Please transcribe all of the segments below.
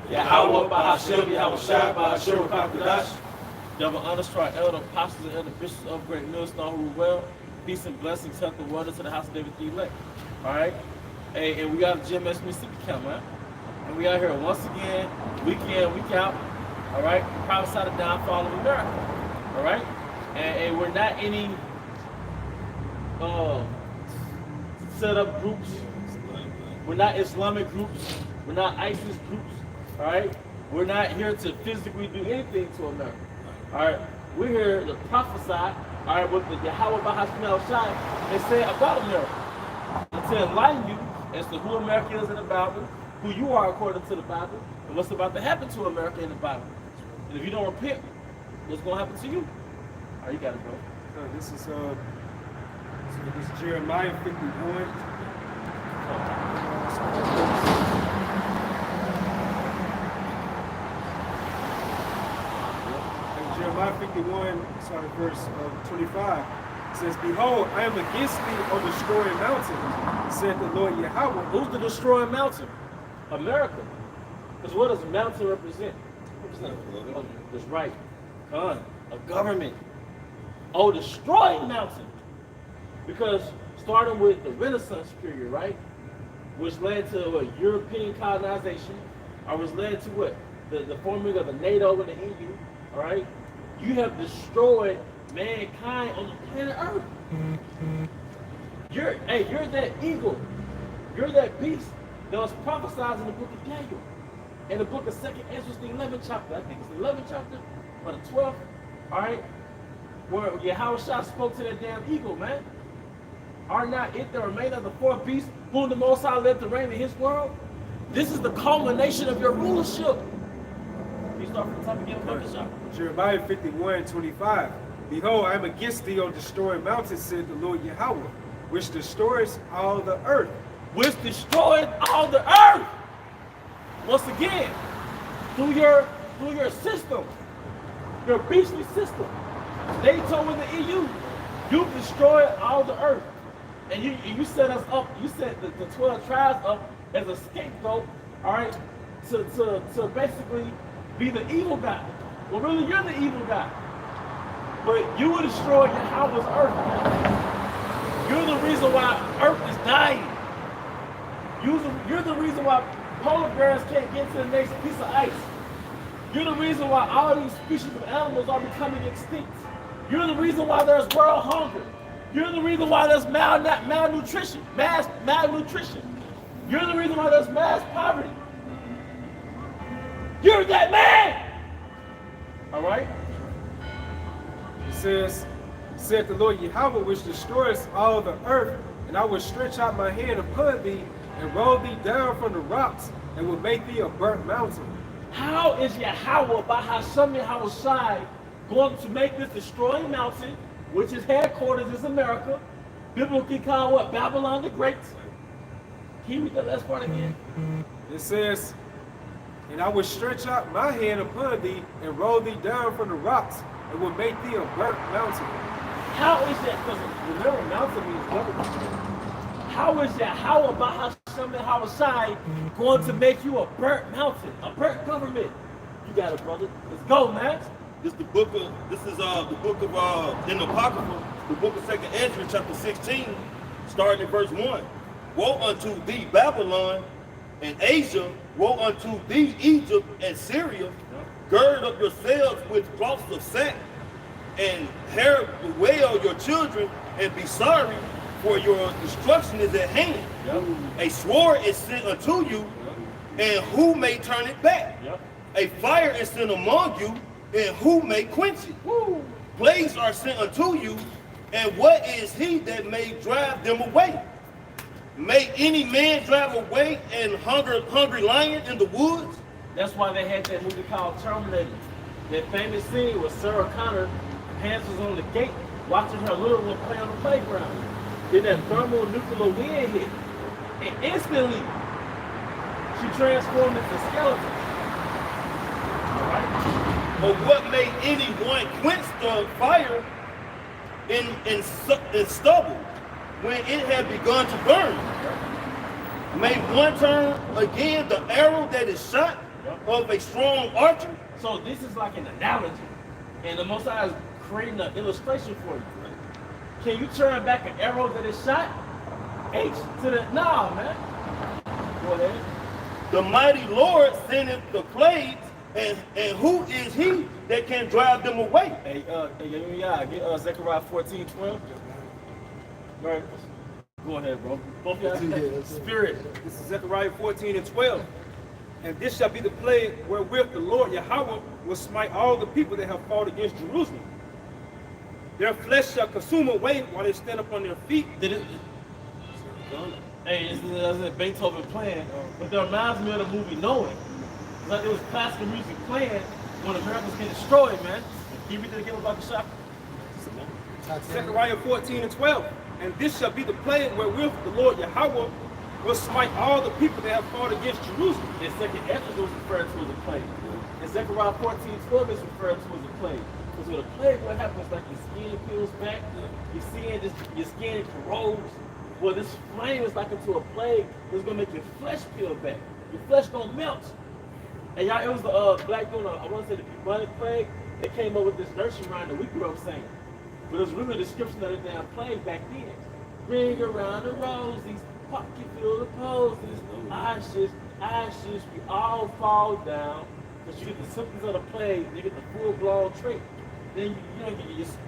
Yahweh Bahashem, Yahweh Shai, Bahashem, Kakadash. Double honors to our elder apostles and elder bishops of Great Millstone who rule well. Peace and blessings, health and wonder to the house of David the elect. Alright? Hey, and we got a GMS Mississippi camp, man. And we out here once again, week in, week out. Alright? Prophesy the downfall of America. Alright? And we're not any set up groups. We're not Islamic groups. We're not ISIS groups. Alright? We're not here to physically do anything to America. Alright? We're here to prophesy, alright, with the Yahweh Bahashem Shai and say about America. And to enlighten you as to who America is in the Bible, who you are according to the Bible, and what's about to happen to America in the Bible. And if you don't repent, what's going to happen to you? Alright, you got it, bro. This is Jeremiah 51. Jeremiah 51, starting verse 25, says, "Behold, I am against thee on destroying mountain, said the Lord Yahweh." Who's the destroying mountain? America. Because what does a mountain represent? That's right. A government. Oh, destroying mountain. Because starting with the Renaissance period, right? Which led to what, European colonization, or which led to what? The forming of the NATO and the EU, all right? You have destroyed mankind on the planet Earth. You're that eagle. You're that beast that was prophesied in the book of Daniel. In the book of 2nd Ezra, the 11th chapter. I think it's the 11th chapter or the 12th, all right? Where Yahweh Shai spoke to that damn eagle, man. Are not it the remainder of the fourth beast whom the Most High led to reign in his world? This is the culmination of your rulership. You start from the top again, focus up. Jeremiah 51, 25. "Behold, I am against thee on destroying mountains, said the Lord Yahweh, which destroys all the earth." Which destroyed all the earth. Once again, through your system, your beastly system. NATO and the EU, you destroyed all the earth. And you set us up, you set the 12 tribes up as a scapegoat, all right, to basically be the evil guy. Well, really, you're the evil guy. But you will destroy Yahweh's earth. You're the reason why earth is dying. You're the reason why polar bears can't get to the next piece of ice. You're the reason why all these species of animals are becoming extinct. You're the reason why there's world hunger. You're the reason why there's malnutrition, mass malnutrition. You're the reason why there's mass poverty. You're that man! All right? It says, "Said the Lord Yahweh, which destroys all the earth, and I will stretch out my hand upon thee, and roll thee down from the rocks, and will make thee a burnt mountain." How is Yahweh Bahashem Yahweh Shai going to make this destroying mountain, which is headquarters is America, biblically called what? Babylon the Great? Can you read that last part again? It says, "And I will stretch out my hand upon thee, and roll thee down from the rocks, and will make thee a burnt mountain." How is that? Because remember, mountain means government. How is Yahweh Bahashem Yahweh Shai going to make you a burnt mountain, a burnt government? You got it, brother. Let's go, man. This is the book of in the Apocrypha, the book of 2nd Ezra, chapter 16, starting in verse 1. "Woe unto thee, Babylon, and Asia, woe unto thee, Egypt and Syria. Gird up yourselves with cloths of sack, and hair bewail your children, and be sorry, for your destruction is at hand. A sword is sent unto you, and who may turn it back? A fire is sent among you, and who may quench it? Plagues are sent unto you, and what is he that may drive them away? May any man drive away an hungry lion in the woods?" That's why they had that movie called Terminator. That famous scene where Sarah Connor, hands was on the gate, watching her little one play on the playground. Then that thermonuclear wind hit, and instantly she transformed into skeleton. All right? Or what made anyone quench the fire in stubble when it had begun to burn? May one turn again the arrow that is shot, of a strong archer. So this is like an analogy. And the Most High is creating an illustration for you. Can you turn back an arrow that is shot? H to the, nah, man. Go ahead. The mighty Lord sendeth the plagues, and who is he that can drive them away? Hey, get Zechariah 14:12. Right. Go ahead, bro. Both of y'all. Spirit. This is Zechariah 14:12. And this shall be the plague wherewith the Lord Yahweh will smite all the people that have fought against Jerusalem. Their flesh shall consume away while they stand upon their feet. Did it? Hey, it's a Beethoven playing, but that reminds me of the movie Knowing. Like it was classical music playing when America was getting destroyed, man. Can you read that again about the shop? Zechariah 14:12. And this shall be the plague wherewith the Lord Yahweh will smite all the people that have fought against Jerusalem. And second Ezra was referred to as a plague. And Zechariah 14:12 is referred to as a plague. Because with a plague, what happens like your skin peels back, your skin corrodes. Well, this flame is like into a plague that's gonna make your flesh peel back. Your flesh gonna melt. And y'all, it was the black dude, I want to say the bubonic plague, that came up with this nursery rhyme that we grew up saying. But it was really a description of the damn plague back then. Ring around the roses, pocket full of posies, ashes, ashes, we all fall down. Because you get the symptoms of the plague, you get the full-blown trait. Then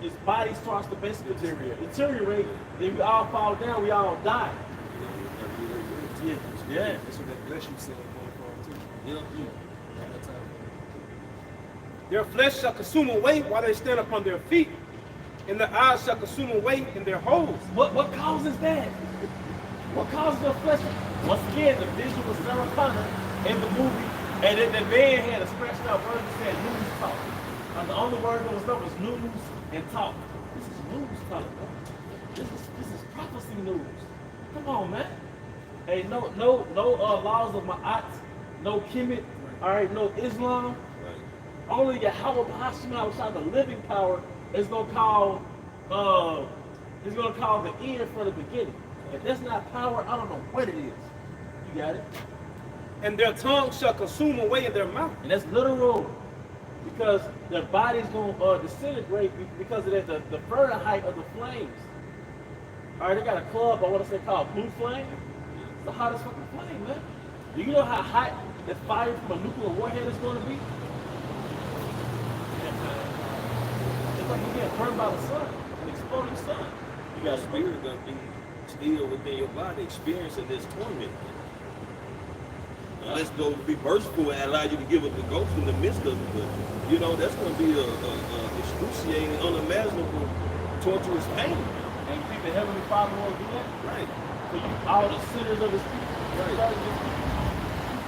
your body starts to basically deteriorate. Then we all fall down, we all die. Yeah. That's what that flesh you said going for too. Yeah. Their flesh shall consume away while they stand upon their feet, and their eyes shall consume away in their holes. What causes that? What causes the flesh? Once again, the vision was Sarah Connor in the movie, and then the man had a scratched out word that said news talk. And the only word that was up was news and talk. This is news talk, bro. This is prophecy news. Come on, man. Hey, no laws of Ma'at, no Kemet, all right, no Islam. Only Yahweh B'Hashemah, which is the living power, is gonna call the end for the beginning. If that's not power, I don't know what it is. You got it? And their tongue shall consume away in their mouth. And that's literal, because their body's gonna disintegrate because of that, the Fahrenheit of the flames. All right, they got a club I want to say called Blue Flame. It's the hottest fucking flame, man. Do you know how hot that fire from a nuclear warhead is going to be? It's like you get burned by the sun, an exploding sun. You got spirit gonna be still within your body experiencing this torment. Let's go be merciful and allow you to give up the ghost in the midst of it. But you know, that's gonna be a excruciating, unimaginable, torturous pain. And you think the Heavenly Father won't do that? Right. So you, all the sinners of his people, Right.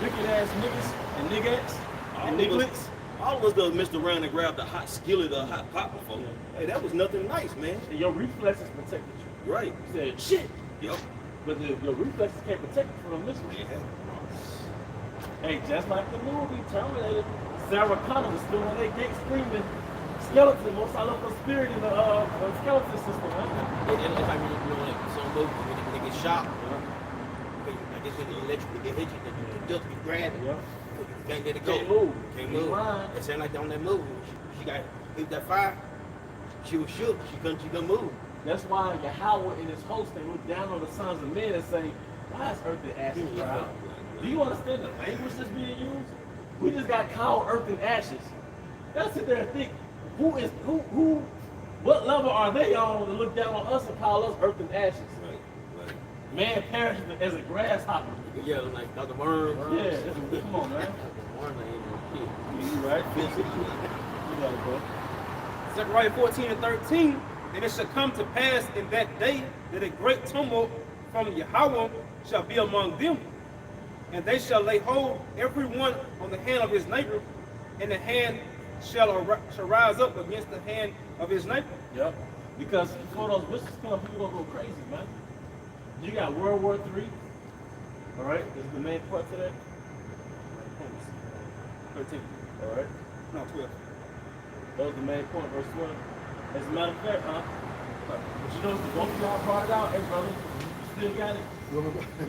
wicked ass niggas and niggas and nigglets. All of us done messed around and grabbed a hot skillet or a hot pot before. Hey, that was nothing nice, man. And your reflexes protected you. Right. You said, shit. Yep. But your reflexes can't protect you from this one. Hey, just like the movie Terminator, Sarah Connor was still on that gate screaming, skeleton, most I love the spirit in the skeleton system, man. And it's like when you some movies, when they get shot, I guess when the electric get hit you, the duck be grabbing. Yeah. You can't let it go. Can't move. Can't He's move. lying. It sound like on that movie. She got hit that fire. She was shook. She couldn't move. That's why Yahweh in his host, they look down on the sons of men and say, why is earth and ashes dry? Do you understand the language that's being used? We just got called earth and ashes. Let's sit there and think, what level are they on to look down on us and call us earth and ashes? Right. Man perished as a grasshopper. Yeah, like Dr. Worm. Yeah, come on, man. Worm ain't no kid. You right? You got it, bro. Zechariah 14:13. And it shall come to pass in that day that a great tumult from Yahweh shall be among them. And they shall lay hold every one on the hand of his neighbor, and the hand shall rise up against the hand of his neighbor. Yep. Because before those witches come, people gonna go crazy, man. You got World War III. All right, this is the main part to that. 13. All right. No, 12. That was the main point, verse 12. As a matter of fact, but you know, the both of y'all brought it out, hey brother, you still got it?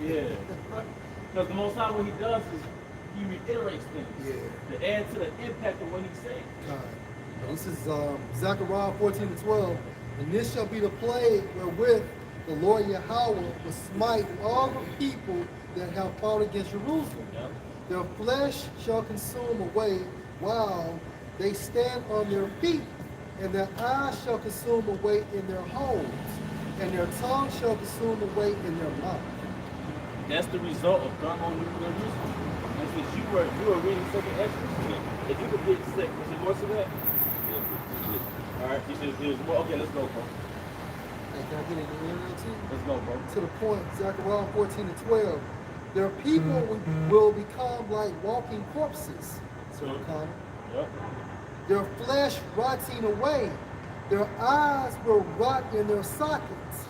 Yeah. Because the Most High, what he does is, he reiterates things to add to the impact of what he's saying. This is Zechariah 14:12. And this shall be the plague wherewith the Lord Yahweh will smite all the people that have fought against Jerusalem. Yep. Their flesh shall consume away while they stand on their feet, and their eyes shall consume away in their holes, and their tongue shall consume away in their mouth. That's the result of thermonuclear missiles. And since you were reading second Ezra, if you could get sick, is there more to that? All right, there's more. Okay, let's go, bro. Hey, can I get in the area too? Let's go, bro. To the point, Zechariah 14:12. Their people will become like walking corpses. So Yep. their flesh rotting away, their eyes will rot in their sockets,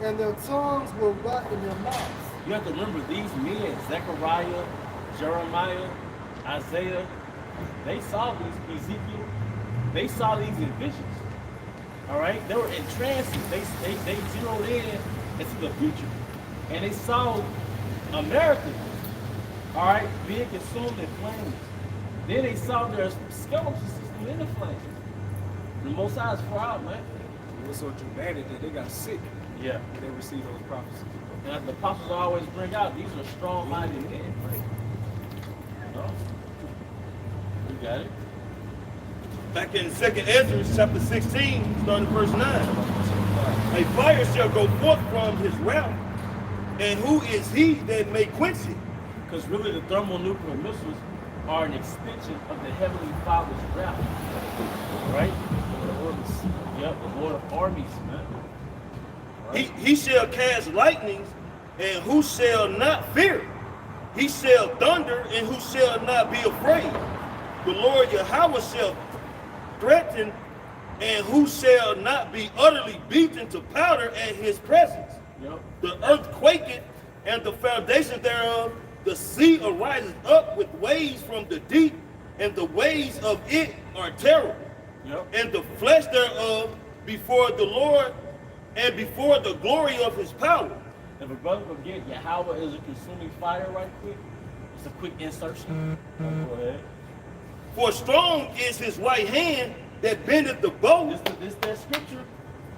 and their tongues will rot in their mouths. You have to remember these men, Zechariah, Jeremiah, Isaiah, they saw these, Ezekiel, they saw these in visions. All right? They were in trances. They zeroed in into the future. And they saw America, all right, being consumed in flames. Then they saw their skeleton system in the flames. The Most High is far out, man. It was so dramatic that they got sick Yeah. when they received those prophecies. And as the apostles always bring out, these are strong-minded men. Right? No? You got it? Back in 2nd Ezra chapter 16, starting verse 9. A fire shall go forth from his mouth, and who is he that may quench it? Because really the thermonuclear missiles are an extension of the Heavenly Father's wrath. Right? Yep, the Lord of armies, man. Right? He shall cast lightnings, and who shall not fear? He shall thunder, and who shall not be afraid? The Lord Yahweh shall threaten, and who shall not be utterly beaten to powder at his presence? Yep. The earth quaketh, and the foundation thereof, the sea arises up with waves from the deep, and the waves of it are terrible. Yep. And the flesh thereof before the Lord, and before the glory of his power. If a brother forget, Yahweh is a consuming fire right quick. It's a quick insertion. Go ahead. For strong is his right hand that bendeth the bow. This that scripture.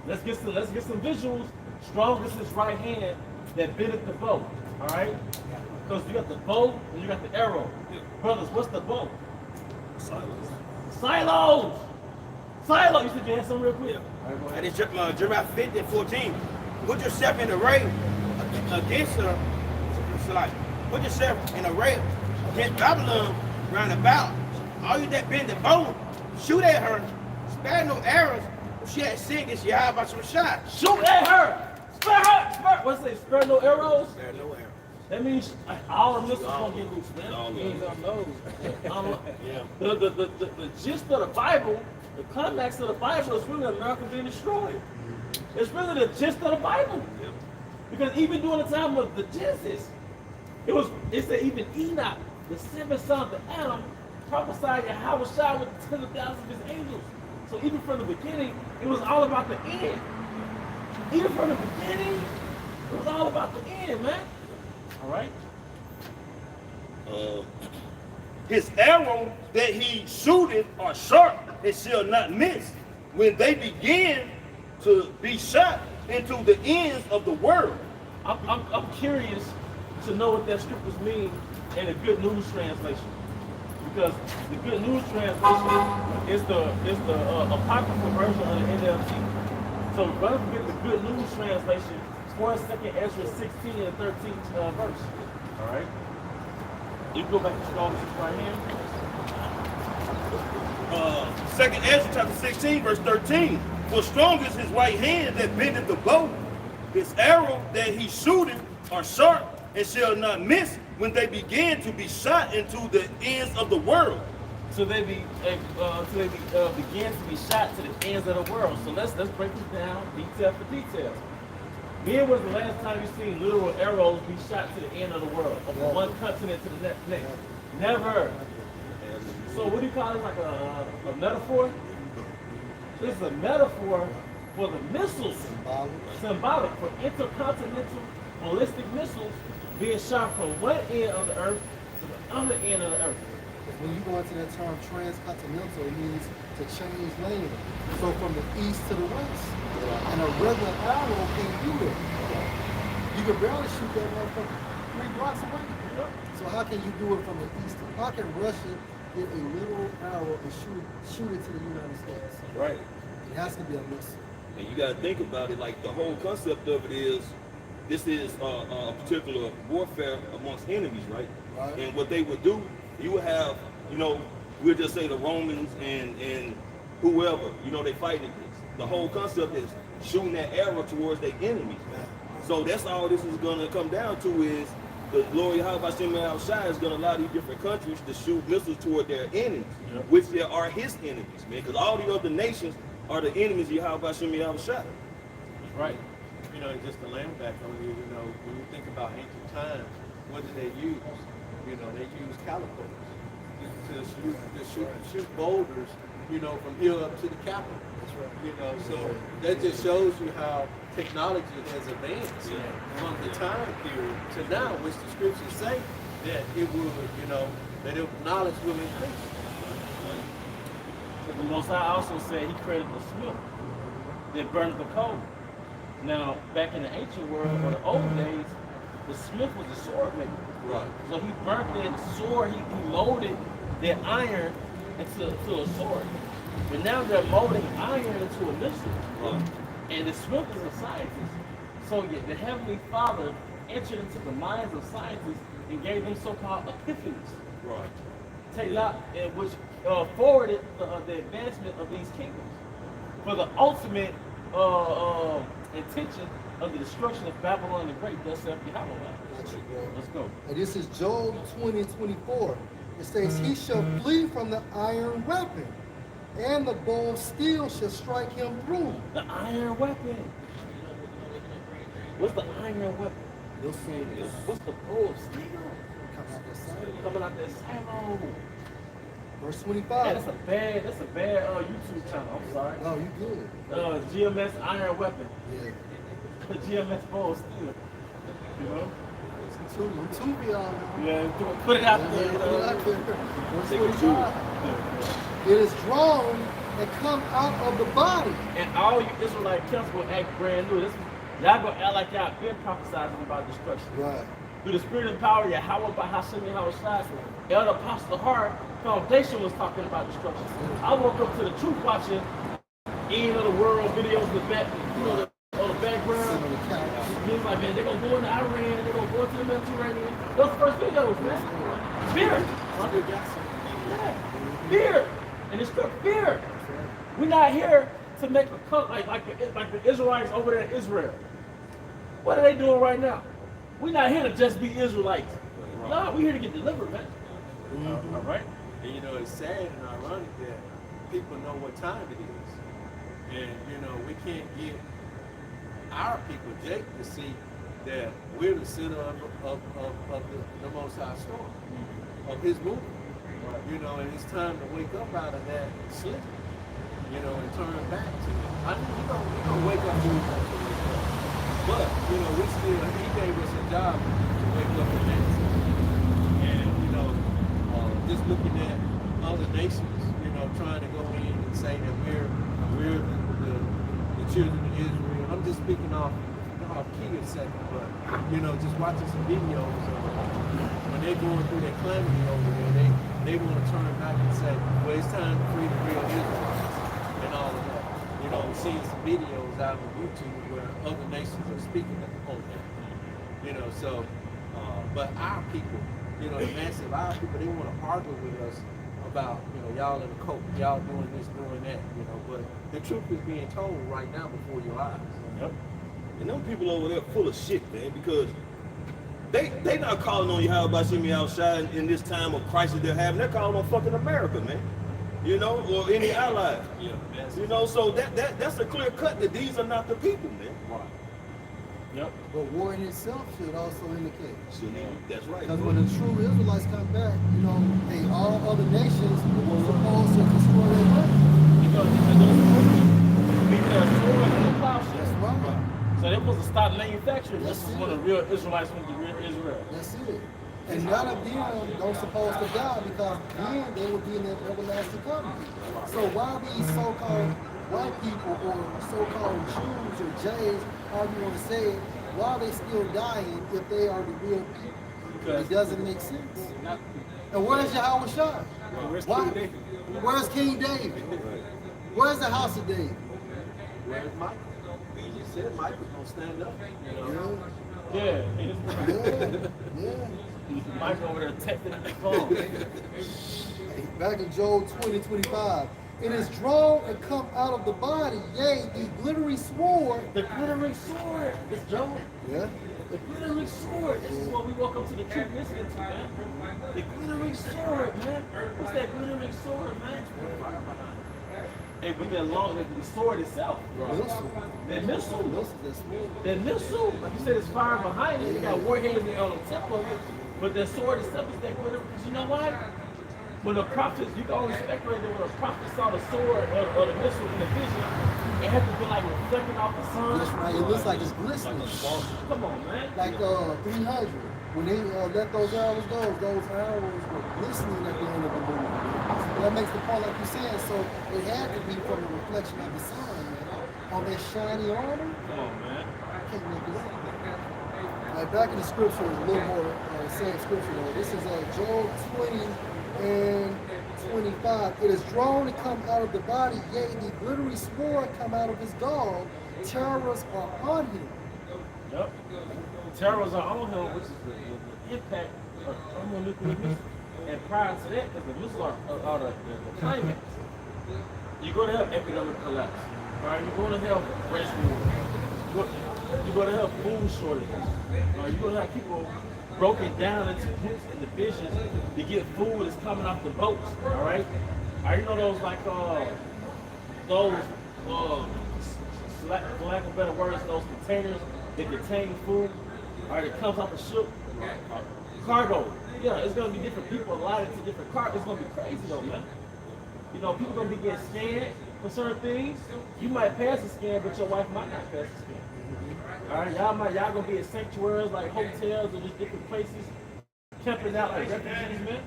Let's get some visuals. Strong is his right hand that bendeth the bow. All right? Because you got the bow and you got the arrow. Brothers, what's the bow? Silos. Silos! Silo! You said you had something real quick? All right, go And ahead. it's Jeremiah 50:14. Put yourself in array against her. So like, put yourself in array against Babylon round about. All you that bend the bow, shoot at her, spare no arrows. If she had sinned against Yahweh by some shot. Shoot at her! Spare her! Spare! What's it? Spare no arrows? Spare no arrows. That means all the missiles gonna get loose, man. All You ain't gonna know. Yeah. The gist of the Bible, the climax of the Bible is really America being destroyed. It's really the gist of the Bible. Because even during the time of the Genesis, it said even Enoch, the seventh son of Adam, prophesied Yahweh Shai with tens of thousands of his angels. So even from the beginning, it was all about the end. Even from the beginning, it was all about the end, man. All right? His arrow that he shooteth are sharp and shall not miss when they begin to be shot into the ends of the world. I'm curious to know what that scriptures mean in the Good News translation, because the Good News translation is the apocryphal version of the NLT. So rather than get the Good News translation for 2nd Ezra 16 and 13 verse. All right. You can go back to Strong's right here. 2nd Ezra chapter 16 verse 13. For strong is his right hand that bendeth the bow. His arrow that he shooteth are sharp and shall not miss when they begin to be shot into the ends of the world. So they begin to be shot to the ends of the world. So let's break this down detail for detail. When was the last time you seen literal arrows be shot to the end of the world, from one continent to the next? Never. So what do you call it? Like a metaphor? This is a metaphor for the missiles, symbolic for intercontinental ballistic missiles being shot from one end of the earth to the other end of the earth. When you go into that term transcontinental, it means to change land. So from the east to the west. And a regular arrow can't do that. You can barely shoot that motherfucker 3 blocks away. So how can you do it from the east? How can Russia get a little arrow and shoot it to the United States? Right. It has to be a missile. And you got to think about it, like the whole concept of it is, this is a particular warfare amongst enemies, right? Right. And what they would do, you would have, you know, we'll just say the Romans and whoever, you know, they fighting against. The whole concept is shooting that arrow towards their enemies, man. So that's all this is going to come down to is the glory of Yahweh Shai is going to allow these different countries to shoot missiles toward their enemies, which they are his enemies, man. Because all the other nations are the enemies of Yahweh Shai. Right. You know, just to land back on you, you know, when you think about ancient times, what did they use? You know, they used calipers to shoot boulders, you know, from here up to the Capitol. That's right. You know, so that just shows you how technology has advanced from the time period to now, which the scriptures say that it will, you know, that knowledge will increase. But the Most High also said he created the smith that burned the coal. Now, back in the ancient world, or the old days, the smith was a sword maker. Right. So he burnt that sword, he loaded that iron into a sword. But now they're molding iron into a missile. Right. And the smith is a scientist. So yeah, the Heavenly Father entered into the minds of scientists and gave them so-called epiphanies. Right. Which forwarded the advancement of these kingdoms for the ultimate intention of the destruction of Babylon the Great. Thus saith Yahweh. Let's go. And this is Job 20:24. It says, he shall flee from the iron weapon, and the bow of steel shall strike him through. The iron weapon. What's the iron weapon? You'll see this. What's the bow of steel? Coming out that side. Coming out that silo. Verse Yeah, 25. that's a bad YouTube channel. I'm sorry. Oh, you good. GMS iron weapon. Yeah. The GMS bow of steel. You know? Two be on. Yeah, put it out there. Put it out there. Verse Take a 25. It is drawn and come out of the body. And all you Israelite camps will act brand new. Y'all gonna act like y'all been prophesizing about destruction. Right. Through the spirit and power, Yahweh by Hashem Yahweh Shai, Elder Apostle Hart Foundation was talking about destruction. I woke up to the truth watching end of the world videos in the back, you know, on the background. He was like, man, they're gonna go into Iran, they're gonna go into the Mediterranean. Those first videos, man. Fear. Yeah. Fear. And it's called fear. We're not here to make a cut like the Israelites over there in Israel. What are they doing right now? We're not here to just be Israelites. No, we're here to get delivered, man. All right? And you know, it's sad and ironic that people know what time it is. And you know, we can't get our people, Jake, to see that we're the center of the Most High storm, of his movement. You know, and it's time to wake up out of that sleep, you know, and turn back to it. I mean, we don't wake up to it. But, you know, he gave us a job to wake up and answer. And, you know, just looking at other nations, you know, trying to go in and say that we're the children of Israel. I'm just speaking off key a second, but, you know, just watching some videos of when they're going through their calamity over there, they want to turn back and say, well, it's time to free the real Israelites and all of that. You know, I'm seeing some videos out on YouTube where other nations are speaking on that. You know, so, but our people, you know, the massive our people, they want to argue with us about, you know, y'all in the coat, y'all doing this, doing that, you know, but the truth is being told right now before your eyes. Yep. And them people over there full of shit, man, because they not calling on Yahweh Shai Shai in this time of crisis they're having. They're calling on fucking America, man. You know, or any allies. Yeah, you know, so that's a clear cut that these are not the people, man. Right. Yep. But war in itself should also indicate. That's right. Because when the true Israelites come back, you know, all other nations were supposed to destroy their land. Because they're sword and the plowshare. That's right. So they're supposed to stop manufacturing. That's This is it. when the real Israelites went to real Israel. That's it. And none of them don't supposed to die because then they would be in that everlasting covenant. So why these so-called white people or so-called Jews or Jays, however you want to say it, why are they still dying if they are the real people? It doesn't make sense. And where's Yahweh Shai? Where's Why? King David? Where's King David? Where's the house of David? Where's Michael? You said Michael's gonna stand up. You know? Yeah, Yeah. yeah. Mike over there texting at the phone. Back in Job 20:25, it is drawn and come out of the body, yea, the glittering sword. The glittering sword. It's Joe. Yeah. The glittering sword. This is what we woke up to the truth listening to, man. The glittering sword, man. What's that glittering sword, man? Hey, but that long, the sword itself. Missile. That missile. Missile, that's sword. That missile, like you said, it's fire behind it. You got warheads on the tip of it. But the sword itself is that glitter. Because you know why? When the prophets, you can only speculate that when a prophet saw the sword or the missile in the vision, it had to be like reflecting off the sun. That's right. It looks like it's glistening. Come on, man. Like 300. When they let those arrows go, those arrows were glistening at the end of the movie. That makes the point, like you said. So it had to be from the reflection of the sun, man. On that shiny armor. Come on, man. I can't make it up. All right, back in the scripture, a little more same scripture though. This is Job 20 and 25. It is drawn to come out of the body, yea, the glittery sword come out of his gall. Terrors are on him. Yep. Terrors are on him, which is the impact of thermonuclear missiles. And prior to that, because the missiles are the climax, you're going to have economic collapse. All right, you're going to have race wars. You're going to have food shortages. You're going to have people broken down into groups and divisions to get food that's coming off the boats. All right, you know those like those for lack of better words, those containers that contain food, all right, it comes off the ship, cargo. Yeah, it's gonna be different people allotted to different cargo. It's gonna be crazy though, man. You know, people gonna be getting scanned for certain things. You might pass a scan, but your wife might not pass a scan. All right, y'all gonna be in sanctuaries like hotels or just different places, camping out like refugees, man.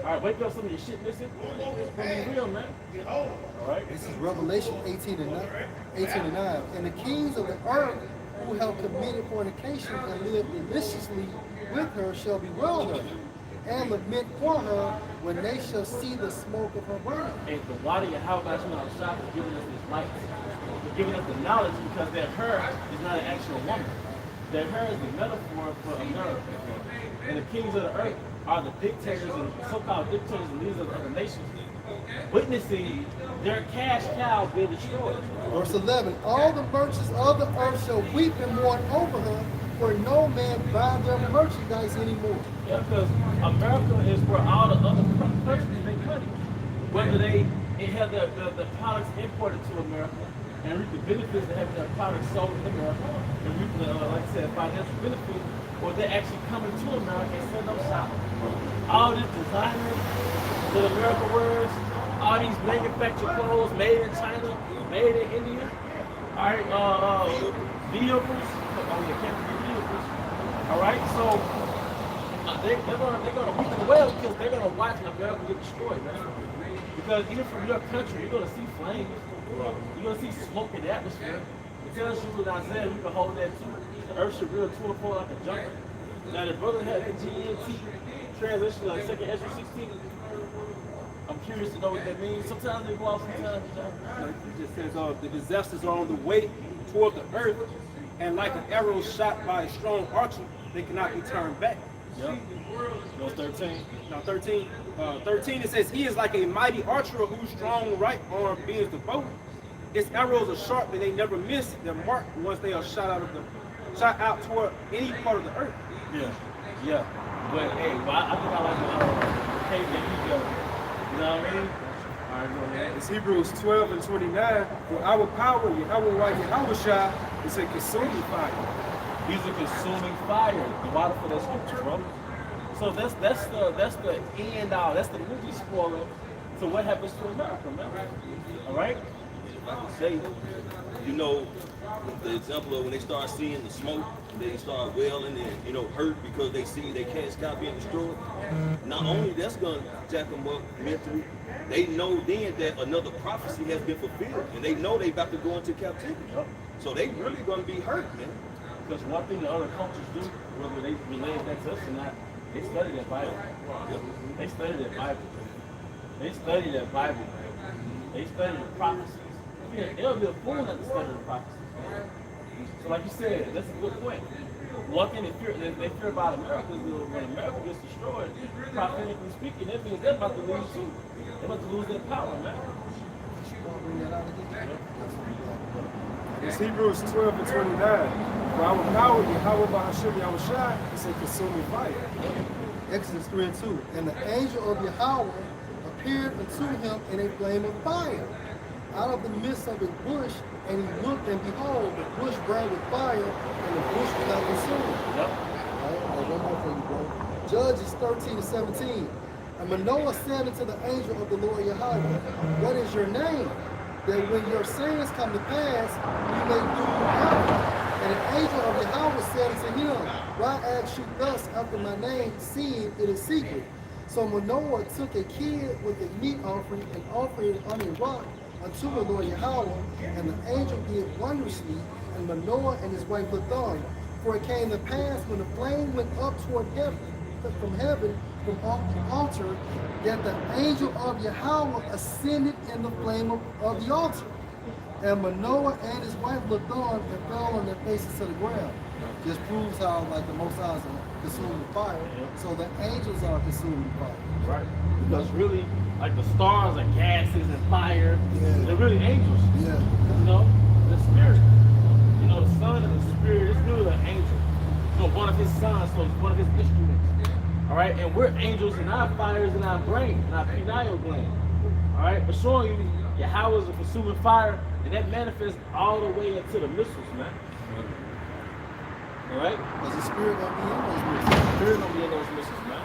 All right, wake up, some of your shit missing. It's gonna be real, man. All right. This is Revelation 18 and 9. And the kings of the earth who have committed fornication and lived deliciously with her shall bewail her and lament for her when they shall see the smoke of her burning. And the water of how about you on the shop is giving us this light. It's giving us the knowledge because that her is not an actual woman. That her is the metaphor for America. And the kings of the earth are the dictators and so-called dictators and leaders of other nations, witnessing their cash cow being destroyed. Verse 11, all the merchants of the earth shall weep and mourn over her, for no man buy their merchandise anymore. Yeah, because America is where all the other countries make money. Whether they have the products imported to America and reap the benefits of having their products sold in America and reap the, like I said, financial benefits, or they're actually coming to America and setting up shop. All these designers that America wears, all these manufactured clothes made in China, made in India, all right, vehicles, you can't forget vehicles, all right, so they're gonna weep and wail because they're gonna watch America get destroyed, man. Because even from your country, you're gonna see flames, you're gonna see smoke in the atmosphere. It tells you in Isaiah, you can hold that too. The earth should real to and fro like a jungle. Now the brother had the GMT translation like 2nd Ezra 16. I'm curious to know what that means. Sometimes they go off, sometimes they don't. It just says the disasters are on the way toward the earth, and like an arrow shot by a strong archer, they cannot be turned back. Yep. No 13. Now 13, 13 it says, he is like a mighty archer whose strong right arm bends the bow. Its arrows are sharp and they never miss their mark once they are shot out toward any part of the earth. Yeah. Yeah. But hey, well, I think I like the cave that he built. You know what I mean? All right, go ahead. It's Hebrews 12 and 29. For our power, Yahweh Shai is a consuming fire. He's a consuming fire. The water for that scripture, bro. So that's the end all. That's the movie spoiler to what happens to America, man. All right. like I say, you know, the example of when they start seeing the smoke, they start wailing and, you know, hurt because they see they can't stop being destroyed. Not only that's going to jack them up mentally, they know then that another prophecy has been fulfilled, and they know they about to go into captivity. So they really going to be hurt, man. Because one thing the other cultures do, whether they relate that to us or not, they study that Bible. They study that Bible. They study that Bible. They study the prophecies. They'll be a fool not to study the prophecies. So like you said, that's a good point. One thing they fear about America is when America gets destroyed, prophetically speaking, that means they're about to lose too. They're about to lose their power, man. It's Hebrews 12 and 29. For our power, Yahweh Bahashim Yahushai, is a consuming fire. Exodus 3 and 2. And the angel of Yahweh appeared unto him in a flame of fire out of the midst of a bush, and he looked, and behold, the bush burned with fire, and the bush was not consumed. Yep. One more for you, bro. Judges 13 and 17. And Manoah said unto the angel of the Lord Yahweh, what is your name? That when your sayings come to pass, you may do happen. And the angel of Yahweh said unto him, why ask you thus after my name, seeing it is secret? So Manoah took a kid with a meat offering and offered it on a rock unto the Lord Yahweh, and the angel did wondrously, and Manoah and his wife looked on. For it came to pass when the flame went up toward heaven, from off the altar, that the angel of Yahweh ascended in the flame of the altar. And Manoah and his wife looked on and fell on their faces to the ground. This proves how like the Most High is consuming fire. So the angels are consuming fire. Right. Because really, like the stars are gases and fire. Yeah. They're really angels. Yeah. You know, the spirit. You know, the sun and the spirit is really an angel. You know, one of his sons, so it's one of his instruments. All right, and we're angels, and our fire is in our brain, in our pineal gland. All right, but showing you Yahweh is a consuming fire, and that manifests all the way into the missiles, man. All right, Because the spirit gonna be in those missiles. the spirit gonna be in those missiles, man.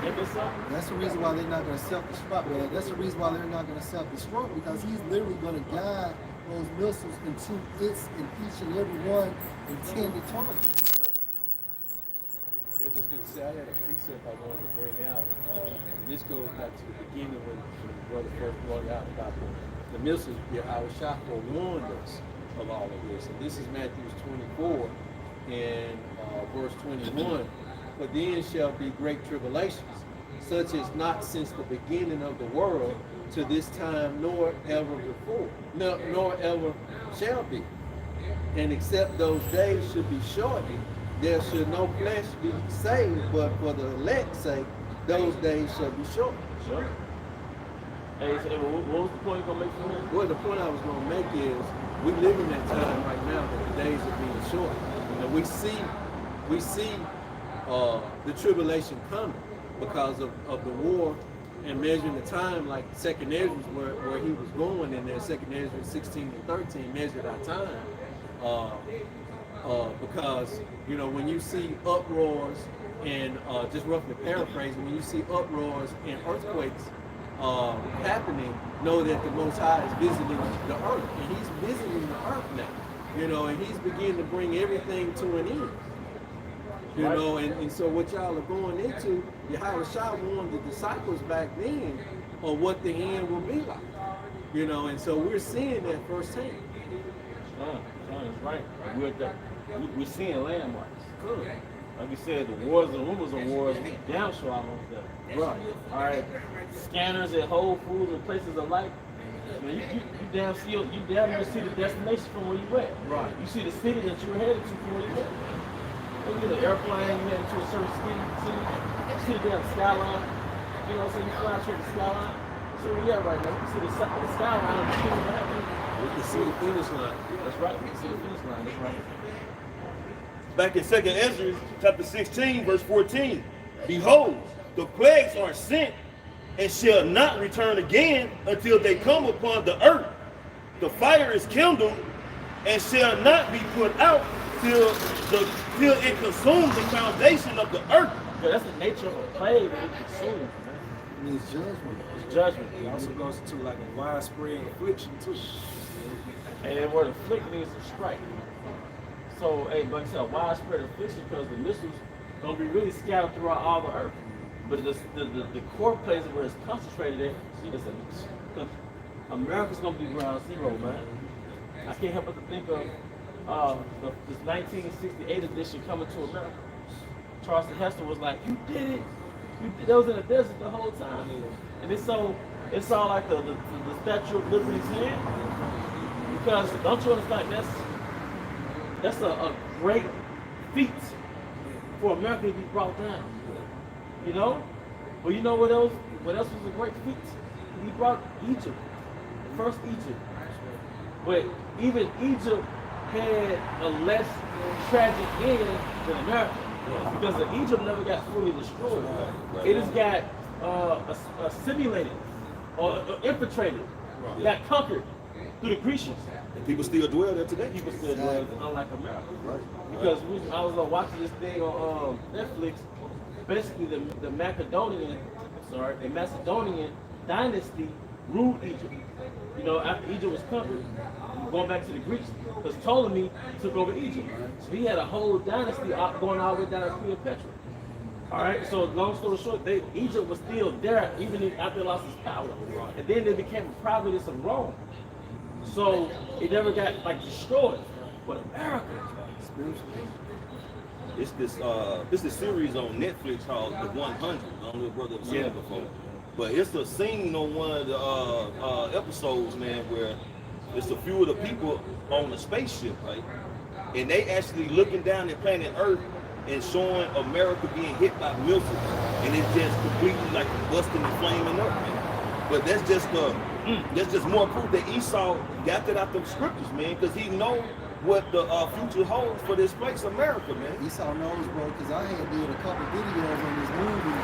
Ain't this something? That's the reason why they're not going to self-destruct. That's the reason why they're not going to self-destruct, because he's literally going to guide those missiles into its and each and every one intended target. I was just going to say, I had a precept I wanted to bring out. And this goes back to the beginning when the brother first brought out about the missiles. Our Shafar warned us of all of this. And this is Matthew 24 and verse 21. For then shall be great tribulations, such as not since the beginning of the world to this time, nor ever before, nor ever shall be. And except those days should be shortened, there should no flesh be saved, but for the elect's sake, those days shall be shortened. Sure. Hey, so what was the point you're gonna make from here? Well, the point I was going to make is we live in that time right now that the days are being shortened, and we see the tribulation coming because of the war and measuring the time, like Second Ezra where he was going in there. Second Ezra 16 and 13 measured our time because you know when you see uproars and just roughly paraphrasing, when you see uproars and earthquakes happening, know that the Most High is visiting the earth, and He's visiting the earth now. You know, and He's beginning to bring everything to an end. You know, and so what y'all are going into, Yahweh Shah warned the disciples back then of what the end will be like. You know, and so we're seeing that firsthand. That's right. We're seeing landmarks. Good. Like you said, the wars and rumors of wars, we damn sure almost there. Right. All right. Scanners at Whole Foods and places alike. Man, you damn near see the destination from where you at. Right. You see the city that you're headed to from where you at. You get an airplane, you headed to a certain city, you see the damn skyline. You know, so you fly through the skyline. So where you at right now? You can see the skyline and the city right here. We can see the finish line. That's right. We can see the finish line. That's right. Back in 2 Ezra chapter 16, verse 14. Behold, the plagues are sent and shall not return again until they come upon the earth. The fire is kindled and shall not be put out till it consumes the foundation of the earth. Yeah, that's the nature of a plague that it consumes, man. means judgment. It's judgment. It also goes into like a widespread affliction too. And the word afflict means to strike. So, hey, but it's a widespread affliction because the missiles gonna be really scattered throughout all the earth. But the core places where it's concentrated at, America's gonna be ground zero, man. I can't help but to think of this 1968 edition coming to America. Charleston Hester was like, "You did it. You did." That was in the desert the whole time, and it's all like the Statue of Liberty's hand. Because don't you understand? That's a great feat for America to be brought down. You know? But you know what else was a great feat? He brought Egypt. First Egypt. But even Egypt had a less tragic end than America. Because Egypt never got fully destroyed. It just got assimilated or infiltrated. Got conquered through the Grecians. And people still dwell there today. People still do it, unlike America. Right. Because I was watching this thing on Netflix. Basically, the Macedonian dynasty ruled Egypt. You know, after Egypt was conquered, going back to the Greeks, because Ptolemy took over Egypt. So he had a whole dynasty going all the way down to Cleopatra. All right, so long story short, Egypt was still there even after they lost its power. And then they became a province of Rome. So it never got like destroyed. But America, It's this series on Netflix called The 100. I don't know if brother have seen it before. But it's a scene on one of the episodes, man, where it's a few of the people on the spaceship, right? And they actually looking down at planet Earth and showing America being hit by missiles. And it's just completely like busting and flaming up, man. But that's just more proof that Esau got that out the scriptures, man, because he knows what the future holds for this place, America, man. Esau knows, bro, because I had did a couple videos on this movie.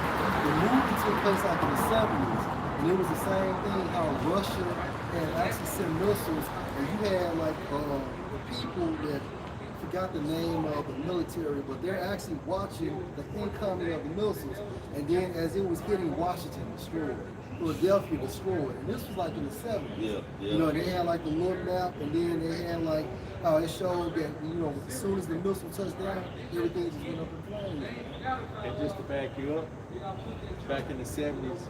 The movie took place like in the 70s, and it was the same thing how Russia had actually sent missiles, and you had like the people that forgot the name of the military, but they're actually watching the incoming of the missiles, and then as it was hitting Washington, destroyed. Philadelphia destroyed, and this was like in the 70s. Yeah. You know, they had like the little map, and then they had like how it showed that, you know, as soon as the missile touched down, everything just went up in flames. And just to back you up, back in the 70s,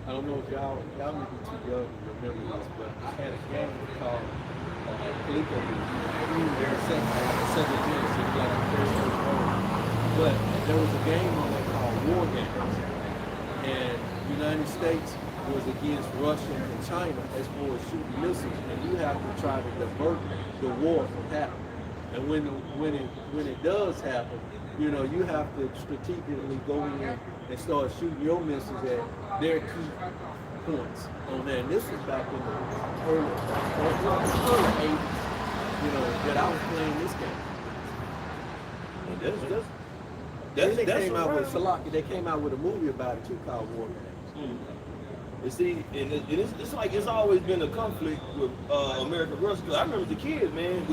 I don't know if y'all may be too young to remember this, but I had a game called Coleco. They're second generation, like the first one. But there was a game on there called War Games. And the United States was against Russia and China as far as shooting missiles, and you have to try to divert the war from happening. And when it does happen, you know, you have to strategically go in and start shooting your missiles at their key points on there. And this was back in the early 80s, you know, that I was playing this game. They came out with a movie about it too called War Games. You see, and it's like it's always been a conflict with American Russia. Cause I remember the kids, man,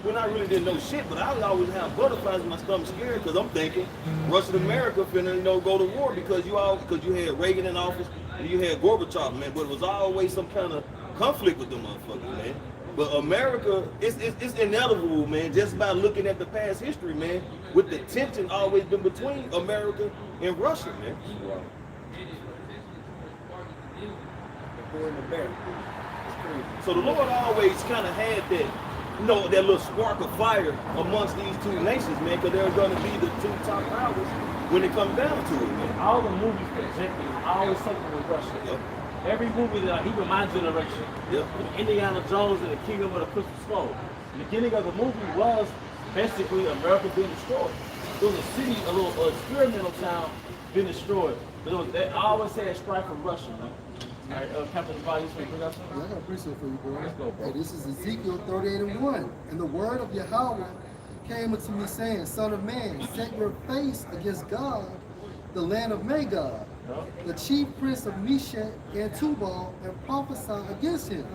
when I really didn't know shit, but I would always have butterflies in my stomach, scared, because I'm thinking Russia and America finna, you know, go to war because you had Reagan in office and you had Gorbachev, man. But it was always some kind of conflict with them motherfuckers, man. But America, it's inevitable, man. Just by looking at the past history, man, with the tension always been between America and Russia, man. Wow. So the Lord always kind of had that, you know, that little spark of fire amongst these two nations, man, because they're going to be the two top powers when it comes down to it, man. all the movies projected always something with Russia. Yep. Every movie that, even my generation, Yep. Indiana Jones and the Kingdom of the Crystal Skull. The beginning of the movie was basically America being destroyed. It was a city, a little experimental town being destroyed. But they always had strife from Russia, man. All right, Captain Duval, you want to bring us something? Yeah, I got a precept for you, bro. Let's go, bro. Hey, this is Ezekiel 38:1. And the word of Yahweh came unto me, saying, Son of man, set your face against God, the land of Magog, the chief prince of Meshach and Tubal, and prophesy against him.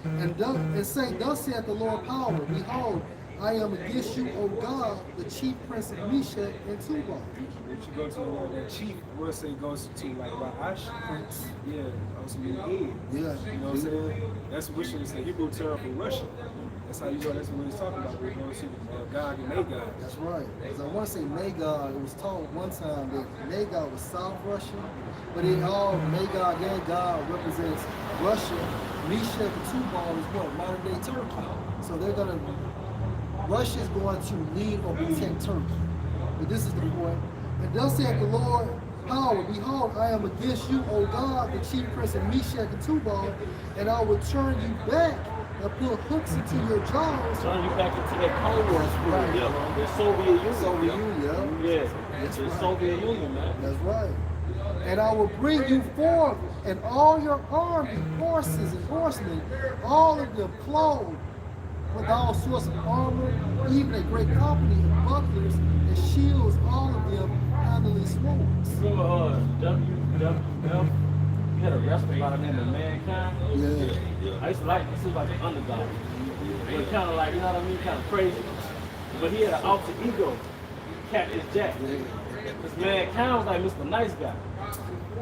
And say, thus saith the Lord power, behold, I am against you, O God, the chief prince of Meshach and Tubal. If you go to the chief, we'll say goes to like Ra'ash. Prince. Yeah, also mean head. Yeah. You know what I'm saying? That's which is the Hebrew term for Russian. That's how you know that's what he's talking about. We're going to God and Magog. That's right. Because I want to say Magog, it was taught one time that Magog was South Russian, but it all Magog and God represents Russia. Meshach and Tubal is what? Modern day Turkey. So they're going to, Russia is going to lead or protect Turkey. But this is the point. And thus saith the Lord, power, behold, I am against you, O God, the chief prince of Meshach and Tubal, and I will turn you back and put hooks into your jaws. Turn you back into that Cold War spirit, Right. yeah. The Soviet Union. Soviet Union, yeah. Yeah, That's the right. Soviet Union, man. That's right. And I will bring you forth, and all your army, horses and horsemen, all of them clothed with all sorts of armor, even a great company of bucklers and shields, all of them handling swords. Remember WWF? You had a wrestler by the name of Mankind. Yeah. I used to like this. Is like an underdog. But kind of like, you know what I mean, kind of crazy. But he had an alter ego, Cactus Jack. This Mankind was like Mr. Nice Guy.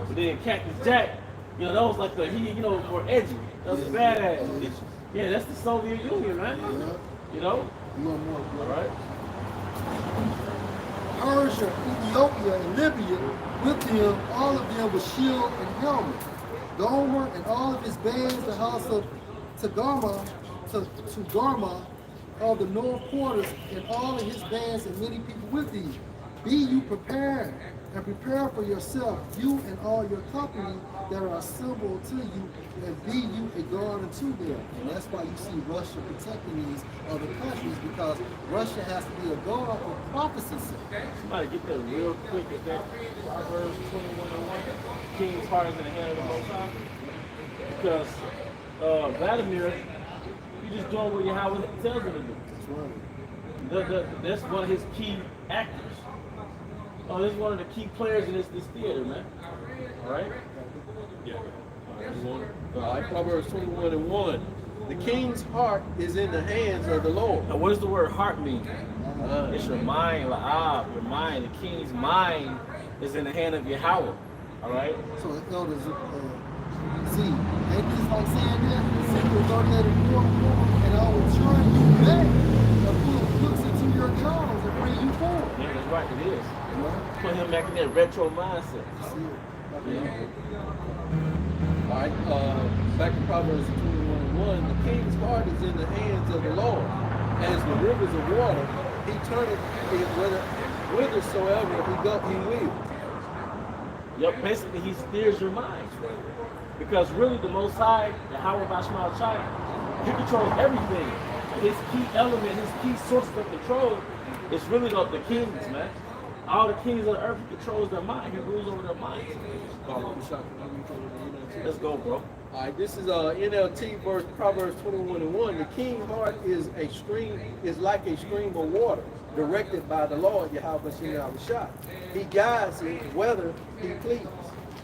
But then Cactus Jack, you know, that was like more edgy. That was badass. Yeah, that's the Soviet Union, man. Yeah. You know? You want more, All bro? right. Persia, Ethiopia, and Libya, with them, all of them with shield and helmet. Gomer and all of his bands, the house of Tagarma, of the north quarters, and all of his bands and many people with thee. Be you prepared, and prepare for yourself, you and all your company that are assembled to you, and be you a guard unto them. And that's why you see Russia protecting these other countries, because Russia has to be a guard for prophecy's sake. Somebody get that real quick at that Proverbs 21:1. King's heart is in the hand of the Most High. Because Vladimir, he just doing what Yahweh tells him to do. That's right. That's one of his key actors. Oh, this is one of the key players in this theater, man. All right? Yeah. All right, Proverbs 21:1. The king's heart is in the hands of the Lord. Now, what does the word heart mean? It's your mind, your mind. The king's mind is in the hand of Yahweh. All right? So the elders, see, ain't this like saying that? Ezekiel 38:4, and I will turn you back and put hooks into your jaws and bring you forward. Yeah, that's right, it is. You know? Put him back in that retro mindset. See it. Yeah. All right, back in Proverbs 21:1, the king's heart is in the hands of the Lord. As the rivers of water, he turneth it whithersoever he will. Yep, basically he steers your mind. Because really the Most High, the Yahweh Bashmal Chai, he controls everything. His key element, his key source of control is really the kings, man. All the kings of the earth, he controls their mind. He rules over their minds. Let's go, bro. All right, this is NLT verse Proverbs 21:1. The king's heart is like a stream of water, directed by the Lord Yahweh Shah. He guides it whether he pleases.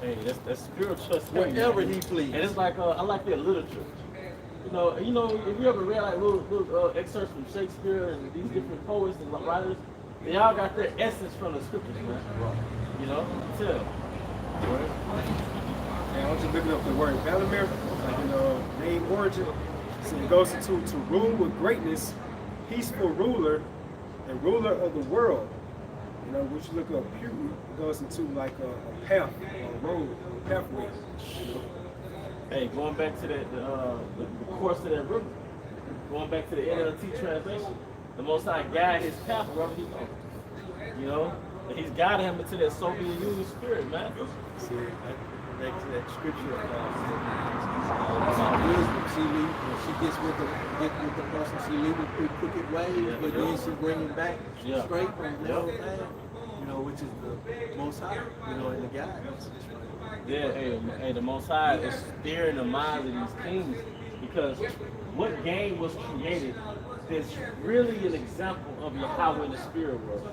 Hey, that's spiritual. Wherever he pleases. And it's like I like their literature. You know, if you ever read like little excerpts from Shakespeare and these different poets and writers, they all got their essence from the scriptures, man. You know, tell. Right? And I was just looking up the word Vladimir, name origin. So it goes into to rule with greatness, peaceful ruler, and ruler of the world. You know, when you look up Putin, it goes into like a path, or a road, a pathway. You know? Hey, going back to the course of that river, going back to the NLT translation, the Most High guide his path wherever he goes. You know, and he's guiding him into that Soviet Union spirit, man. See, back to that scripture about wisdom. She gets with the person, she leaves it through crooked ways, but then she bring him back straight from the old path, which is the Most High, and the guidance. Yeah, hey, the Most High is steering the minds of these kings, because what game was created is really an example of Yahweh in the spirit world.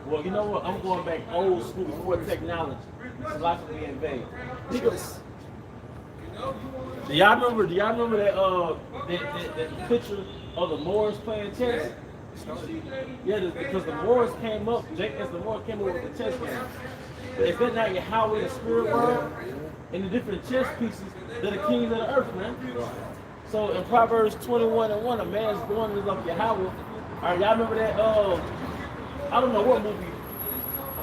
Well, you know what? I'm going back old school before technology. Philosophy invade. Do y'all remember that picture of the Moors playing chess? Yeah, because the Moors came up, as the Moors came up with the chess game. But is that not Yahweh in the spirit world? And the different chess pieces, they're the kings of the earth, man. So in Proverbs 21:1, a man's born is of Yahweh. All right, y'all remember that? I don't know what movie.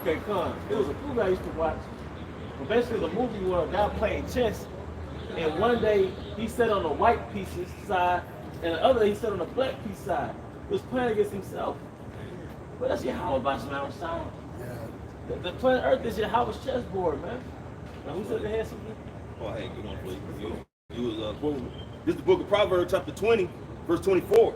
Okay, come. It was a movie I used to watch. But basically, the movie where a guy playing chess, and one day he sat on the white pieces side, and the other day he sat on the black piece side. He was playing against himself. But that's Yahweh by Shemar side. The planet Earth is Yahweh's chessboard, man. Now, who said they had something? Oh, hey, good on, please. You was quoting. This is the book of Proverbs, chapter 20, verse 24.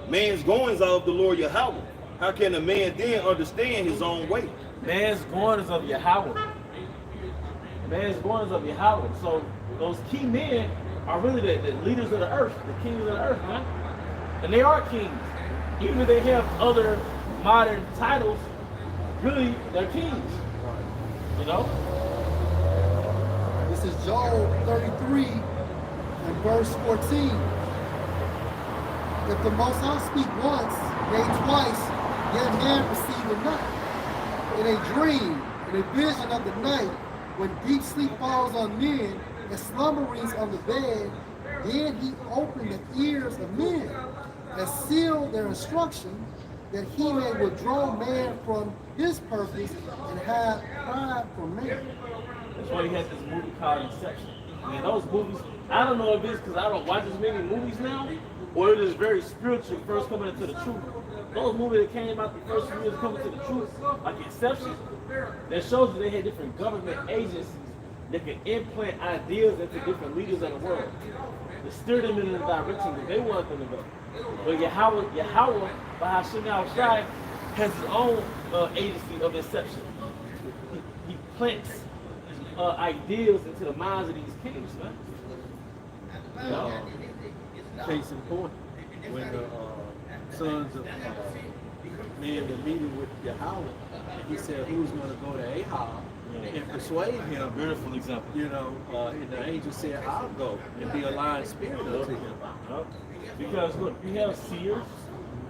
Man's goings are of the Lord Yahweh. How can a man then understand his own way? Man's goings of Yahweh. Man's goings of Yahweh. So those key men are really the leaders of the earth, the kings of the earth, man. And they are kings. Even if they have other modern titles, really they're kings. You know? This is Job 33 and verse 14. If the Most High speak once, yea twice, yet man perceiveth not. In a dream, in a vision of the night, when deep sleep falls on men and slumberings on the bed, then he opened the ears of men and sealed their instruction, that he may withdraw man from his purpose and hide pride from man. That's why he has this movie called Inception. And those movies, I don't know if it's because I don't watch as many movies now, or it is very spiritual, first coming into the truth. Those movies that came out the first few years coming to the truth, like Inception, that shows that they had different government agencies that could implant ideas into different leaders of the world, to steer them in the direction that they want them to go. But Yahweh, by Hashem Shai, has his own agency of inception. He plants ideas into the minds of these kings, man. You know? Case in point, when the sons of men were meeting with Yahweh, and he said, who's going to go to Ahab and persuade him? Beautiful example. You know, and the angel said, I'll go and be a lying spirit unto him. Because look, you have seers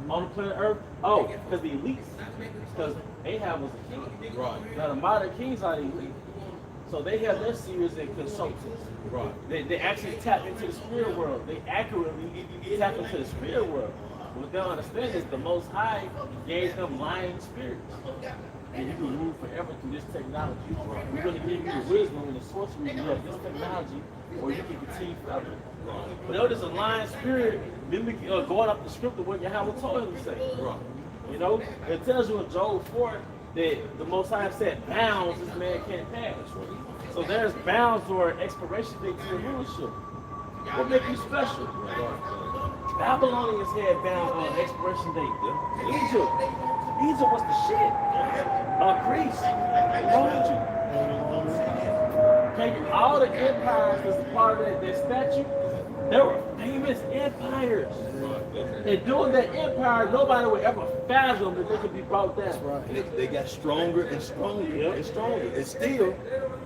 on the planet Earth. Oh, because the elites. Because Ahab was a king. Right. Now the modern kings are the elite. So they have their seers and consultants. Right. They actually tap into the spirit world. They accurately tap into the spirit world. What they don't understand is the Most High gave them lying spirits. And you can move forever through this technology. We're going to give you the wisdom and the sorcery you have this technology, or you can continue forever. But notice a lying spirit mimicking, going up the script of what Yahweh told him to say. You know, it tells you in Job 4 that the Most High said bounds this man can't pass. So there's bounds or expiration date to your rulership. What makes you special? Babylonians had bound on expiration date. Egypt was the shit. Greece, Rome. Okay, all the empires that's part of that statue, they were famous empires. And during that empire, nobody would ever fathom that they could be brought down. And they got stronger and stronger and stronger. And still,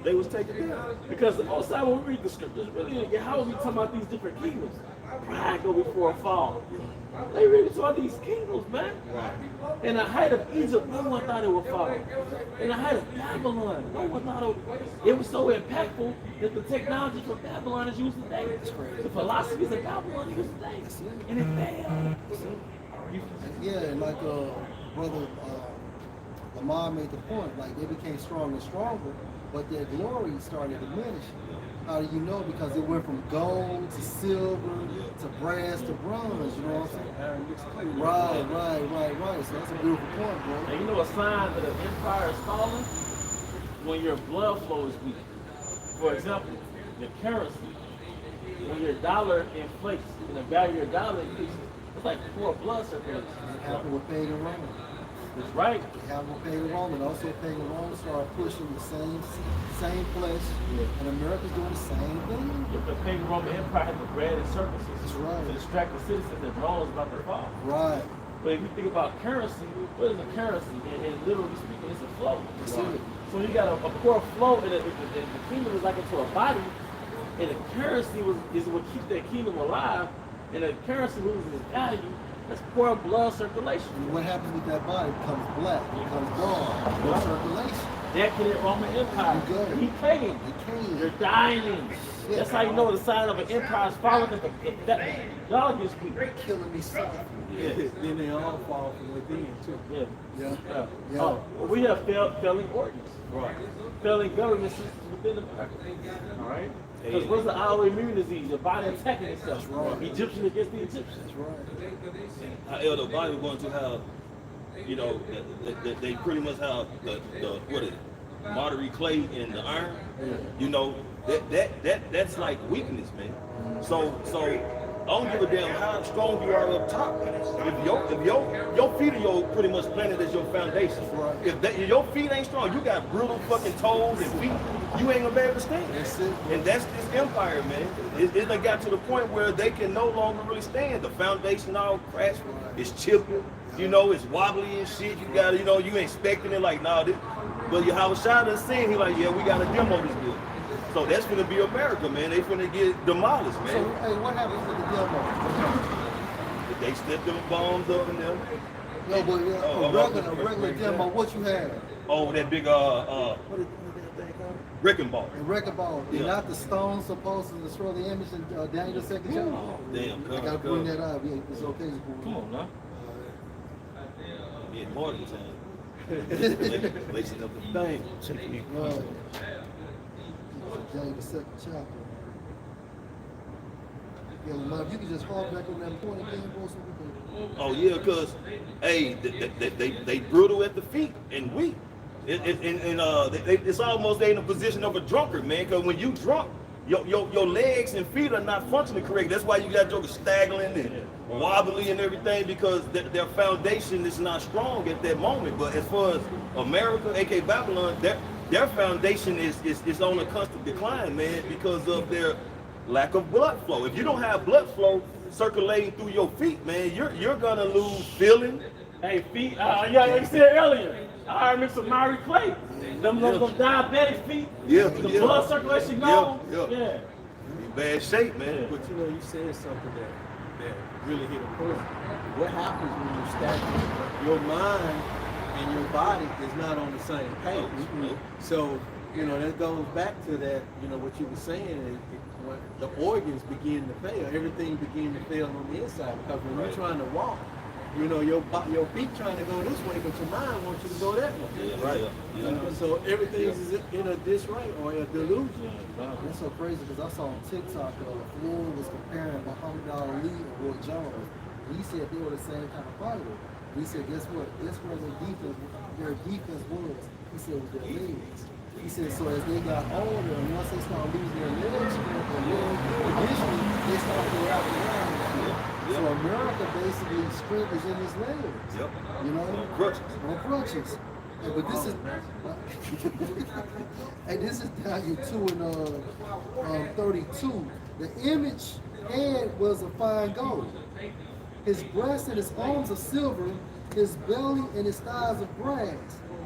they was taken down. Because the most time when we read the scriptures, really, how are we talking about these different kingdoms? Pride go before a fall. They really saw these kingdoms, man. In the height of Egypt, no one thought it would fall. In the height of Babylon, no one thought it was so impactful that the technology from Babylon is used today. The philosophies of Babylon is used today. And it failed. Yeah, and like brother Lamar made the point, like they became stronger and stronger, but their glory started diminishing. How do you know? Because it went from gold to silver to brass to bronze, you know what I'm saying? Right. So that's a beautiful point, bro. And you know a sign that an empire is falling? When your blood flow is weak. For example, your currency. When your dollar inflates and the value of your dollar increases, it's like poor blood circulation. It happened with pagan Rome. That's right. It happened with pagan Rome, and also pagan Rome started pushing the same flesh, and America's doing the same thing. The pagan Roman Empire had the bread and circuses That's right. to distract the citizens that Rome was about to fall. Right. But if you think about currency, what is a currency? And literally speaking, it's a flow. Right. So you got a poor flow, and the kingdom is like into a body, and the currency is what keeps that kingdom alive. and the currency loses its value, that's poor blood circulation. And what happens with that body? It becomes black, it becomes gone, no circulation. Decadent Roman Empire. You good. Decaying. Decaying. You're dying. That's how you know the sign of an empire is falling, because the dog is weak. Killing me softly. Then they all fall from within too. Yeah. Yeah. Yeah. Yeah. Oh, we have failing organs. Right. Failing government systems within America. All right? Because what's the autoimmune disease? Your body attacking itself. That's right. Egyptian against the Egyptians. That's right. However, the Bible going to have, you know, they pretty much have the what is it, moderate clay and the iron. You know, that's like weakness, man. So I don't give a damn how strong you are up top. If your feet are your pretty much planted as your foundation. If your feet ain't strong, you got brittle fucking toes and feet, you ain't gonna be able to stand. That's it. And that's this empire, man. It done got to the point where they can no longer really stand. The foundation all crashed, it's chipping, you know, it's wobbly and shit. You gotta, you know, you expecting it like, nah, this. But Yahushua done seen, he like, yeah, we gotta demo this building. So that's gonna be America, man. They finna get demolished, So, man. hey, what happens with the demo? If they step them bombs up in them. No, but a regular demo, what you have? Oh, that big what is that thing called? Wrecking ball. A wrecking ball. They're Yeah. not the stones supposed to destroy the image in Daniel 2nd chapter? Damn, I gotta bring that up. Yeah, it's okay. Come on, now. Yeah, more than time. Lacing up the thing. Right. Daniel 2nd chapter. Yeah, well, if you could just harp back on that point again, bro, so we can. Oh yeah, cause hey, they brutal at the feet and weak. It's almost they in a position of a drunkard, man. Cause when you drunk, your legs and feet are not functioning correct. That's why you got jokers staggering and wobbly and everything, because their foundation is not strong at that moment. But as far as America, aka Babylon, their foundation is on a constant decline, man, because of their lack of blood flow. If you don't have blood flow circulating through your feet, man, you're gonna lose feeling. Hey, feet, yeah, you said earlier, I remember some Mary Clay. Them diabetic feet, Yeah, the yeah. blood circulation gone. Yeah. Yeah. In bad shape, man. But you know, you said something that really hit a point. What happens when you stagnate? Your mind and your body is not on the same page. Nope. So, you know, that goes back to that, you know, what you were saying, when the organs begin to fail, everything begin to fail on the inside, because when you're trying to walk, you know, your feet trying to go this way, but your mind wants you to go that way. Yeah, right. You know, so everything is in a disarray or a delusion. That's so crazy because I saw on TikTok, Floyd was comparing Muhammad Ali and Roy Jones. And he said they were the same kind of fighter. He said, guess what? Guess where their defense was? He said, with their legs. He said, so as they got older, and once they started losing their leg strength or leg conditioning, they started to out the ground. So America basically strength is in his legs. Yep. You know? On crutches. On crutches. Hey, but this is, hey, this is Daniel 2 and 32. The image head was of fine gold. His breast and his arms of silver, his belly and his thighs of brass,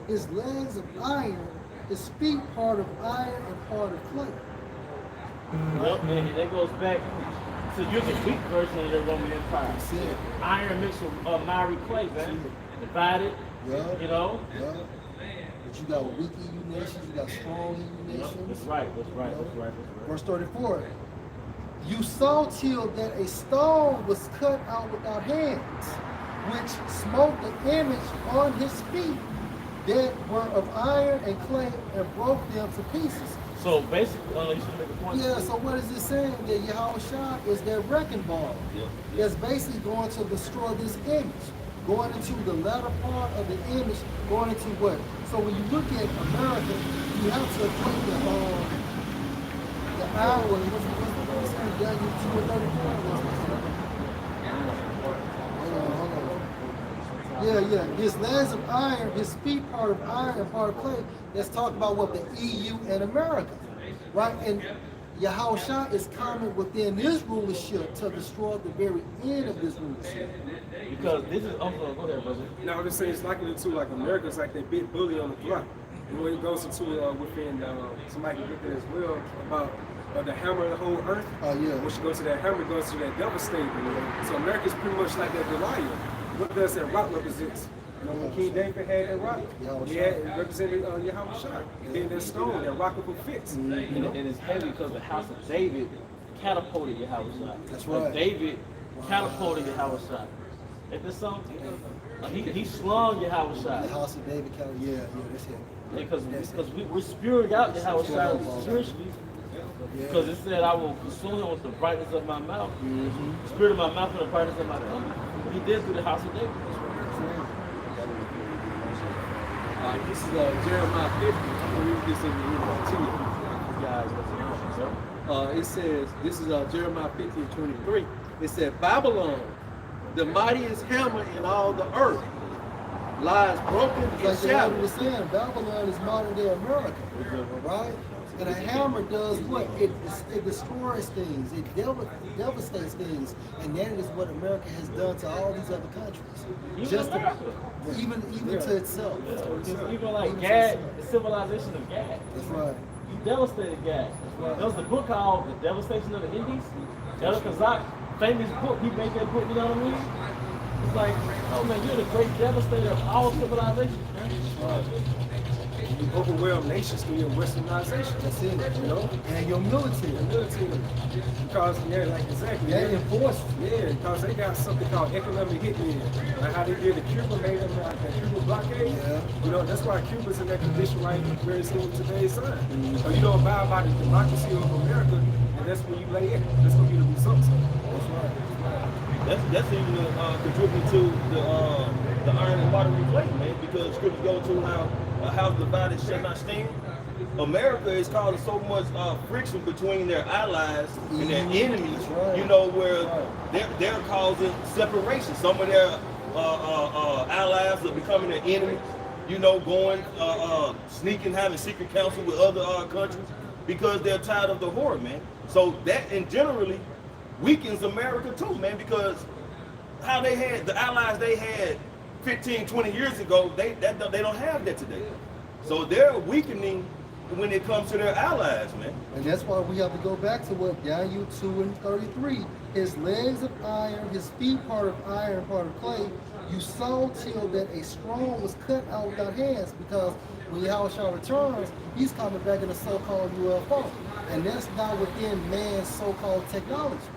his legs of iron, his feet part of iron and part of clay. Well, man, that goes back to you're the weak version of the Roman Empire. That's it. Iron mixed with Mary clay, man. Divided, Yeah. you know? Yeah. But you got weak EU nations, you got strong EU nations. That's right, that's right, that's right. Verse 34. You saw till that a stone was cut out without hands, which smote the image on his feet that were of iron and clay and broke them to pieces. So basically, you should make a point. Yeah, so what is it saying? That Yahushua is their wrecking ball. That's basically going to destroy this image. Going into the latter part of the image, going into what? So when you look at America, you have to equate the hour, what's it saying? Daniel 2 and 34. Hold on. Yeah. His legs of iron, his feet part of iron and part of clay. Let's talk about what the EU and America, right? And Yahushua is coming within this rulership to destroy the very end of this rulership. Because this is, go there, brother. Now, I'm just saying it's likely to, like, America's like that big bully on the block. And when it goes into within, somebody can get there as well, about the hammer of the whole earth. Oh, yeah. Once you go to that hammer, it goes to that devastator. So America's pretty much like that Goliath. What does that rock represent? You know, when King David had that rock, it represented Yahweh Shai. Then that stone, that rock of offense. And it's heavy because the house of David catapulted Yahweh Shai. That's right. Like David catapulted Yahweh Shai. Ain't this something? He slung Yahweh Shai. The house of David, yeah, that's it. Because we're spewing out Yahweh Shai spiritually. Because it said, I will consume him with the brightness of my mouth. The spirit of my mouth and the brightness of my tongue. He did through the house of David. This is Jeremiah 50. I'm going to read this in the to you. Guys, what's up? It says, this is Jeremiah 50 and 23. It said, Babylon, the mightiest hammer in all the earth, lies broken Like and the Bible shattered. was saying, Babylon is modern day America, right? And a hammer does what? It destroys things. It devastates things. And that is what America has done to all these other countries. Even to itself. Even like Gad, the civilization of Gad. That's right. He devastated Gad. There was a book called The Devastation of the Indies. El Kazak, famous book. He made that book, you know what I mean? It's like, oh man, you're the great devastator of all civilizations, man. You overwhelm nations through your westernization. That's it. You know? And your military. Because, like exactly. That enforced. Yeah, because they got something called economic hitmen. Like how they did the Cuba made them like that Cuba blockade. Yeah. You know, that's why Cuba's in that condition right where it's in today's time. So you don't abide by the democracy of America, and that's where you lay in. That's gonna be the results of it. That's right. That's even contributing to the iron and water plate, man, because scriptures go to how a house divided shall not stand. America is causing so much friction between their allies and their enemies, you know, where they're causing separation. Some of their allies are becoming their enemies, you know, going, sneaking, having secret counsel with other countries because they're tired of the horde, man. So that, and generally, weakens America too, man, because how they had, the allies they had 15, 20 years ago, they don't have that today. So they're weakening when it comes to their allies, man. And that's why we have to go back to what Daniel 2:33. His legs of iron, his feet part of iron, part of clay. You saw till that a strong was cut out without hands, because when Yahushua returns, he's coming back in a so-called UFO. And that's not within man's so-called technology.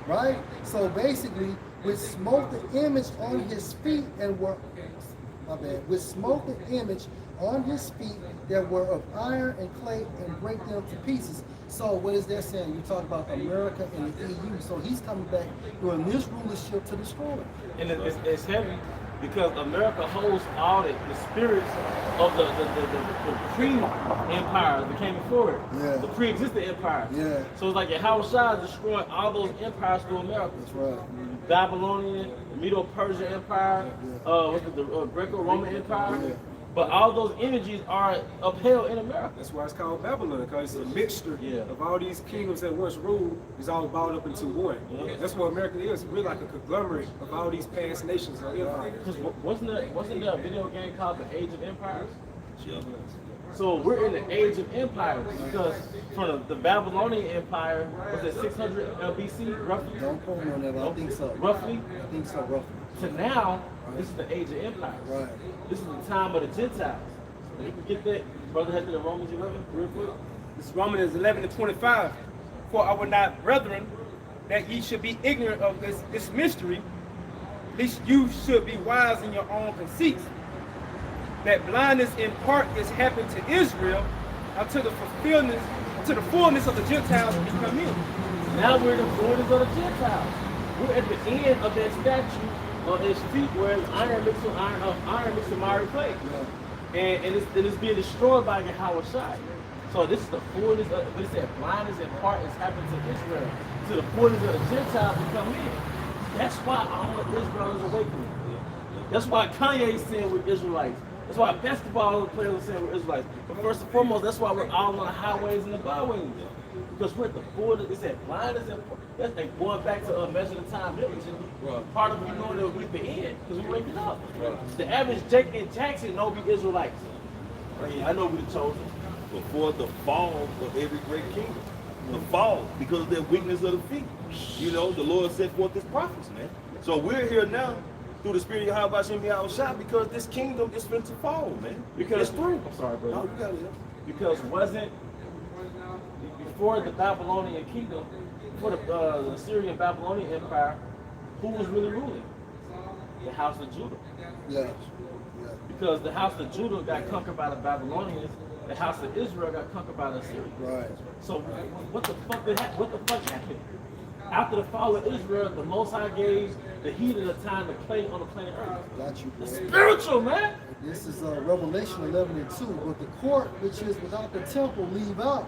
Right? So basically, with smoke the image on his feet and were, with smoke the image on his feet that were of iron and clay and break them to pieces. So what is that saying? You talk about America and the EU. So he's coming back during this rulership to destroy it. And it's heavy because America holds all the spirits of the pre-empires that came before it. Yeah. The pre-existing empires. Yeah. So it's like Yahweh Shai destroyed all those empires through America. That's right. Babylonian, Medo-Persian Empire, what's it, the Greco-Roman Empire. Yeah. But all those energies are upheld in America. That's why it's called Babylon, because it's a mixture of all these kingdoms that once ruled is all balled up into one. Yeah. That's what America is. We're like a conglomerate of all these past nations or empires. Because wasn't there a video game called The Age of Empires? Yeah. So we're in the age of empires because from the Babylonian Empire, was it 600 BC, roughly? Don't quote me on that, but I think so. Roughly? I think so, roughly. To now, this is the age of empires. Right. This is the time of the Gentiles. You can get that, brother, head to the Romans 11, real quick. This Romans 11:25. For I would not, brethren, that ye should be ignorant of this mystery, lest you should be wise in your own conceits. That blindness in part is happened to Israel until the fullness of the Gentiles become in. Now we're the borders of the Gentiles. We're at the end of that statue on his feet where iron mixed with miry clay. And it's being destroyed by Yahweh Shai. So this is the fullness of what it said, blindness in part is happening to Israel. To the fullness of the Gentiles to come in. That's why all of Israel is awakening. That's why Kanye is saying we're Israelites. That's why basketball players are saying we're Israelites. But first and foremost, that's why we're all on the highways and the byways. Because we're at the fullness, it said blindness in part. That's like going back to measure the time literature. Part of it, we know that we're the end because we're waking up. The average Jake and Jackson know we Israelites. I know we're the chosen. Before the fall of every great kingdom. the fall because of their weakness of the feet. You know, the Lord set forth his prophets, man. So we're here now through the spirit of Yahweh Shem Yahushua because this kingdom is meant to fall, man. Because it's through. I'm sorry, brother. No, you got it. Because wasn't before the Babylonian kingdom, before the Assyrian Babylonian empire, who was really ruling? The house of Judah. Yeah. Because the house of Judah got conquered by the Babylonians, the house of Israel got conquered by the Assyrians. Right. So what the fuck happened? After the fall of Israel, the Most High gave the heat of the time to play on the planet Earth. Got you, The bro. spiritual, man. This is Revelation 11:2. But the court which is without the temple leave out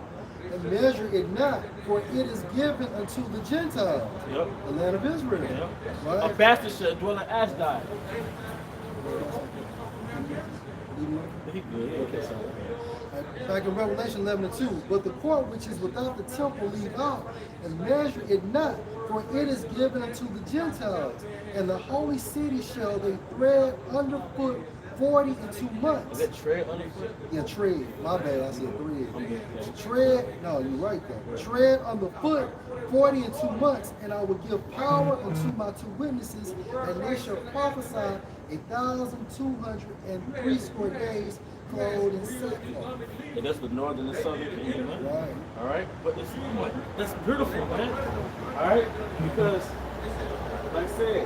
and measure it not, for it is given unto the Gentiles, Yep. the land of Israel. Yep. Right? A bastard shall dwell in Ashdod. He good. Okay, sorry. Back in Revelation 11:2, but the court which is without the temple leave out and measure it not, for it is given unto the Gentiles, and the holy city shall they tread underfoot 42 months. Is that tread underfoot? Yeah, tread. My bad, I said thread. Tread, no, you're right though. Tread underfoot 42 months, and I will give power unto my two witnesses, and they shall prophesy 1,203 score days, clothed in sackcloth. And that's the northern and southern kingdom, man. Right. All right, but that's beautiful, man. All right, because like I said,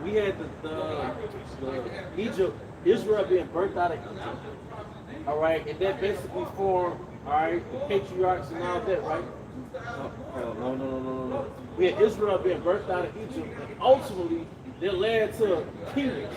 we had the Egypt, Israel being birthed out of Egypt. All right, and that basically formed, all right, the patriarchs and all that, right? No. We had Israel being birthed out of Egypt, and ultimately that led to kingdoms.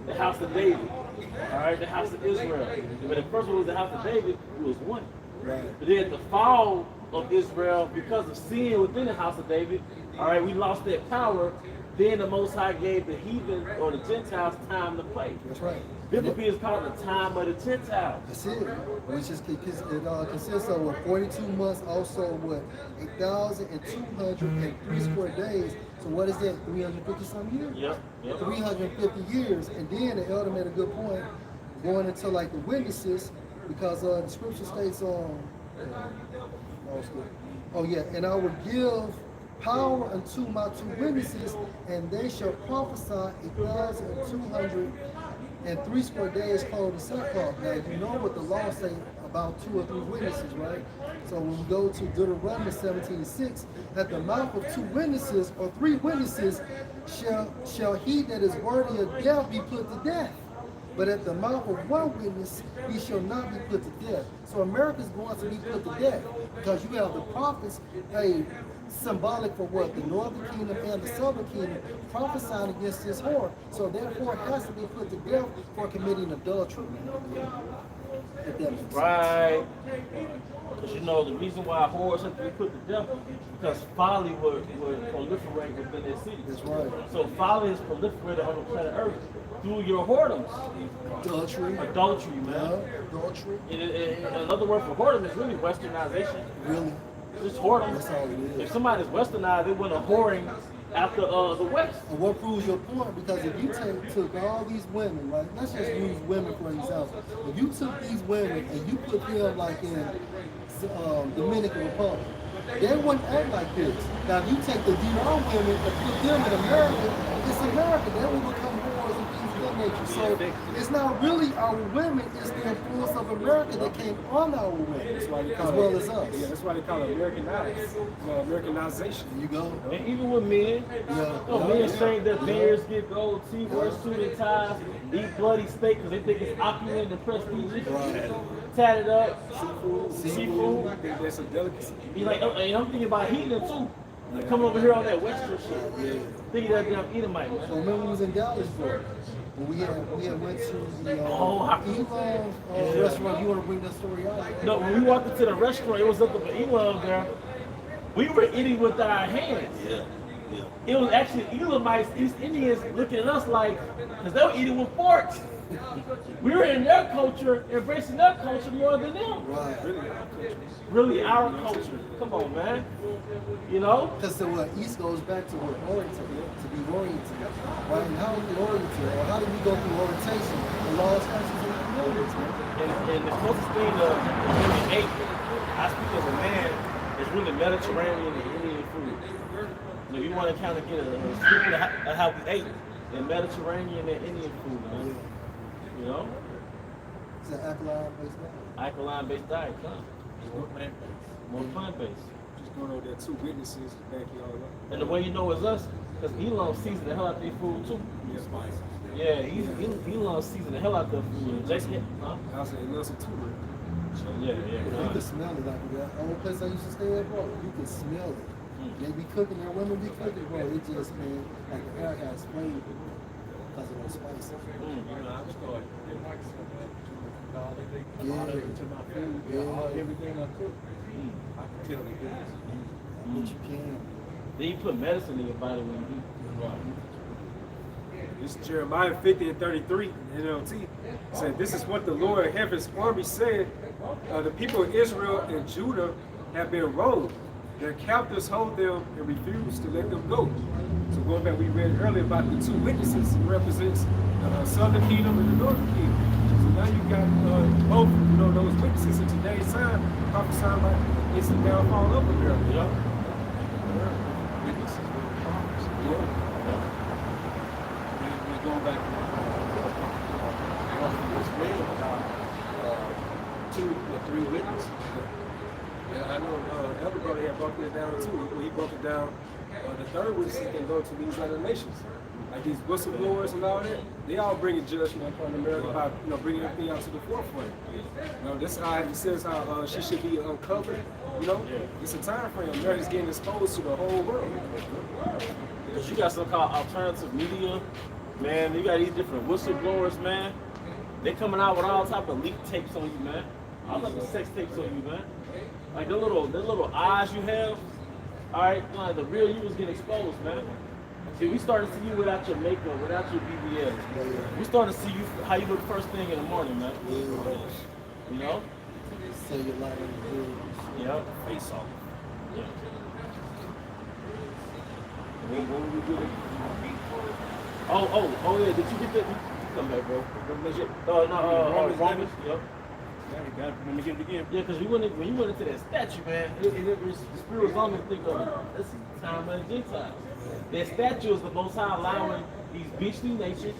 The house of David, all right, the house of Israel. But the first one was the house of David, it was one. Right. But then the fall of Israel, because of sin within the house of David, all right, we lost that power. Then the Most High gave the heathen or the Gentiles time to play. That's right. Biblically, it's called the time of the Gentiles. That's it. Which is it consists of what, 42 months, also what, 1,203 square days. So what is that? 350 some years? Yep. 350 years. And then the elder made a good point, going into like the witnesses, because the scripture states on. Oh yeah, and I will give power unto my two witnesses, and they shall prophesy 1,203 square days, clothed in sackcloth. Now you know what the law say about 2 or 3 witnesses, right? So when we go to Deuteronomy 17:6, at the mouth of 2 witnesses or 3 witnesses shall he that is worthy of death be put to death. But at the mouth of 1 witness, he shall not be put to death. So America's going to be put to death because you have the prophets, symbolic for what? The northern kingdom and the southern kingdom prophesying against this whore. So therefore it has to be put to death for committing adultery. If that makes sense. Right. Because you know the reason why whores have to be put to death because folly would proliferate within their cities. That's right. So folly is proliferated on the planet Earth through your whoredoms. Adultery, man. Yeah, adultery. In other words for whoredom is really westernization. Really. Just whoredom. That's all it is. If somebody's westernized, they went a whoring after the West. And what proves your point? Because if you took all these women, right? Let's just use women for example. If you took these women and you put them like in Dominican Republic, they wouldn't act like this. Now, if you take the DR women and put them in America, it's America. They will become whores and things of that nature. So it's not really our women; it's the influence of America that came on our women, That's why they as call well it, as us. Yeah, that's why they call it Americanized. Americanization. There you go. And even with men, men shave their beards, get gold teeth, wear suit and ties, eat bloody steak because they think it's opulent and prestigious. Right. Tatted up, Seafood. I think that's a delicacy. Be like, and I'm thinking about heating too. Like coming over here on that Western shit. Thinking that damn Edomite. So remember we was in Dallas, bro. When we had went to the Elon restaurant. You want to bring that story out? No, when we walked into the restaurant, it was up at Elam there. We were eating with our hands. Yeah. It was actually Elamites, East Indians looking at us like, because they were eating with forks. We were in their culture, embracing their culture more than them. Right. Really our culture. Come on, man. You know? Because the East goes back to what oriented, to be oriented. Right? And how we get oriented, or how do we go through orientation? The laws, statutes, and commandments, man. And the closest thing to when we ate I speak as a man, it's really Mediterranean and Indian food. You know, you want to kind of get a scoop of how we ate in Mediterranean and Indian food, man. You know? It's an alkaline-based diet. Alkaline-based diet, huh? More plant-based. More plant-based. Just going over there, 2 witnesses to back you all up. And the way you know it's us, because Elon season the hell out their food too. Yeah, spices. Yeah, Elon season the hell out their food. Jason, huh? I said, it looks too real. Yeah, You can smell it like that. Old place I used to stay at, bro. You can smell it. They be cooking, their women be cooking, bro. It just, man, like the air has flavor because of those spices. You know, I was going, they like so much. They Yeah. add it to my food. Yeah. Everything I cook, I can tell the difference. But you can. Then you put medicine in your body when you eat. This is Jeremiah 50:33, NLT. Said, this is what the Lord of Heaven's army said. The people of Israel and Judah have been robbed. Their captors hold them and refuse to let them go. So going back, we read earlier about the 2 witnesses who represents the southern kingdom and the northern kingdom. So now you got both, you know, those witnesses in today's time prophesying about it's the downfall of America. Yeah. Witnesses were the prophets. Yeah. We go back to what we just read about 2 or 3 witnesses. Yeah, I know Elder Brother had broke that down too. He broke it down. The third witness can go to these other nations, like these whistleblowers and all that. They all bring judgment upon America by, you know, bringing everything out to the forefront. You know, this how he says how she should be uncovered. You know, it's a time frame. America's getting exposed to the whole world. Because you got something called alternative media, man. You got these different whistleblowers, man. They coming out with all type of leak tapes on you, man. All type of sex tapes on you, man. Like the little eyes you have, all right, like the real you was getting exposed, man. See, we started to see you without your makeup, without your BBL. We started to see you how you look first thing in the morning, man. You know? Cellulite in the food. Yep. Face off. Yeah. When we get it. Oh yeah, did you get that? Come back, bro. Romans. Yep. Yeah, you got it. Let me get it again. Yeah, because when you went into that statue, man, the spirit was on me to think of this is the time of the Gentiles. That statue is the Most High allowing these beastly nations,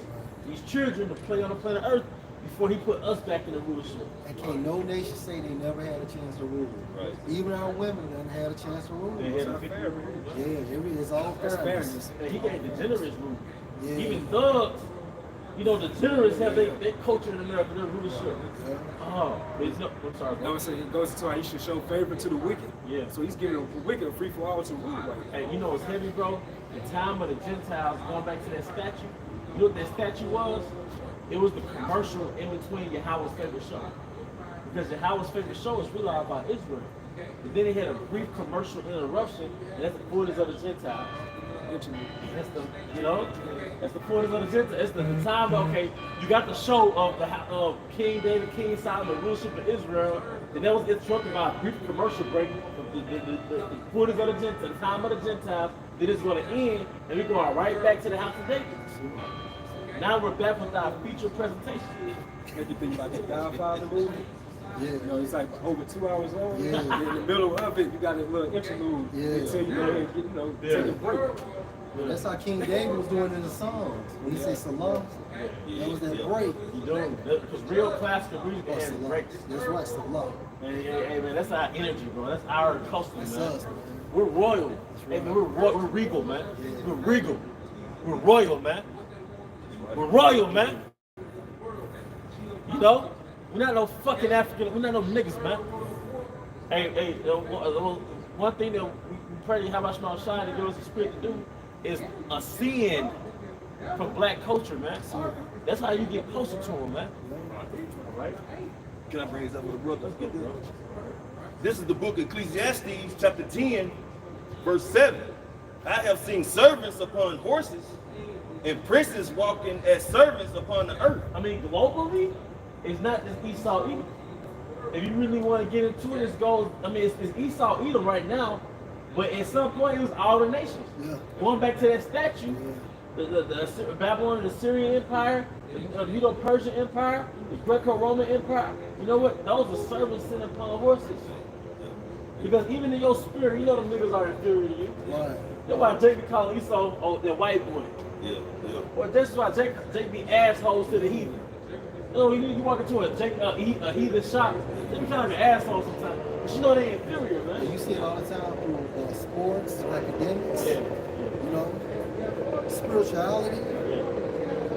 these children to play on the planet Earth before he put us back in the rulership. And can't no nation say they never had a chance to rule. Right. Even our women done had a chance to rule. They had a 50 rule. Yeah, it's all That's fairness. fairness. And he gave the generous rule. Yeah. Even thugs, you know, the generous have their culture in America, their rulership. Yeah. Oh, I'm sorry, No, bro. it goes into how he should show favor to the wicked. Yeah. So he's giving the wicked a free for all to rule right. Hey, you know what's heavy, bro? The time of the Gentiles, going back to that statue, you know what that statue was? It was the commercial in between Yahweh's favorite show. Because Yahweh's favorite show is really all about Israel. And then they had a brief commercial interruption, and that's the borders of the Gentiles. That's the, you know, that's the borders of the Gentiles. It's the time, okay, you got the show of King David, King Solomon, the rulership of Israel, and that was interrupted by a brief commercial break of the borders of the Gentiles, the time of the Gentiles, that is going to end, and we're going right back to the house of David. Now we're back with our feature presentation. Make you think about the Godfather movie. Yeah. You know, it's like over 2 hours long. Yeah. And in the middle of it, you got a little interlude. Yeah. Until you go ahead and get, you know, take a break. That's how King David was doing in the Psalms. When he said Salah, that was that break. You know, because real classical music Oh, has Salah. breaks. That's right, Salah. Hey, man, that's our energy, bro. That's our custom, That's man. us, man. We're royal. Hey, man, we're regal, man. We're regal. We're royal, man. We're royal, man. You know? We're not no fucking African. We're not no niggas, man. Hey, one thing that we pray to have our small shine and give us the spirit to do is ascend from black culture, man. That's how you get closer to them, man. All right? Can I bring this up with a brother? This is the book of Ecclesiastes, chapter 10, verse 7. I have seen servants upon horses and princes walking as servants upon the earth. I mean, globally, it's not just Esau Edom. If you really want to get into it, it's Esau Edom right now, but at some point it was all the nations. Yeah. Going back to that statue, the Babylon, the Syrian Empire, the Medo-Persian Empire, the Greco-Roman Empire. You know what? Those are servants sitting upon horses. Because even in your spirit, you know them niggas are inferior to you. Right. That's why Jake be calling Esau the white boy. Yeah, yeah. Well, that's why Jake be assholes to the heathen. You know, you walk into a heathen shop, they be kind of an asshole sometimes. But you know they inferior, And man. you see it all the time through sports, academics, Yeah. you know, spirituality.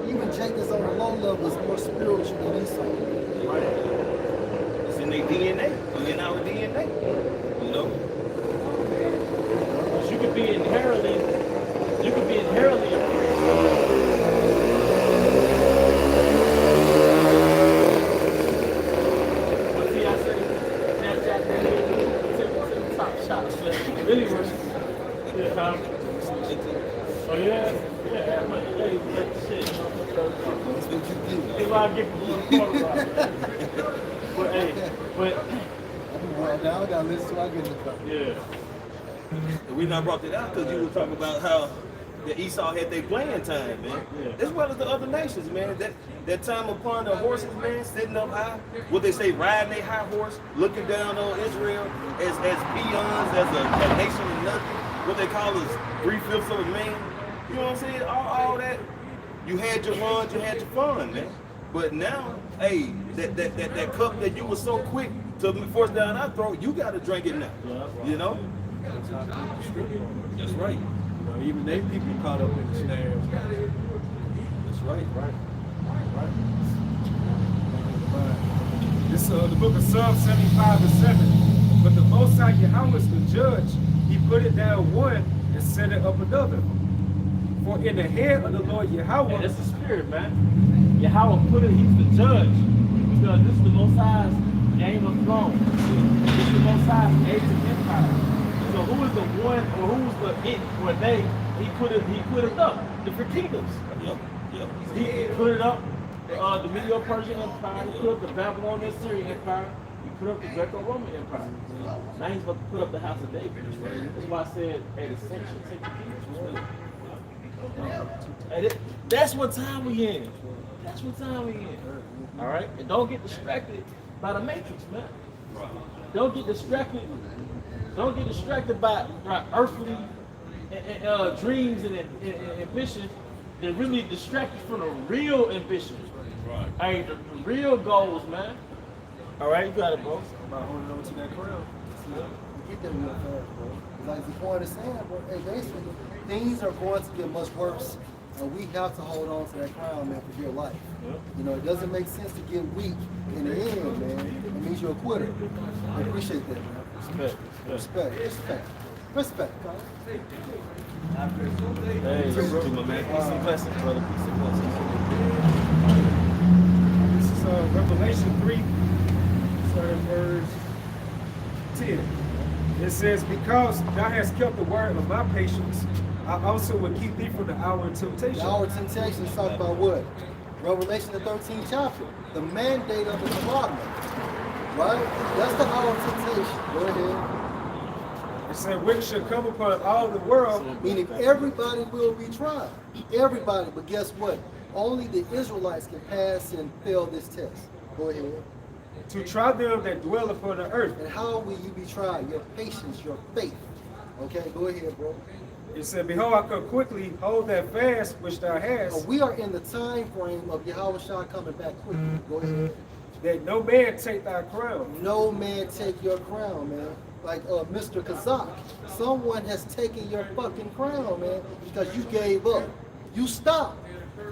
Even Jake that's on the low level is more spiritual than Esau. Right. It's in their DNA. It's in our DNA. You know? Because you could be inherently a But see, I say Snapchat to the top shots. Really was. Yeah, huh? Oh yeah? Yeah, but hey, that shit. That's what you do. That's why I get from the quarterback. But hey, but Well, now I gotta listen to I get in the car. yeah. The reason I brought that out because you were talking about how the Esau had their playing time, man. Yeah. As well as the other nations, man. That time upon the horses, man, sitting up high. What they say, riding a high horse, looking down on Israel as peons, as a nation of nothing. What they call us 3/5 of a man. You know what I'm saying? All that. You had your runs, you had your fun, man. But now, hey, that cup that you were so quick to force down our throat, you got to drink it now. You know? That's right. You know, even they people caught up in the snares. That's right. This the book of Psalm 75:7. But the Most High Yahweh is the judge. He put it down one and set it up another. For in the hand of the Lord Yahweh, And that's the spirit, man. Yahweh put it, he's the judge. Because this is the Most High's game of throne. This is the Most High's age of empire. So who is the one, or who's the it, or they? He put it up. Different kingdoms. Yep. He put it up. The Medo-Persian Empire. He put up the Babylonian Syrian Empire. He put up the Greco-Roman Empire. Now he's about to put up the House of David. That's why I said, hey, the saints should take the kingdoms. Hey, that's what time we in. That's what time we in. All right, and don't get distracted by the matrix, man. Don't get distracted. Don't get distracted by earthly dreams and ambitions that really distract you from the real ambition. Right. Hey, the real goals, man. All right, you got it, bro. about holding on to that crown. Get them real fast, bro. Like the point is saying, bro, hey, basically, things are going to get much worse. And we have to hold on to that crown, man, for dear life. You know, it doesn't make sense to get weak in the end, man. It means you're a quitter. I appreciate that, man. Respect. Hey, bro, my man. Peace and blessings, brother. Peace and blessings. This is Revelation 3, starting verse 10. It says, because thou hast kept the word of my patience, I also will keep thee from the hour of temptation. The hour of temptation is talking about what? Revelation the 13th chapter. The mandate of the commandment. Right? That's the hour of temptation. Go ahead. It said, which shall come upon all the world. Meaning everybody will be tried. Everybody. But guess what? Only the Israelites can pass and fail this test. Go ahead. To try them that dwell upon the earth. And how will you be tried? Your patience, your faith. Okay, go ahead, bro. It said, behold, I come quickly, hold that fast which thou hast, We are in the time frame of Yahweh Shah coming back quickly. Go ahead. that no man take thy crown. No man take your crown, man. Like Mr. Kazak, someone has taken your fucking crown, man, because you gave up. You stopped,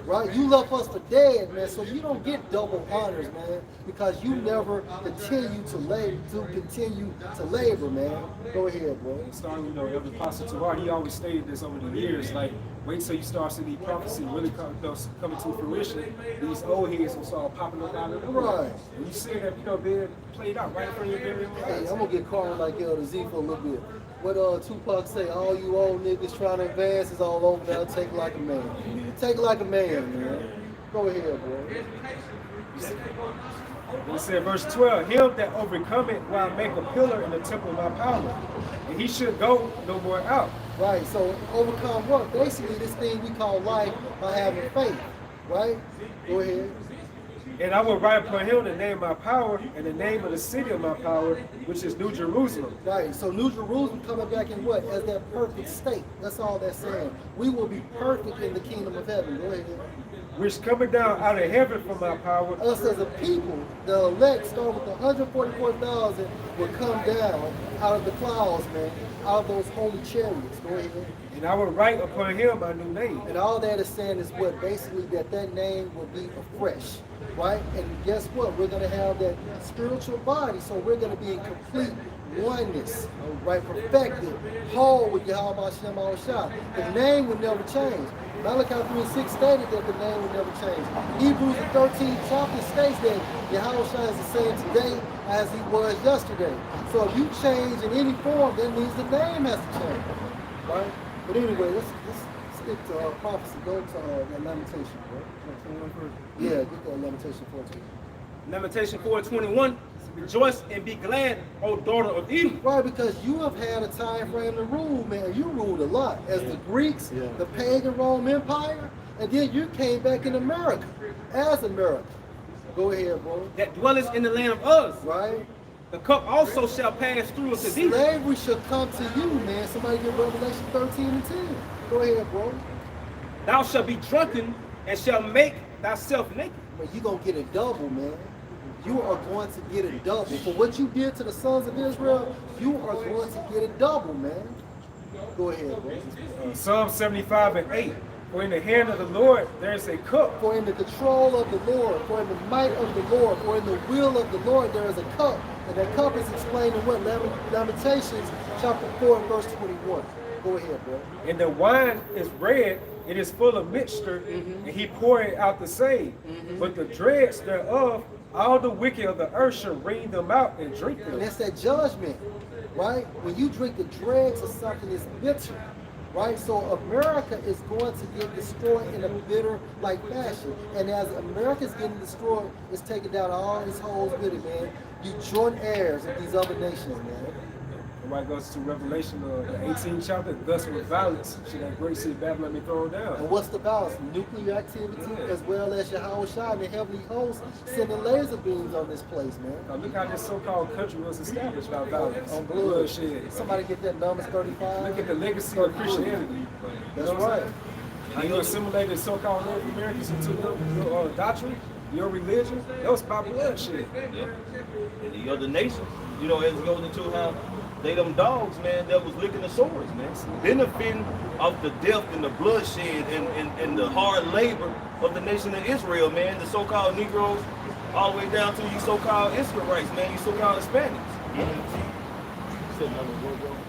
right? You left us for dead, man. So you don't get double honors, man, because you never continue to labor, man. Go ahead, bro. Starting, you know, Elder Apostle Terrar, he always stated this over the years, like, wait till you start seeing these prophecies really coming to fruition. These old heads will start popping up out of the Right. world. And you see that, you know, being played out right in front of your very Hey, eyes. I'm gonna get called like Elder Z for a little bit. What Tupac say, all you old niggas trying to advance is all over now. Take it like a man. Take it like a man, man. Go ahead, bro. It said, verse 12, him that overcometh will I make a pillar in the temple of my power, and he should go no more out. Right, so overcome what? Basically this thing we call life by having faith, right? Go ahead. And I will write upon him the name of my power and the name of the city of my power, which is New Jerusalem. Right. So New Jerusalem coming back in what? As that perfect state. That's all that's saying. We will be perfect in the kingdom of heaven. Go ahead. Which coming down out of heaven from my power. Us as a people, the elect, start with 144,000, will come down out of the clouds, man, out of those holy chariots. Go ahead. And I will write upon him my new name. And all that is saying is what? Basically that name will be afresh, right? And guess what? We're going to have that spiritual body, so we're going to be in complete oneness, right? Perfected, whole with Yahweh Hashem Shah. The name will never change. Malachi 3:6 stated that the name will never change. Hebrews the 13th chapter states that Yahweh Shah is the same today as he was yesterday. So if you change in any form, that means the name has to change, right? But anyway, let's stick to prophecy. Go to that lamentation, bro. Yeah, get that lamentation 14. Lamentation 4:21. Rejoice and be glad, O daughter of Eden. Right, because you have had a time frame to rule, man. You ruled a lot. As the Greeks, the pagan Rome Empire, and then you came back in America, as America. Go ahead, bro. That dwelleth in the land of Uz. Right? The cup also shall pass through unto thee. Slavery shall come to you, man. Somebody get Revelation 13 and 10. Go ahead, bro. Thou shalt be drunken and shalt make thyself naked. But you going to get a double, man. You are going to get a double. For what you did to the sons of Israel, you are going to get a double, man. Go ahead, bro. Psalm 75:8. For in the hand of the Lord there is a cup. For in the control of the Lord, for in the might of the Lord, for in the will of the Lord, there is a cup. And that cup is explained in what? Lamentations chapter 4 and verse 21. Go ahead, bro. And the wine is red, it is full of mixture, and he poured it out the same. But the dregs thereof, all the wicked of the earth shall wring them out and drink them. And that's that judgment, right? When you drink the dregs of something, it's bitter, right? So America is going to get destroyed in a bitter-like fashion. And as America's getting destroyed, it's taking down all its holes with it, man. You joint heirs of these other nations, man. Somebody goes to Revelation, the 18th chapter, thus with violence, should that great city Babylon be thrown down. And what's the balance? Nuclear activity, as well as Yahweh Shai and the heavenly hosts sending laser beams on this place, man. Now look how this so-called country was established by violence. On bloodshed. Somebody get that Numbers 35. Look at the legacy of Christianity. That's right. How you assimilated so-called North Americans into your doctrine, your religion, that was by bloodshed. And the other nations, you know, as it goes into how they them dogs, man, that was licking the swords, man. Benefiting off the death and the bloodshed and the hard labor of the nation of Israel, man. The so-called Negroes, all the way down to you so-called Israelites, man, you so-called Hispanics.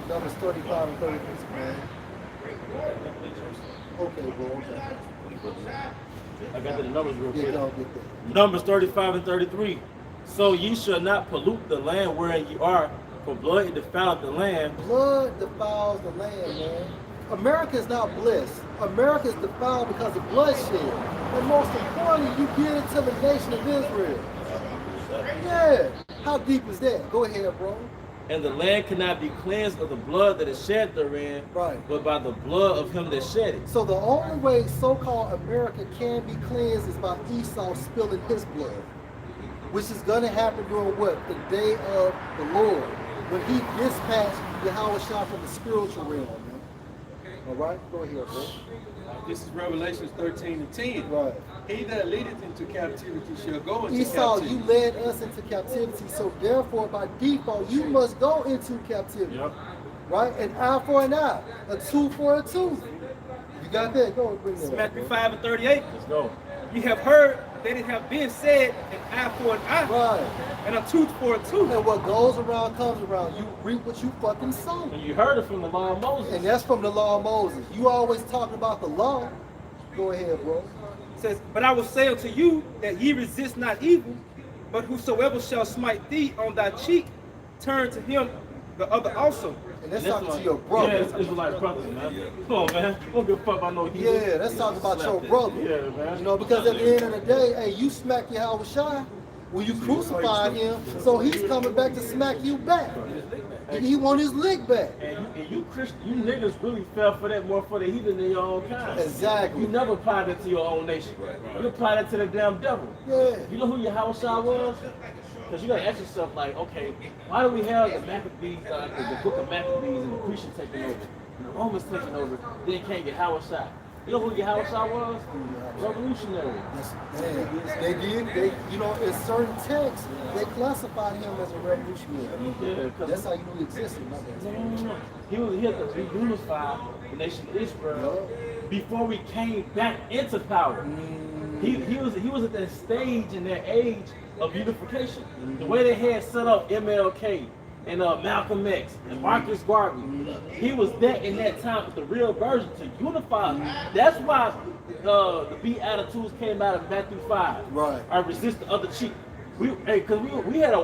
Numbers 35 and 36, man. Okay, bro. Okay. I got the numbers real Yeah, quick. don't get that. Numbers 35 and 33. So ye shall not pollute the land wherein ye are, for blood defileth the land. Blood defiles the land, man. America is not blessed. America is defiled because of bloodshed. And most importantly, you get into the nation of Israel. Yeah. How deep is that? Go ahead, bro. And the land cannot be cleansed of the blood that is shed therein, Right. but by the blood of him that shed it. So the only way so-called America can be cleansed is by Esau spilling his blood, which is going to happen during what? The day of the Lord, when he dispatched Yahweh Shah from the spiritual realm, man. All right? Go ahead, bro. This is Revelation 13 and 10. Right. He that leadeth into captivity shall go into Esau, captivity. you led us into captivity, so therefore, by default, you must go into captivity. Yep. Right? An eye for an eye, a tooth for a tooth. You got that? Go and bring that up, Matthew bro. 5 and 38. Let's go. You have heard that it have been said, an eye for an eye, Right. and a tooth for a tooth. And what goes around comes around. You reap what you fucking sow. And you heard it from the law of Moses. And that's from the law of Moses. You always talking about the law. Go ahead, bro. It says, but I will say unto you that ye resist not evil, but whosoever shall smite thee on thy cheek, turn to him the other also. And that's That's talking to like- your brother. Yeah, it's like brothers, man. Come on, man. Don't give a fuck about no heathen. Yeah, that's talking about your brother. Yeah, man. You know, because at the end of the day, hey, you smack Yahweh Shai when you crucified him, so he's coming back to smack you back. He want his lick back. And you Christian, you niggas really fell for that more for the heathen than your own kind. Exactly. You never applied that to your own nation. You applied that to the damn devil. Yeah. You know who your house was? Because you gotta ask yourself, like, okay, why do we have the Maccabees, the book of Maccabees and the Grecians taking over, and the Romans taking over, then can't get Hawashai? You know who your Hawashai was? Revolutionary. Man, they did. You know, in certain texts, they classified him as a revolutionary. Yeah, That's how you knew he existed. Not that. no. He had to reunify the nation of Israel before we came back into power. He was at that stage in that age of unification. The way they had set up MLK and Malcolm X and Marcus Garvey, he was there in that time with the real version to unify. That's why the Beatitudes came out of Matthew 5. Right. I resist the other cheek. Because we had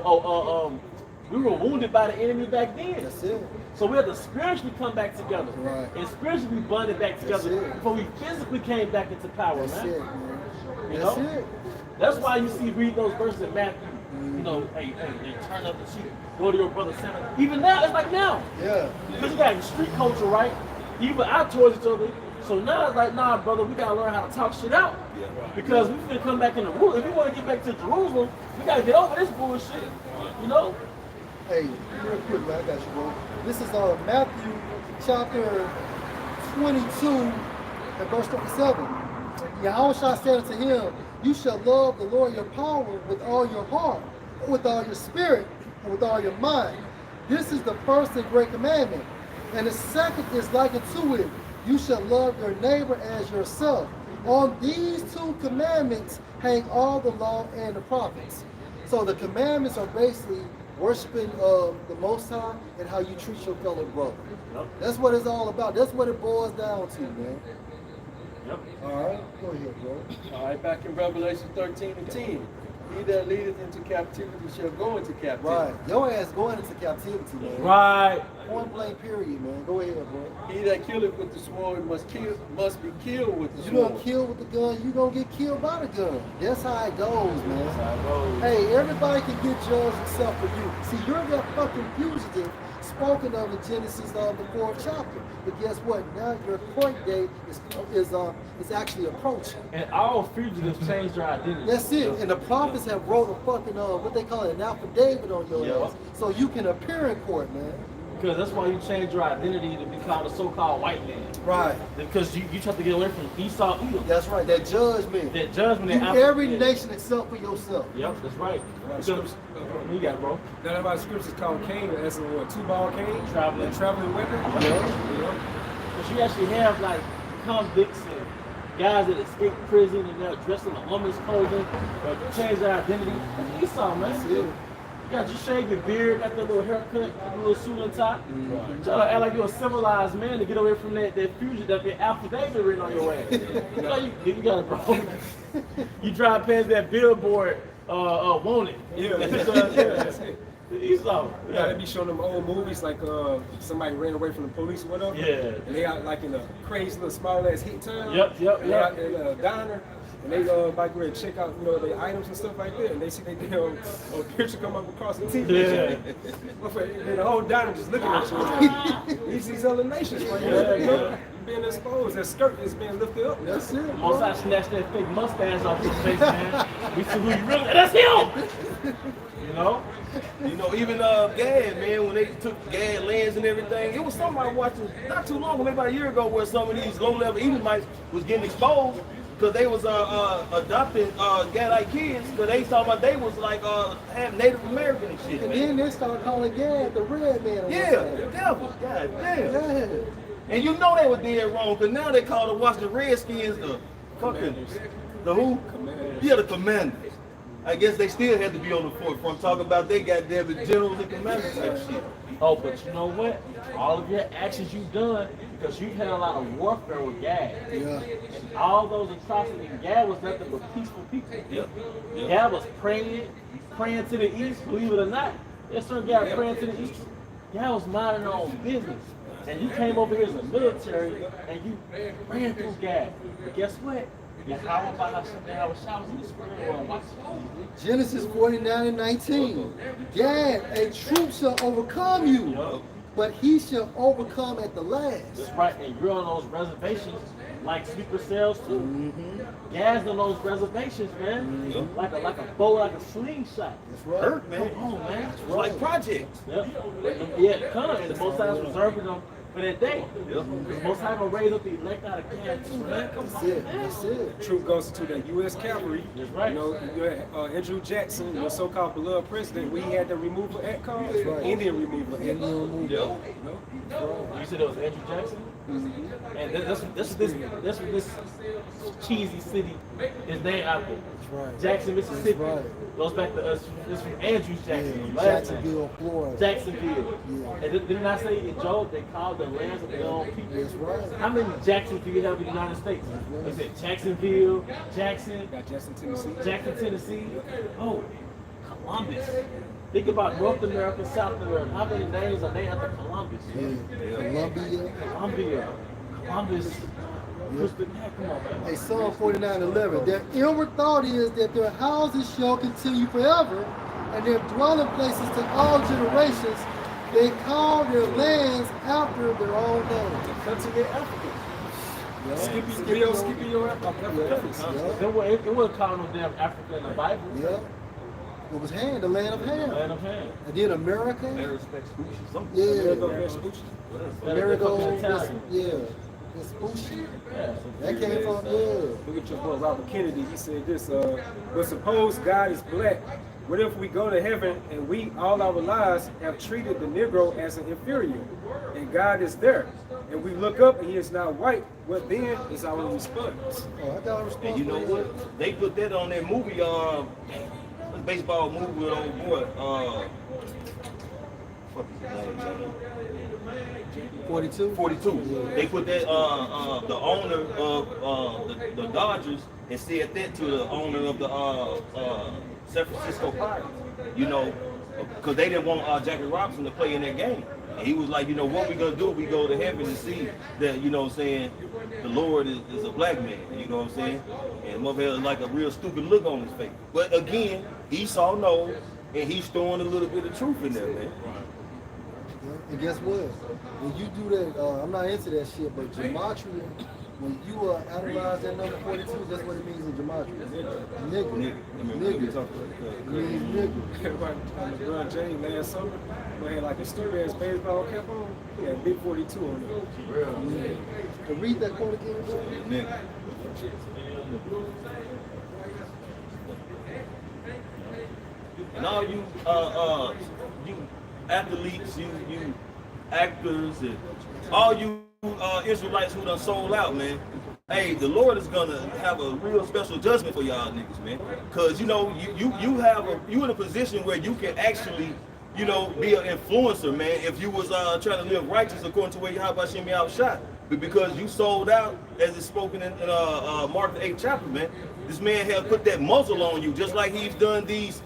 we were wounded by the enemy back then. That's it. So we had to spiritually come back together. Right. And spiritually be bonded back together That's it. before we physically came back into power, That's man. it, man. You That's know? it. That's why you see read those verses in Matthew. You know, hey, turn up the cheek, go to your brother Simon. Even now, it's like now. Yeah. Because you got the street culture, right? Even out towards each other. So now it's like, nah, brother, we gotta learn how to talk shit out. Because we finna come back in the room. If we wanna get back to Jerusalem, we gotta get over this bullshit. You know? Hey, real quick, man, I got you, bro. This is Matthew chapter 22 and verse 27. Yahushua said unto him, you shall love the Lord your power with all your heart, with all your spirit, and with all your mind. This is the first and great commandment. And the second is like unto it. You shall love your neighbor as yourself. On these two commandments hang all the law and the prophets. So the commandments are basically worshiping the Most High and how you treat your fellow brother. Yep. That's what it's all about. That's what it boils down to, man. Yep. All right, go ahead, bro. All right, back in Revelation 13 and 10. He that leadeth into captivity shall go into captivity. Right. Your ass going into captivity, man. Right. Point blank period, man. Go ahead, bro. He that killeth with the sword must be killed with the You sword. gonna kill with the gun, you gonna get killed by the gun. That's how it goes, man. That's how it goes. Hey, everybody can get judged except for you. See, you're that fucking fugitive spoken of in Genesis the 4th chapter. But guess what? Now your court date is actually approaching. And all fugitives change their identity. That's it. And the prophets have wrote a fucking what they call it, an affidavit on your Yeah. ass, so you can appear in court, man. Because that's why you change your identity to become a so-called white man. Right. Because you try to get away from Esau, Edom. That's right. That judgment. That judgment. You, that every yeah. nation except for yourself. Yep, that's right. Because, you got it, bro. Now about scriptures called cane as a what, two-ball cane? Traveling weapon? Yeah. Because you actually have like convicts and guys that escape prison and they're dressed in a woman's clothing or change their identity. That's Esau, man. Yeah. You got your shave your beard, got that little haircut, that little suit and tie. Try to act like you're a civilized man to get away from that fusion, that affidavit written on your ass. You know, you got it, bro. You drive past that billboard, wanted. Yeah, that's it. Esau. Yeah, they be showing them old movies like somebody ran away from the police or whatever. Yeah. And they out like in a crazy little small ass hit town. Yep. They out there in a diner. And they like go and check out, you know, the items and stuff like that. And they see they damn picture come up across the TV. Yeah. And the whole diner just looking at you. These other nations right here. You know, being exposed. That skirt is being lifted up. That's it. Once I snatched that fake mustache off his face, man, we see who you really. That's him. You know. You know, even Gad, man, when they took Gad lands and everything, it was something I watched not too long ago, maybe about a year ago, where some of these low-level Edomites was getting exposed because they was adopting Gadite kids because they talking about they was like half Native American and shit. And Man. then they started calling Gad the red man. Yeah, the devil. God damn. Yeah. And you know they were dead wrong because now they call the Washington Redskins the fucking the who? Yeah, the Commanders. I guess they still had to be on the forefront talking about they goddamn the generals and commanders type shit. Oh, but you know what? All of your actions you've done, because you've had a lot of warfare with Gad. Yeah. And all those atrocities, Gad was nothing but peaceful people. Yep. Gad was praying to the east, believe it or not. Yes, sir, Gad praying to the east. Gad was minding their own business. And you came over here as a military and you ran through Gad. But guess what? Yahweh by Hashem, Yahweh showers in the spirit world. Watch it. Genesis 49:19. Gad, a troop shall overcome you, Yup. but he shall overcome at the last. That's right, and you're on those reservations like sleeper cells too. Gas on those reservations, man. Like a bow, like a slingshot. That's right. Hurt, man. Come on, man. It's like projects. Yep. Yeah, come. And the Most High is reserving them for that day. Because Most High gonna raise up the elect out of camp too, man. Come That's on, it. man. That's it. Truth goes to the U.S. Cavalry. That's right. You know, you had, Andrew Jackson, the so-called beloved president. We had the removal act called right. Indian removal act. Indian removal. You said it was Andrew Jackson? And this this cheesy city is named after. right. Jackson, Mississippi. That's right. Goes back to us. It's from Andrew Jackson. Yeah, last name. Jacksonville, Florida. Jacksonville. Yeah. And didn't I say in Job they called the lands of their own people? That's right. How many Jacksons do you have in the United States? They said Jacksonville, Jackson, Got Jackson, Tennessee. Jackson, Tennessee. Oh, Columbus. Think about North America, South America. How many names are named after Columbus? Yeah. Columbia. Columbia. Columbus. Come on, man. Hey, Psalm 49:11. Their inward thought is that their houses shall continue forever, and their dwelling places to all generations. They call their lands after their own name. Continent Africa. Yeah. Skippy, your Africans. It wasn't calling no damn Africa in the Bible. Yeah. It was Ham, the land of Ham. Land of Ham. And then America. Something. Yeah. Amerigo, Amerigo. Yeah. Vespucci. Yeah. That came from, yeah. Look at your boy Robert Kennedy. He said this, but suppose God is black. What if we go to heaven and we all our lives have treated the Negro as an inferior, and God is there, and we look up and he is not white? What then is our response? Oh, I got a response. And you know for what? They put that on that movie, baseball movie with old boy. What is his name? 42? 42. They put that the owner of the Dodgers and said that to the owner of the San Francisco Pirates. You know, because they didn't want Jackie Robinson to play in that game. And he was like, you know, what we gonna do? We go to heaven and see that, you know what I'm saying, the Lord is a black man. You know what I'm saying? And mother had like a real stupid look on his face. But again, Esau knows, and he's throwing a little bit of truth in there, man. And guess what? When you do that, I'm not into that shit, but gematria, when you analyze that number 42, that's what it means in gematria. Nigga. Nigga. It means nigga. LeBron James last summer, he had like a stupid ass baseball cap on. He had big 42 on it. And read that quote again, bro. Nigga. And all you you athletes, you actors, and all you Israelites who done sold out, man. Hey, the Lord is gonna have a real special judgment for y'all niggas, man. Cause you know you in a position where you can actually, you know, be an influencer, man. If you was trying to live righteous according to where Yahweh Shemi out shot, but because you sold out, as it's spoken in Mark the 8th chapter, man. This man has put that muzzle on you, just like he's done these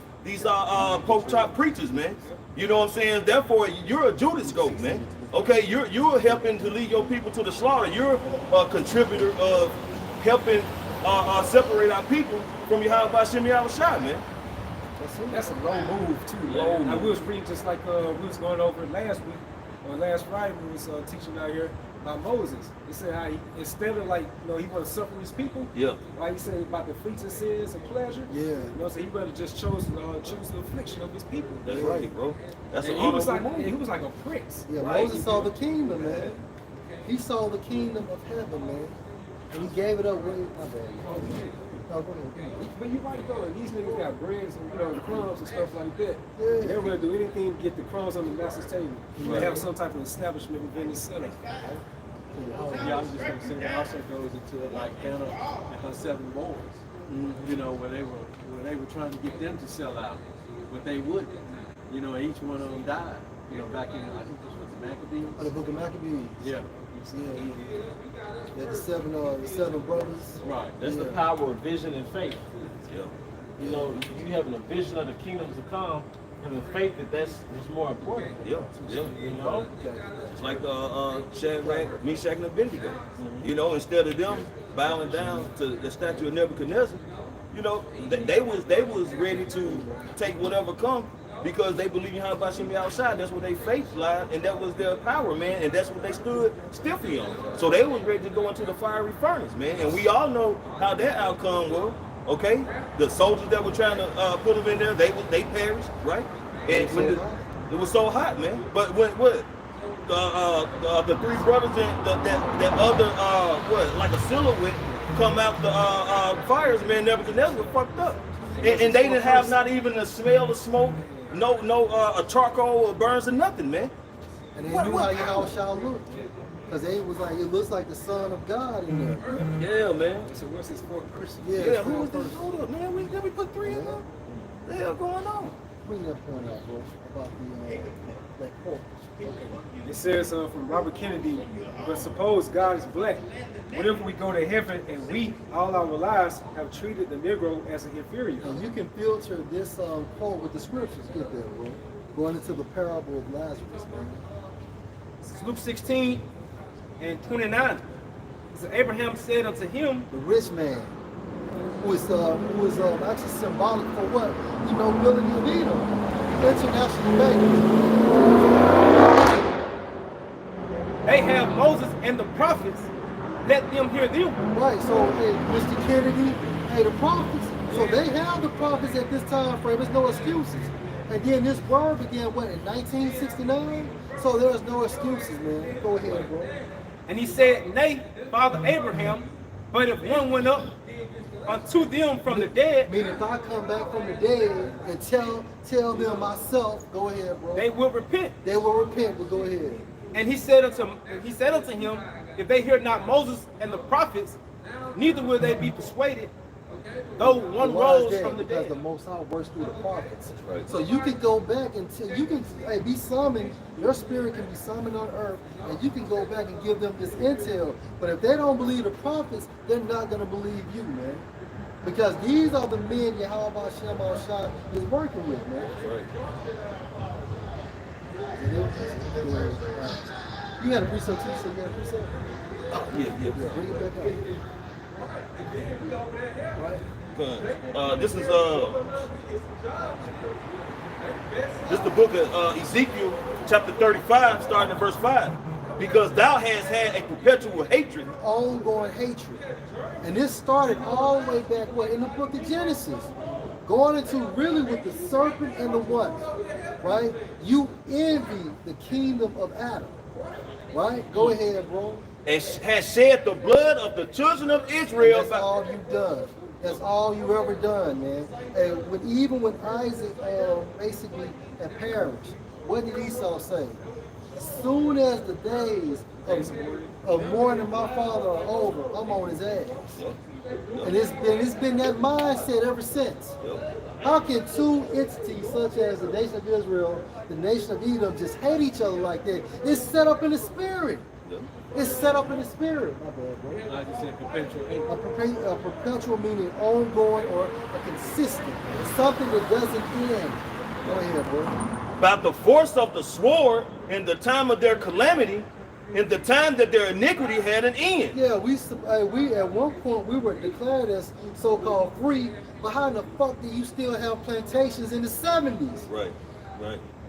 post chop preachers, man. You know what I'm saying? Therefore, you're a Judas goat, man. Okay, you're helping to lead your people to the slaughter. You're a contributor of helping separate our people from Yahweh Shemi Shai, man. That's a low move too. Low Now, move. we was reading just like we was going over it last week or last Friday. We was teaching out here about Moses. He said how he, instead of like, you know, he want to suffer his people. Yeah. Like he said about the fleeting sins and pleasure. Yeah. You know, so he rather just choose the affliction of his people. That's right, bro. That's And an he was like honorable move. he was like a prince. Yeah, right? Moses saw the kingdom, man. He saw the kingdom of heaven, man. And he gave it up way, my bad. Oh, go ahead. But you right though, these niggas got breads and, you know, the crumbs and stuff like that. Yeah. They're gonna do anything to get the crumbs on the master's table. They Right. have some type of establishment within the center. Yeah, I was just going to say that also goes into like Hannah and her 7 boys. You know, where they were trying to get them to sell out, but they wouldn't. You know, each one of them died. You know, back in I think this was the Maccabees. Oh, the book of Maccabees. Yeah. Yeah, the seven brothers. Right. That's the Yeah. power of vision and faith. Yeah. You know, you having a vision of the kingdoms to come, having faith that's what's more important. Yeah, yeah. You know? It's like Shadrach, Meshach, and Abednego. You know, instead of them bowing down to the statue of Nebuchadnezzar, you know, they was ready to take whatever come because they believe in how about Shimmy outside. That's where their faith lied, and that was their power, man, and that's what they stood stiffly on. So they was ready to go into the fiery furnace, man. And we all know how that outcome was. Okay, the soldiers that were trying to put them in there, they perished, right? And when it was so hot, man. But when the three brothers and that other like a silhouette come out the fires, man, Nebuchadnezzar was fucked up, and they didn't have not even the smell of smoke, no a charcoal or burns or nothing, man. And they knew how Yahushua looked. Because they was like, it looks like the Son of God in there. Yeah, man. So what's his fourth person? Yeah, who was this? Hold up, man. Did we put three in there? What the hell going on? Bring that point out, bro, about the that quote. It says from Robert Kennedy, but suppose God is black. What if we go to heaven and we, all our lives, have treated the Negro as an inferior? And you can filter this quote with the scriptures. Get there, bro. Going into the parable of Lazarus, man. It's Luke 16:29. So Abraham said unto him, The rich man, who is actually symbolic for what? The nobility of Edom. International bank. they have Moses and the prophets, let them hear them. Right, so hey, Mr. Kennedy, hey, the prophets. So they have the prophets at this time frame. There's no excuses. And then this word began what, in 1969? So there's no excuses, man. Go ahead, bro. And he said, Nay, Father Abraham, but if one went up unto them from the dead, Meaning if I come back from the dead and tell them myself, go ahead, bro. they will repent. They will repent, but go ahead. And he said unto him, if they hear not Moses and the prophets, neither will they be persuaded, though one Why is rose that? from the Because dead. the Most High works through the prophets. Right. So you can go back and you can be summoned. Your spirit can be summoned on earth, and you can go back and give them this intel. But if they don't believe the prophets, they're not going to believe you, man. Because these are the men Yahweh Shem Shai is working with, man. Right. You got a precept too, so you got a precept? Yeah. Yeah, bring it back up. Right? This is the book of Ezekiel, chapter 35, starting at verse 5. Because thou hast had a perpetual hatred. Ongoing hatred. And this started all the way back, what, in the book of Genesis. Going into really with the serpent and the what? Right? You envy the kingdom of Adam. Right? Go ahead, bro. And has shed the blood of the children of Israel. That's all you've done. That's all you ever done, man. And even when Isaac basically had perished, what did Esau say? As soon as the days of mourning my father are over, I'm on his ass. And it's been that mindset ever since. How can two entities such as the nation of Israel, the nation of Edom, just hate each other like that? It's set up in the spirit. It's set up in the spirit. My bad, bro. I just said perpetual hate. A perpetual meaning ongoing or a consistent. Something that doesn't end. Go ahead, bro. By the force of the sword in the time of their calamity, in the time that their iniquity had an end. Yeah, we at one point we were declared as so-called free, but how in the fuck do you still have plantations in the 70s? Right.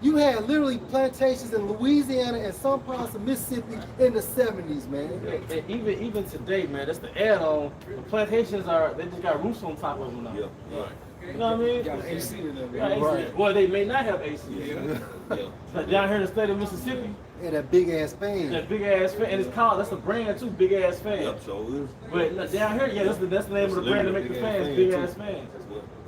You had literally plantations in Louisiana and some parts of Mississippi in the 70s, man. And even today, man, that's the add-on. The plantations they just got roofs on top of them now. Yeah. You know what I mean? Got AC in them. Got AC. Right. Well, they may not have AC. Like down here in the state of Mississippi, And that big ass fan. that big ass fan, and it's called, that's the brand too, big ass fan. Yep, so it is. But down here, yeah, that's the name of the brand that make the fans, big ass fans.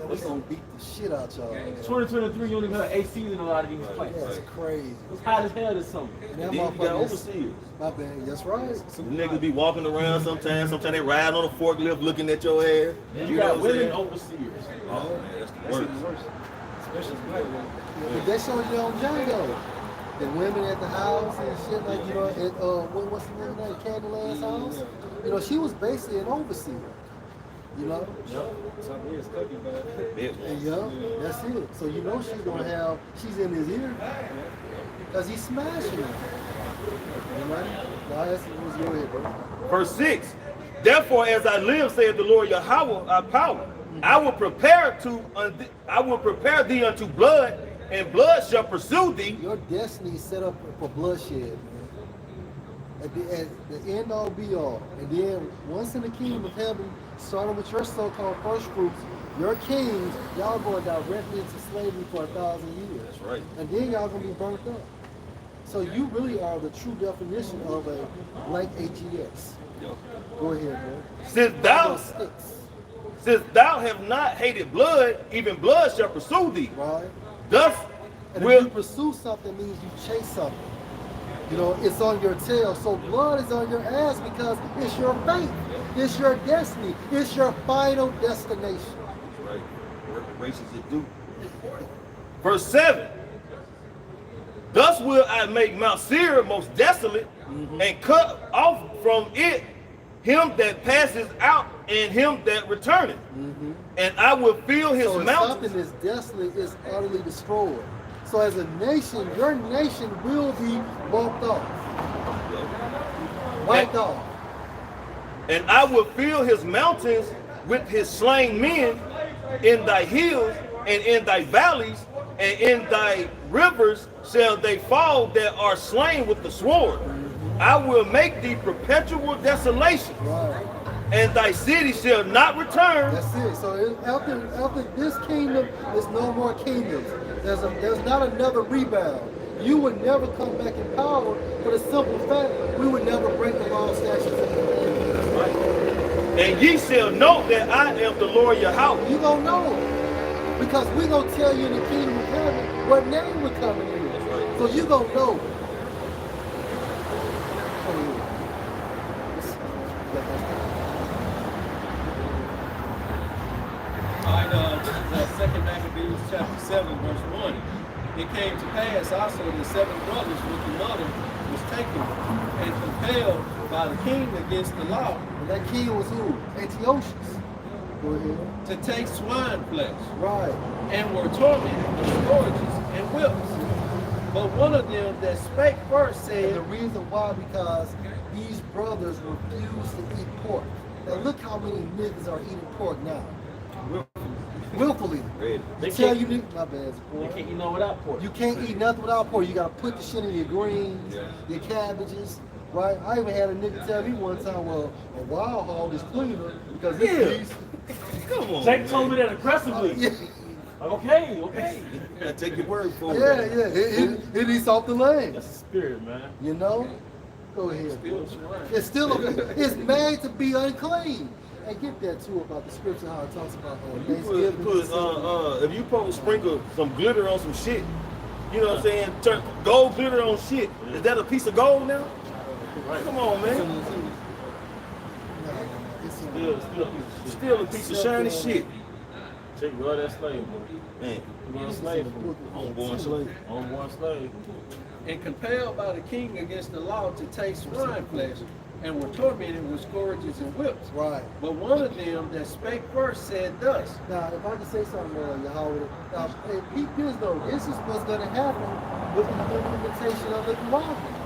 We gonna beat the shit out y'all. 2023, you don't even have AC in a lot of these plants. That's crazy. It's hot as hell this summer. And Then that you got motherfucker is, overseers. my bad, that's right. The niggas be walking around sometimes they ride on a forklift looking at your ass. And you know got what I'm women saying? overseers. Oh man, that's the That's worst. even worse. Especially black women. But that shows you on Django. The women at the house and shit, like, you know, at, what's the name of that, Candyland's house? You know, she was basically an overseer. You know? Something is cooking, but And that's it. So you know she's in his ear. Because he's smashing her. You know? Now that's what's your head, bro. Verse 6. Therefore, as I live, saith the Lord Yahweh, our power, I will prepare thee unto blood, and blood shall pursue thee. Your destiny is set up for bloodshed, man. At the end all be all. And then once in the kingdom of heaven, starting with your so-called first fruits, your kings, y'all going directly into slavery for 1,000 years. That's right. And then y'all gonna be burnt up. So you really are the true definition of a blank AGS. Yep. Go ahead, man. Since thou have not hated blood, even blood shall pursue thee. Right. Thus And will if you pursue something, means you chase something. You know, it's on your tail. So blood is on your ass because it's your fate. It's your destiny. It's your final destination. That's right. Work the races it do. Verse 7. Thus will I make Mount Seir most desolate, and cut off from it him that passes out and him that returneth. And I will fill his So if mountains. something is desolate, it's utterly destroyed. So as a nation, your nation will be wiped off. Wiped off. And I will fill his mountains with his slain men in thy hills and in thy valleys, and in thy rivers shall they fall that are slain with the sword. I will make thee perpetual desolation, Right. and thy city shall not return. That's it. So after this kingdom, there's no more kingdoms. There's not another rebound. You would never come back in power for the simple fact we would never break the law, statutes, and commandments. Right. And ye shall know that I am the Lord Yahweh. You gonna know. Because we gonna tell you in the kingdom of heaven what name we're coming in. right. So you gonna know. Alright, this is 2 Maccabees chapter 7, verse 1. It came to pass also the 7 brothers with the mother was taken and compelled by the king against the law And that king was who? Antiochus. Go ahead. to take swine flesh, Right. and were tormented with scourges and whips. But one of them that spake first And the said, reason why, because these brothers refuse to eat pork. Now look how many niggas are eating pork now. Willfully. They Tell can't, you niggas, my bad, they pork. can't eat no without pork. You can't eat nothing without pork. You gotta put the shit in your greens, your cabbages, right? I even had a nigga tell me one time, well, a wild hog is cleaner because it's beef. Come on. Jake told me that aggressively. Yeah, Okay. Yeah, take your word for it. yeah. It eats off the land. That's the spirit, man. You know? Go ahead. "Still swine." It's still it's made to be unclean. And get that too about the scripture how it talks about Thanksgiving. If you supposed to sprinkle some glitter on some shit, you know what I'm saying? Turn gold glitter on shit. Is that a piece of gold now? Come on, man. Still a piece of shiny shit. Jake love that slave, Man, boy. Love slave. homeborn slave. Homeborn slave. And compelled by the king against the law to take swine flesh, and were tormented with scourges and whips. Right. But one of them that spake first said thus, Now, if I can say something more, Yahweh, now, hey, peep this though, this is what's going to happen with the implementation of the commandment.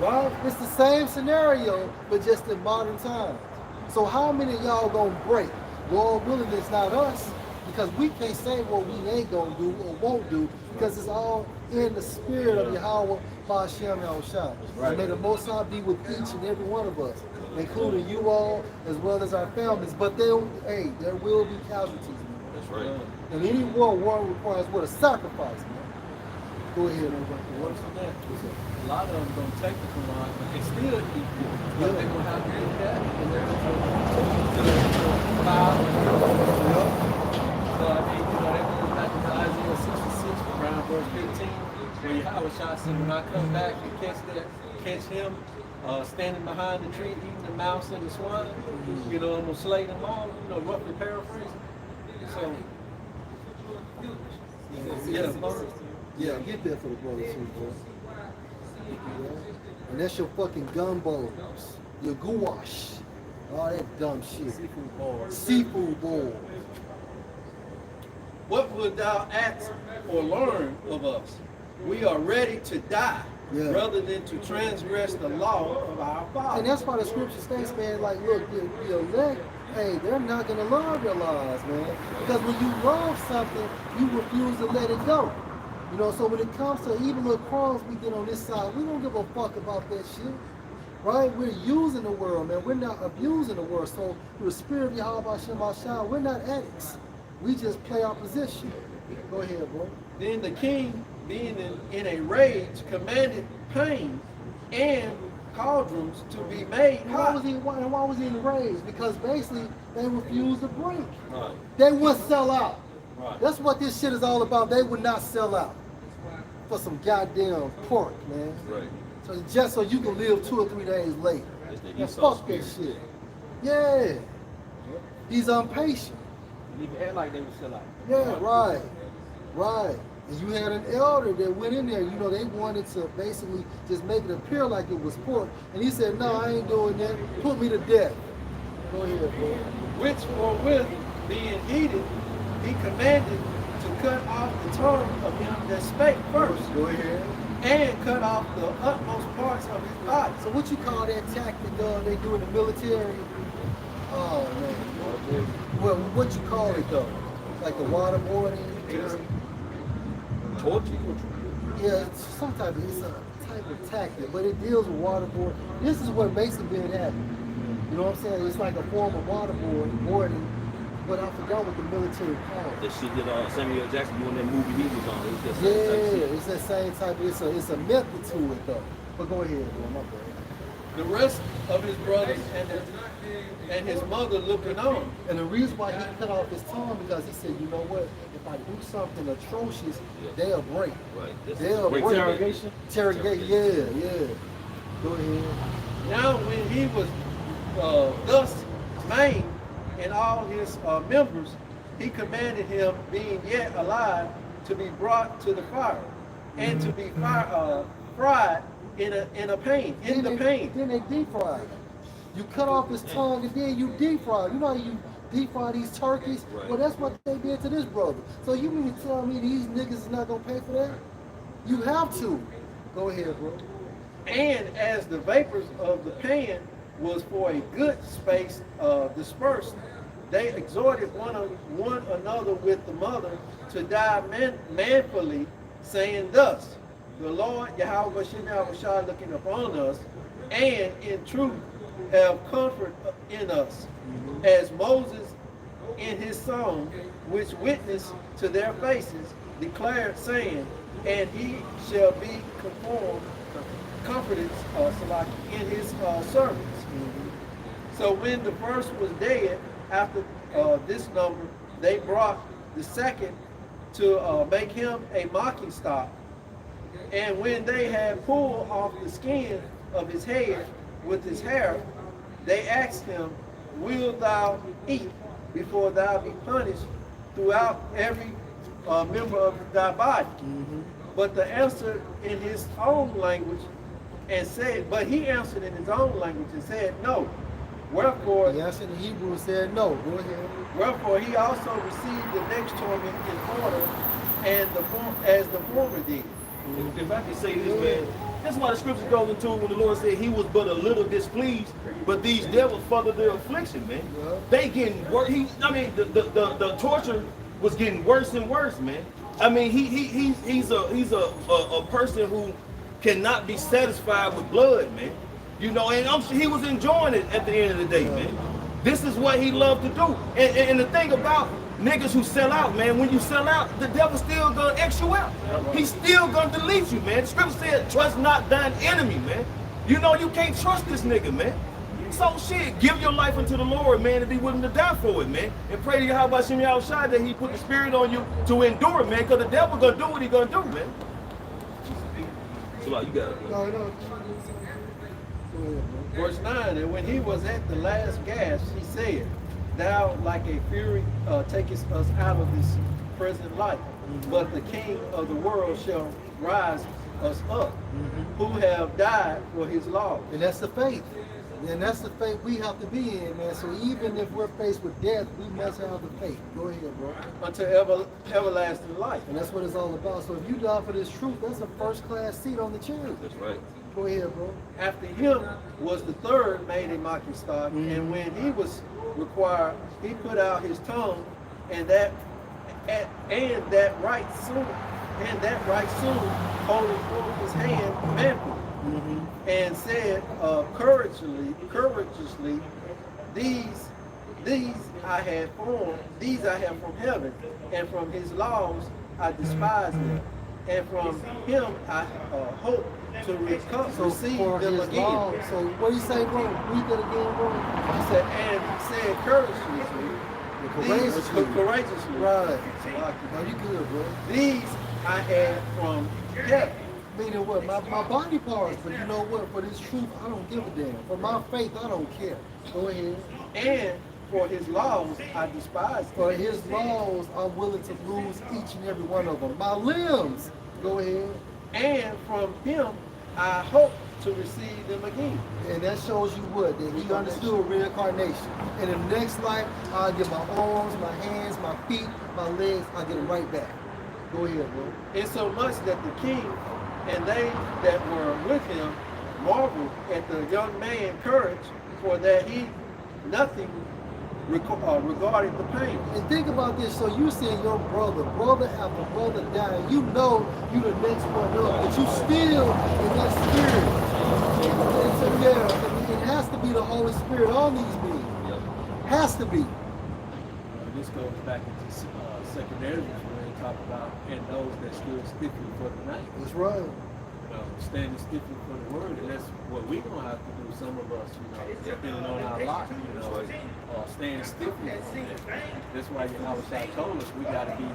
Right? It's the same scenario, but just in modern times. So how many of y'all going to break? Lord willing, it's not us, because we can't say what we ain't going to do or won't do, because it's all in the spirit of Yahweh, Ba'ashem Yahushua. And may the Most High be with each and every one of us, including you all, as well as our families. But there will be casualties, man. That's right. And any war requires what? A sacrifice, man. Go ahead, everybody. worse than that, a lot of them don't take the command, but they still eat it. But they're going to have to eat that, and they're going to plow. So I mean, that goes back to Isaiah 66, around verse 15, where Yahweh said, when I come back and catch him standing behind the tree eating the mouse and the swine, I'm going to slay them all, roughly paraphrasing. So, Yeah, get that for the brothers too, bro. Yeah. And that's your fucking gumbos, your gouache, All that dumb shit. Seafood boils. Seafood boil. What would thou ask or learn of us? We are ready to die Yeah. rather than to transgress the law of our And Father. that's why the scripture states, man, like, look, the elect, hey, they're not going to love their lives, man. Because when you love something, you refuse to let it go. You know, so when it comes to even little crumbs we get on this side, we don't give a fuck about that shit. Right? We're using the world, man. We're not abusing the world. So through the spirit of Yahweh Shem Shah, we're not addicts. We just play our position. Go ahead, bro. Then the king, being in a rage, commanded pain and cauldrons to be made And why hot. was he enraged? Because basically they refused to break. Right. They would sell out. Right. That's what this shit is all about. They would not sell out for some goddamn pork, man. Right. So just so you can live 2 or 3 days later. That's the And Esau fuck that spirit. shit. Yeah. He's impatient. Didn't even act like they would sell out. Yeah, right. Right. And you had an elder that went in there, you know, they wanted to basically just make it appear like it was pork. And he said, no, I ain't doing that. Put me to death. Go ahead, bro. Which forthwith, being heated, he commanded to cut off the tongue of him that spake first, Go ahead. and cut off the utmost parts of his body. So what you call that tactic they do in the military? Oh, man. Well, what you call it, though? Like the waterboarding? Torture. Yeah, it's some type of, it's a type of tactic, but it deals with waterboard. This is what basically been happening. You know what I'm saying? It's like a form of boarding, but I forgot what the military called it. That shit that Samuel Jackson doing that movie he was on. It was that Yeah, same type of shit. it's that same type of, it's a method to it though. But go ahead, bro, my bad. The rest of his brothers and his mother looking on. And the reason why he cut off his tongue because he said, you know what? If I do something atrocious, they'll break. Right. This is They'll great break. interrogation. Interrogation, yeah. Go ahead. Now when he was thus maimed and all his members, he commanded him, being yet alive, to be brought to the fire and to be fried in the pain. Then they deep fry it. You cut off his tongue and then you deep fry it. You know how you deep fry these turkeys? Right. Well, that's what they did to this brother. So you mean to tell me these niggas is not gonna pay for that? You have to. Go ahead, bro. And as the vapors of the pan was for a good space dispersed, they exhorted one another with the mother to die manfully, saying thus, the Lord Yahweh Shah looking upon us, and in truth have comfort in us, as Moses in his song, which witnessed to their faces, declared, saying, and he shall be comforted in his servants. So when the first was dead, after this number, they brought the second to make him a mocking stock. And when they had pulled off the skin of his head with his hair, they asked him, wilt thou eat before thou be punished throughout every member of thy body? But the answer in his own language and said, but he answered in his own language and said, no. Wherefore, He answered in Hebrew and said no. Go ahead. wherefore he also received the next torment in order, and as the former did. If I can say this, man, that's why the scripture goes into when the Lord said he was but a little displeased, but these devils further their affliction, man. Yeah. They getting worse. The torture was getting worse and worse, man. I mean, he's a person who cannot be satisfied with blood, man. You know, and I'm sure he was enjoying it at the end of the day, man. This is what he loved to do. And the thing about niggas who sell out, man, when you sell out, the devil's still gonna X you out. He's still gonna delete you, man. The scripture said, trust not thine enemy, man. You know, you can't trust this nigga, man. So shit, give your life unto the Lord, man, and be willing to die for it, man. And pray to Yahweh Shem Shah that he put the spirit on you to endure it, man, because the devil gonna do what he gonna do, man. So like, you got it, man. No. Go ahead, bro. Verse 9, and when he was at the last gasp, he said, thou like a fury takest us out of this present life, but the King of the world shall rise us up, who have died for his law. And that's the faith. And that's the faith we have to be in, man. So even if we're faced with death, we must have the faith. Go ahead, bro. Unto everlasting life. And that's what it's all about. So if you die for this truth, that's a first-class seat on the chariot. That's right. Go ahead, bro. After him was the third made in Makistar, and when he was required, he put out his tongue, and that right soon, holding forth his hand manfully, and said courageously, these I have from heaven, and from his laws I despise them, and from him I hope to receive for them his again. law. So what do you say, bro? Read that again, bro. He said courageously. Right. Now you good, bro. These I had from heaven. Meaning what? My body parts, but you know what? For this truth, I don't give a damn. For my faith, I don't care. Go ahead. And for his laws I despise them. For his laws, I'm willing to lose each and every one of them. My limbs. Go ahead. And from him I hope to receive them again. And that shows you what? That he understood reincarnation. In the next life, I'll get my arms, my hands, my feet, my legs, I'll get them right back. Go ahead, bro. Insomuch that the king and they that were with him marveled at the young man's courage, for that he nothing regarding the pain. And think about this. So you seeing your brother after brother dying. You know you the next one up, but you still in that spirit. And so yeah, it has to be the Holy Spirit on these men. Has to be. This goes back into secondaries where they talk about and those that stood stiffly for the night. That's right. Standing stiffly for the word, and that's what we're gonna have to do. Some of us, depending on our lot, stand stiffly. That's why Yahweh told us we gotta be,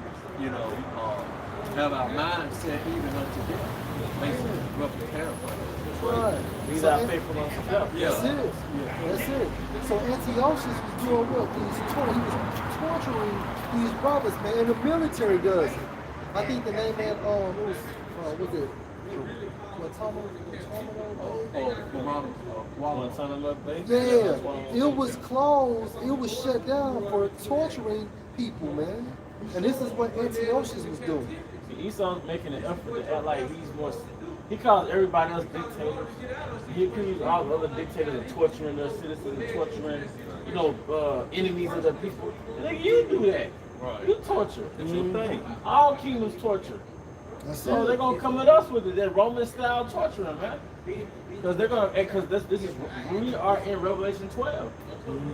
have our mind set even unto death. Basically, roughly paraphrase. Right. These So are faithful unto death. That's it. That's it. So Antiochus was doing what? He was torturing these brothers, man. And the military does it. I think the name man, was it? Yeah, it was closed. It was shut down for torturing people, man. And this is what Antiochus was doing. Esau's making an effort to act like he's more. He calls everybody else dictators. He accused all the other dictators of torturing their citizens, and torturing, enemies of the people. Nigga, you do that. Right. You torture. It's your thing. All kingdoms torture. That's So it. they're gonna come at us with it. That Roman style torturing, man. Because they're gonna, because this is, we are in Revelation 12.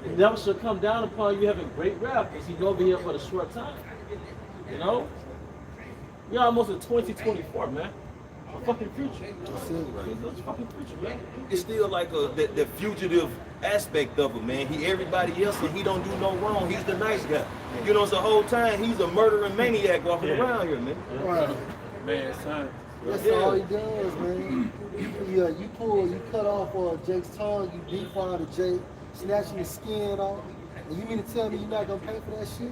The devil shall come down upon you having great wrath, because he's gonna be here for a short time. We're almost in 2024, man. A fucking future. That's it. It's a fucking future, man. It's still like the fugitive aspect of him, man. He everybody else and he don't do no wrong. He's the nice guy. So the whole time he's a murdering maniac walking around here, man. Right. Man, son. That's all he does, man. You cut off Jake's tongue, you deep fry the Jake, snatching the skin off. And you mean to tell me you're not gonna pay for that shit?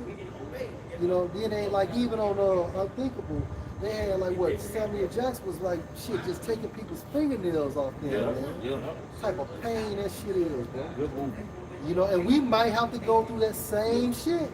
Then they like even on Unthinkable, they had like what Samuel Jackson was like shit, just taking people's fingernails off there, man. Yeah. Type of pain that shit is, bro. Good movie. And we might have to go through that same shit.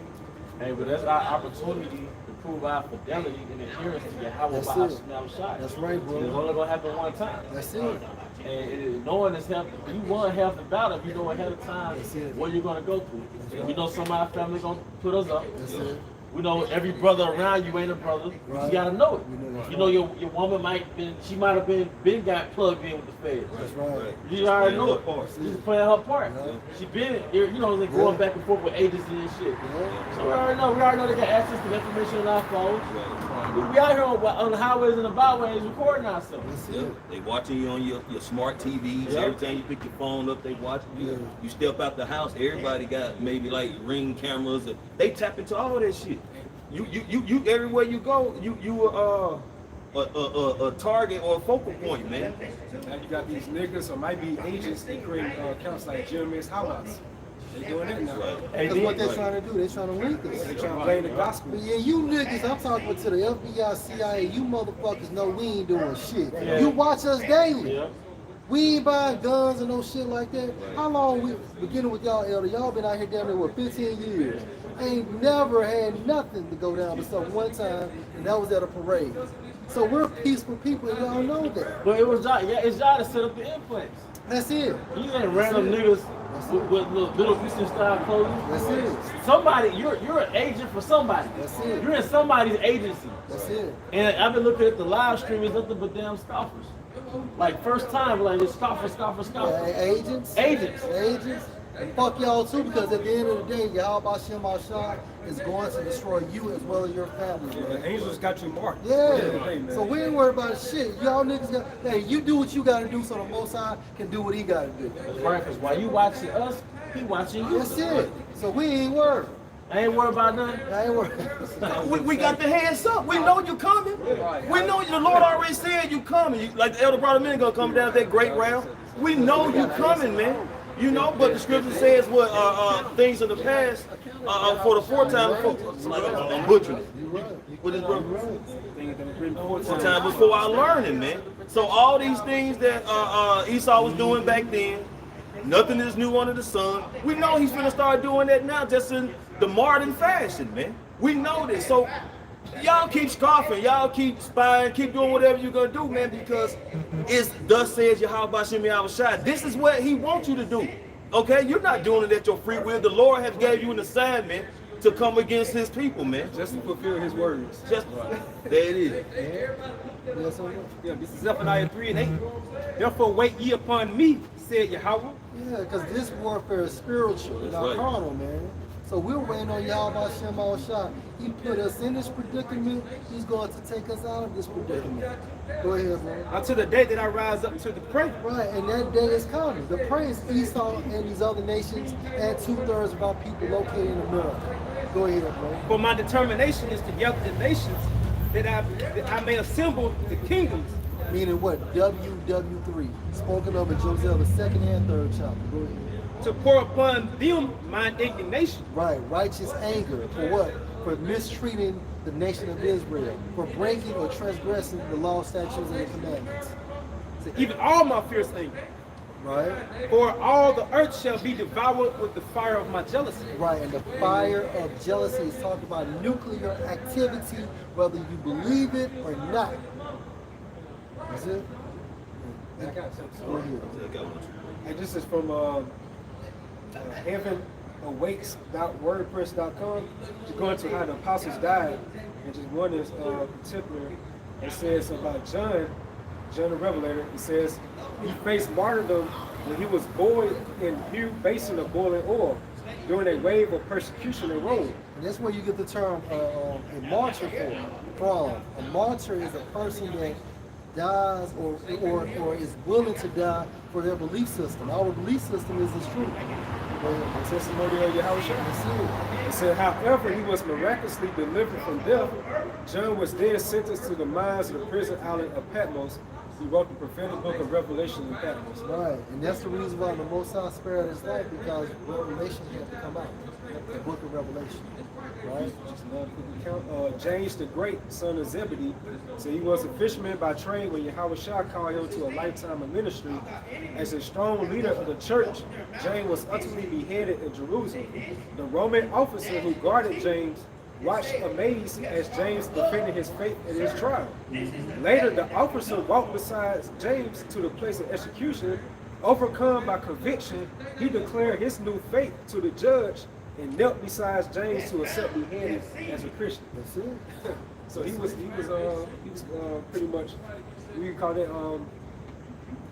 Hey, but that's our opportunity to prove our fidelity and adherence to Yahweh That's by it. Hashem Shai. That's right, bro. It's only gonna happen one time. That's it. And knowing this half, you won half the battle if you know ahead of time That's it. what you're gonna go through. right. We know some of our family gonna put us up. That's it. We know every brother around you ain't a brother. Right. You gotta know it. We know that's You know your woman she might have been got plugged in with the feds. That's right. You already know it. Playing her part. She's playing her part. Yeah. She been, going back and forth with agency and shit. Yeah. So we already know they got access to the information on our phones. We out here on the highways and the byways recording ourselves. That's Yeah, it. they watching you on your smart TVs. Yeah. Every time you pick your phone up, they watching you. Yeah. You step out the house, everybody got maybe like Ring cameras. They tap into all that shit. You everywhere you go, you a target or a focal point, man. Now you got these niggas or might be agents that create accounts like GMS highlights. They doing that now. That's what they're trying to do. They're trying to link us. They trying to blame the gospel. But yeah, you niggas, I'm talking to the FBI, CIA, you motherfuckers know we ain't doing shit. Yeah. You watch us daily. Yeah. We ain't buying guns and no shit like that. How long we beginning with y'all, elder? Y'all been out here down there with 15 years. Ain't never had nothing to go down except one time, and that was at a parade. So we're peaceful people, and y'all know that. But it was y'all, yeah, it's y'all to set up the implants. That's it. You ain't random niggas with little Eastern style clothing. That's it. Somebody, you're an agent for somebody. That's it. You're in somebody's agency. That's it. And I've been looking at the live stream, it's nothing but damn scoffers. Like first time, like just scoffer. Yeah, agents. Agents. Agents. And fuck y'all too, because at the end of the day, Yahweh Shem Shah is going to destroy you as well as your family. The Man. angels got you marked. Yeah. Hey, man. So we ain't worried about shit. Y'all niggas got, hey, you do what you gotta do so the Most High can do what he gotta do. Right, because while you watching us, he watching you. That's it. So we ain't worried. I ain't worried about nothing. I ain't worried. We got the hands up. We know you coming. We know the Lord already said you coming. Like the elder brother man gonna come down that great round. We know you coming, man. You know, but the scripture says what things of the past for the fourth time before. I'm butchering it. What is fourth time before our learning, man. So all these things that Esau was doing back then, nothing is new under the sun. We know he's gonna start doing that now, just in the modern fashion, man. We know this. So y'all keep scoffing, y'all keep spying, keep doing whatever you're gonna do, man, because it's thus says Yahweh Shem Shai. This is what he wants you to do. Okay? You're not doing it at your free will. The Lord has gave you an assignment to come against his people, man. Just to fulfill his words. Just there it is. Yes, sir. Yeah, this is Zephaniah 3 and 8. Therefore wait ye upon me, said Yahweh. Yeah, because this warfare is spiritual, not right. carnal, man. So we're waiting on Yahweh Shem Shah. He put us in this predicament. He's going to take us out of this predicament. Go ahead, man. Until the day that I rise up to the prey. Right, and that day is coming. The prey is Esau and these other nations, and 2/3 of our people located in America. Go ahead, bro. For my determination is to gather the nations that I may assemble the kingdoms. Meaning what? WW3. Spoken of in Joseph, the 2nd and 3rd chapter. Go ahead. To pour upon them mine indignation. Right, righteous anger. For what? For mistreating the nation of Israel. For breaking or transgressing the law, statutes, and the commandments. So even all my fierce anger. Right? For all the earth shall be devoured with the fire of my jealousy. Right, and the fire of jealousy is talking about nuclear activity, whether you believe it or not. That's it? I got something. Go ahead. And this is from heavenawakes.wordpress.com. To go into how the apostles died, and just one is particular. It says about John the Revelator. It says he faced martyrdom when he was boiled in huge basin of boiling oil during a wave of persecution in Rome. And that's where you get the term a martyr from. A martyr is a person that dies or is willing to die for their belief system. Our belief system is the truth. The testimony of Yahweh. That's it. It said, however, he was miraculously delivered from death. John was then sentenced to the mines of the prison island of Patmos. He wrote the prophetic book of Revelation in Patmos. Right, and that's the reason why the Most High spared his life, because Revelation had to come out. The book of Revelation. Right? Just another quick account. James the Great, son of Zebedee, said he was a fisherman by trade when Yahweh Shah called him to a lifetime of ministry. As a strong leader of the church, James was utterly beheaded in Jerusalem. The Roman officer who guarded James watched amazed as James defended his faith in his trial. Later, the officer walked beside James to the place of execution. Overcome by conviction, he declared his new faith to the judge and knelt beside James to accept beheading as a Christian. That's it. So he was pretty much, we could call that,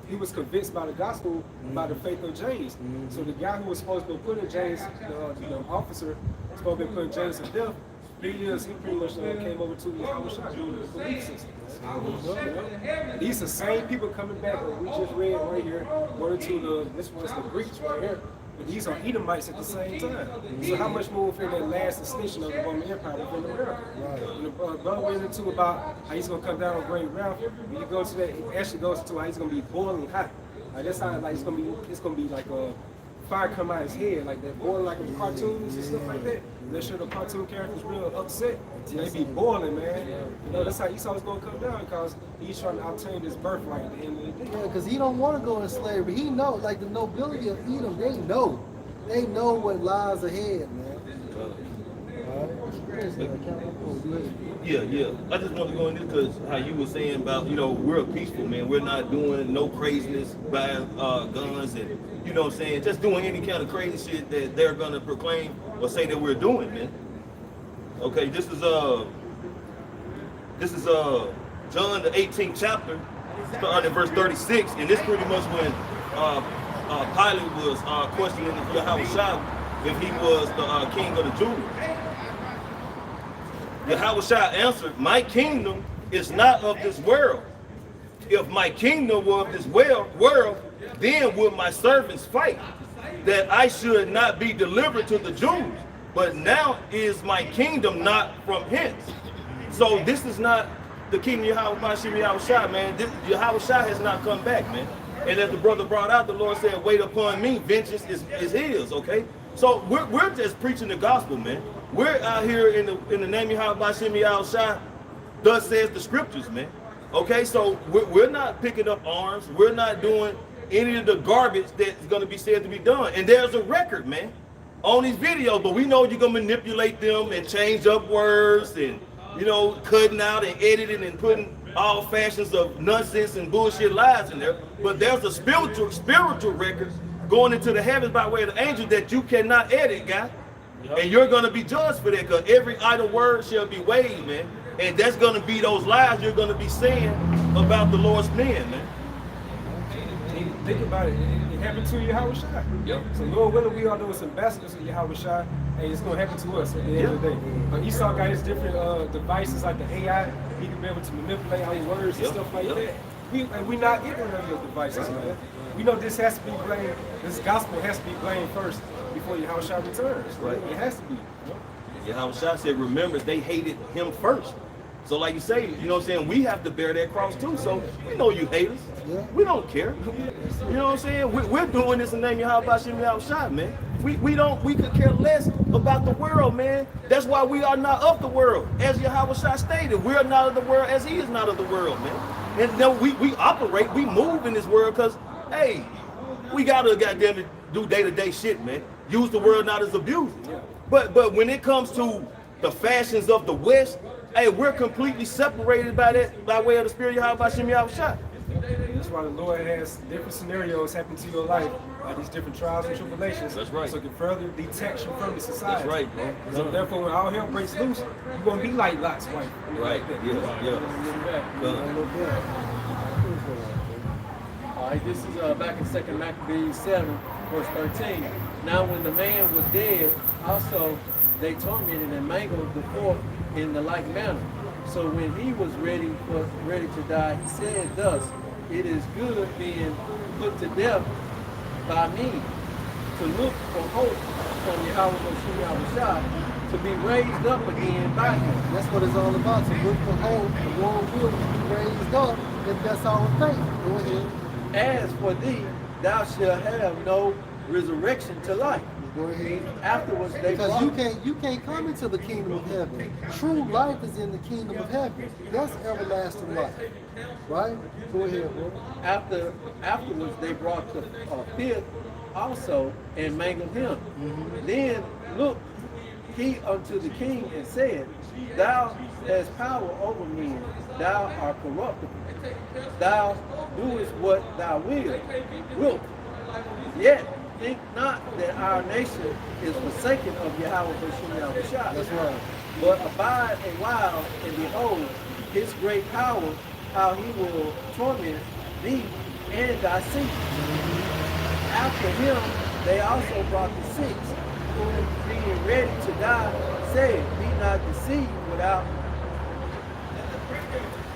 he was convinced by the gospel, by the faith of James. So the guy who was supposed to be putting James, the officer, supposed to be putting James to death, he pretty much came over to Yahweh Shah doing the belief system. And these are the same people coming back that we just read right here, going to this one's the Greeks right here. But these are Edomites at the same time. So how much more within that last extension of the Roman Empire within America? Right. And the brother went into about how he's going to come down on great wrath. When you go to that, it actually goes to how he's going to be boiling hot. Like that's how like it's going to be like fire come out his head, like that boiling like in cartoons and stuff like that. They show the cartoon characters real upset. They be boiling, man. You know, that's how Esau's gonna come down because he's trying to obtain his birthright at the end of the day. Yeah, because he don't want to go in slavery. He know, like the nobility of Edom, they know. They know what lies ahead, man. Yeah. I just want to go in this because how you were saying about, you know, we're peaceful, man. We're not doing no craziness, buying guns and, you know what I'm saying, just doing any kind of crazy shit that they're going to proclaim or say that we're doing, man. Okay, this is John the 18th chapter, starting in verse 36, and this pretty much when Pilate was questioning Yahushua if he was the king of the Jews. Yahushua answered, "My kingdom is not of this world. If my kingdom were of this world, then would my servants fight, that I should not be delivered to the Jews. But now is my kingdom not from hence." So this is not the kingdom of Yahushua, man. Yahushua has not come back, man. And as the brother brought out, the Lord said, "Wait upon me, vengeance is his," okay? So we're just preaching the gospel, man. We're out here in the name of Yahushua, thus says the scriptures, man. Okay, so we're not picking up arms. We're not doing any of the garbage that's going to be said to be done. And there's a record, man, on these videos, but we know you're going to manipulate them and change up words and, you know, cutting out and editing and putting all fashions of nonsense and bullshit lies in there. But there's a spiritual record going into the heavens by way of the angel that you cannot edit, guy. Yep. And you're going to be judged for that, because every idle word shall be weighed, man. And that's going to be those lies you're going to be saying about the Lord's name, man. Think about it. It happened to Yahushua. Yep. So Lord willing, we are those ambassadors of Yahushua, and it's going to happen to us at the end of the day. But Esau got his different devices like the AI. He can be able to manipulate our words and stuff like that. We're not ignorant of those devices, man. We know this has to be blamed. This gospel has to be blamed first before Yahushua returns. Right. It has to be. Yahushua said, remember, they hated him first. So like you say, you know what I'm saying, we have to bear that cross too. So we know you hate us. Yeah. We don't care. You know what I'm saying? We're doing this in the name of Yahushua, man. We could care less about the world, man. That's why we are not of the world. As Yahushua stated, we are not of the world as he is not of the world, man. And no, we operate, we move in this world because, hey, we gotta goddamn it do day-to-day shit, man. Use the word not as abuse. But when it comes to the fashions of the West, hey, we're completely separated by that, by way of the spirit of Yahushua. That's why the Lord has different scenarios happen to your life, like these different trials and tribulations. That's right. So it can further detach you from the society. That's right, bro. So therefore, when all hell breaks loose, you're gonna be like Lot's wife. Right. Like Yeah. All right, this is back in 2 Maccabees 7, verse 13. Now when the man was dead, also they tormented and mangled the fourth in the like manner. So when he was ready to die, he said thus, "It is good being put to death by me, to look for hope from Yahushua, to be raised up again by him." That's what it's all about, to look for hope. The Lord will be raised up, if that's our faith. Go ahead. "As for thee, thou shalt have no resurrection to life." Go ahead. Afterwards they Because brought you can't come into the kingdom of heaven. True life is in the kingdom of heaven. That's everlasting life. Right? Go ahead, bro. Afterwards they brought the fifth also and mangled him. Then looked he unto the king and said, "Thou hast power over men, thou art corruptible. Thou doest what thou wilt. Yet think not that our nation is forsaken of Yahushua. That's right. But abide a while, and behold, his great power, how he will torment thee and thy seed." After him, they also brought the sixth, who being ready to die, said, "Be not deceived without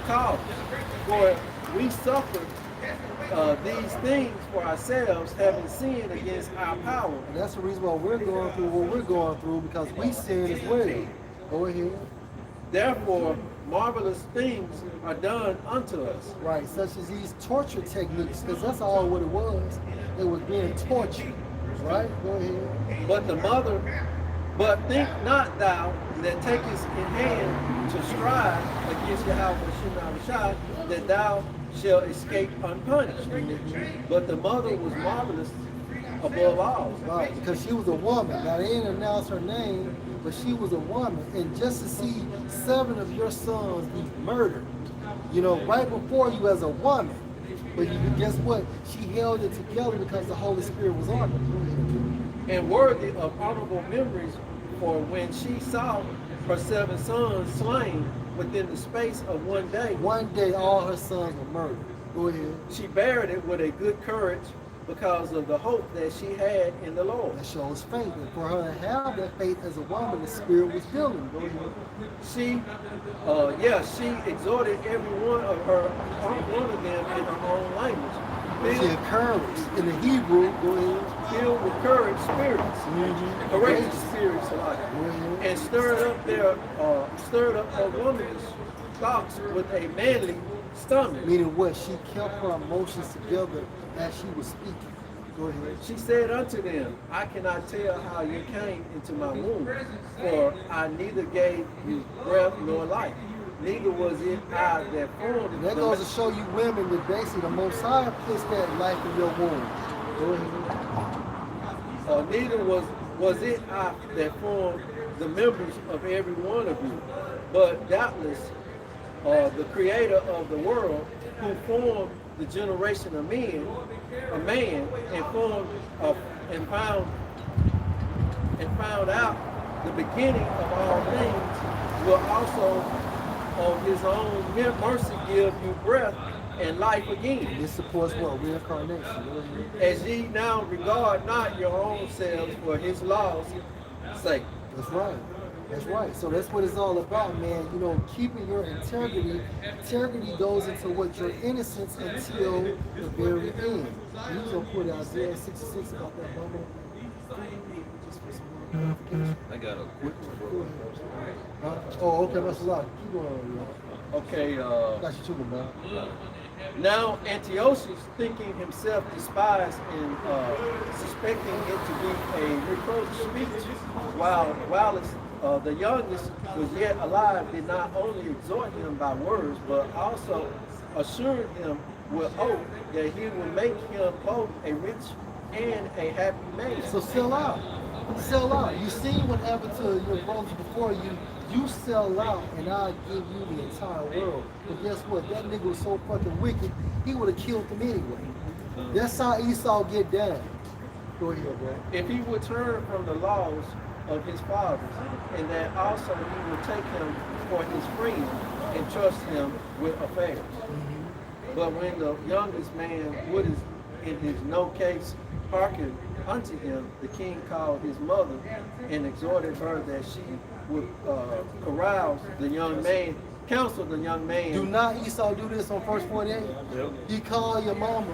cause, for we suffer these things for ourselves, having sinned against our power." And that's the reason why we're going through what we're going through, because we sin as well. Go ahead. Therefore, marvelous things are done unto us. Right, such as these torture techniques, because that's all what it was. It was being tortured. Right? Go ahead. But the mother, but think not thou that takest in hand to strive against Yahweh that thou shalt escape unpunished. But the mother was marvelous above all. Right, because she was a woman. Now they didn't announce her name, but she was a woman. And just to see 7 of your sons be murdered, you know, right before you as a woman. But guess what? She held it together because the Holy Spirit was on her. And worthy of honorable memories, for when she saw her 7 sons slain within the space of one day, One day all her sons were murdered. Go ahead. she bared it with a good courage because of the hope that she had in the Lord. That shows faith. And for her to have that faith as a woman, the Spirit was healing. Go ahead. She exhorted every one of them in her own language. She encouraged. In the Hebrew, go ahead. Filled with courage spirits, courageous spirits alike, and stirred up her woman's thoughts with a manly stomach. Meaning what? She kept her emotions together as she was speaking. Go ahead. She said unto them, I cannot tell how you came into my womb, for I neither gave you breath nor life, neither was it I that formed And that goes to show you women that basically the Most High puts that life in your womb. Go ahead. Neither was it I that formed the members of every one of you, but doubtless the Creator of the world, who formed the generation of men, a man, and formed and found out the beginning of all things, will also of his own mercy give you breath and life again. This supports what? Reincarnation. As ye now regard not your own selves for his law's sake. That's right. That's right. So that's what it's all about, man. You know, keeping your integrity. Integrity goes into what your innocence until the very end. You gonna put Isaiah 66 about that moment. I got a quick one. Oh, okay, that's a lot. Keep going. Okay, Got you too, man. now Antiochus, thinking himself despised and suspecting it to be a reproach speech, while the youngest was yet alive, did not only exhort him by words, but also assured him with oath that he would make him both a rich and a happy man. So sell out. Sell out. You seen what happened to your brothers before you. You sell out and I'll give you the entire world. But guess what? That nigga was so fucking wicked, he would have killed them anyway. That's how Esau get down. Go ahead, bro. If he would turn from the laws of his fathers, and that also he would take him for his friend and trust him with affairs. But when the youngest man would in his no case hearken unto him, the king called his mother and exhorted her that she would carouse the young man, counsel the young man. Do not Esau do this on verse 48? Yep. You call your mama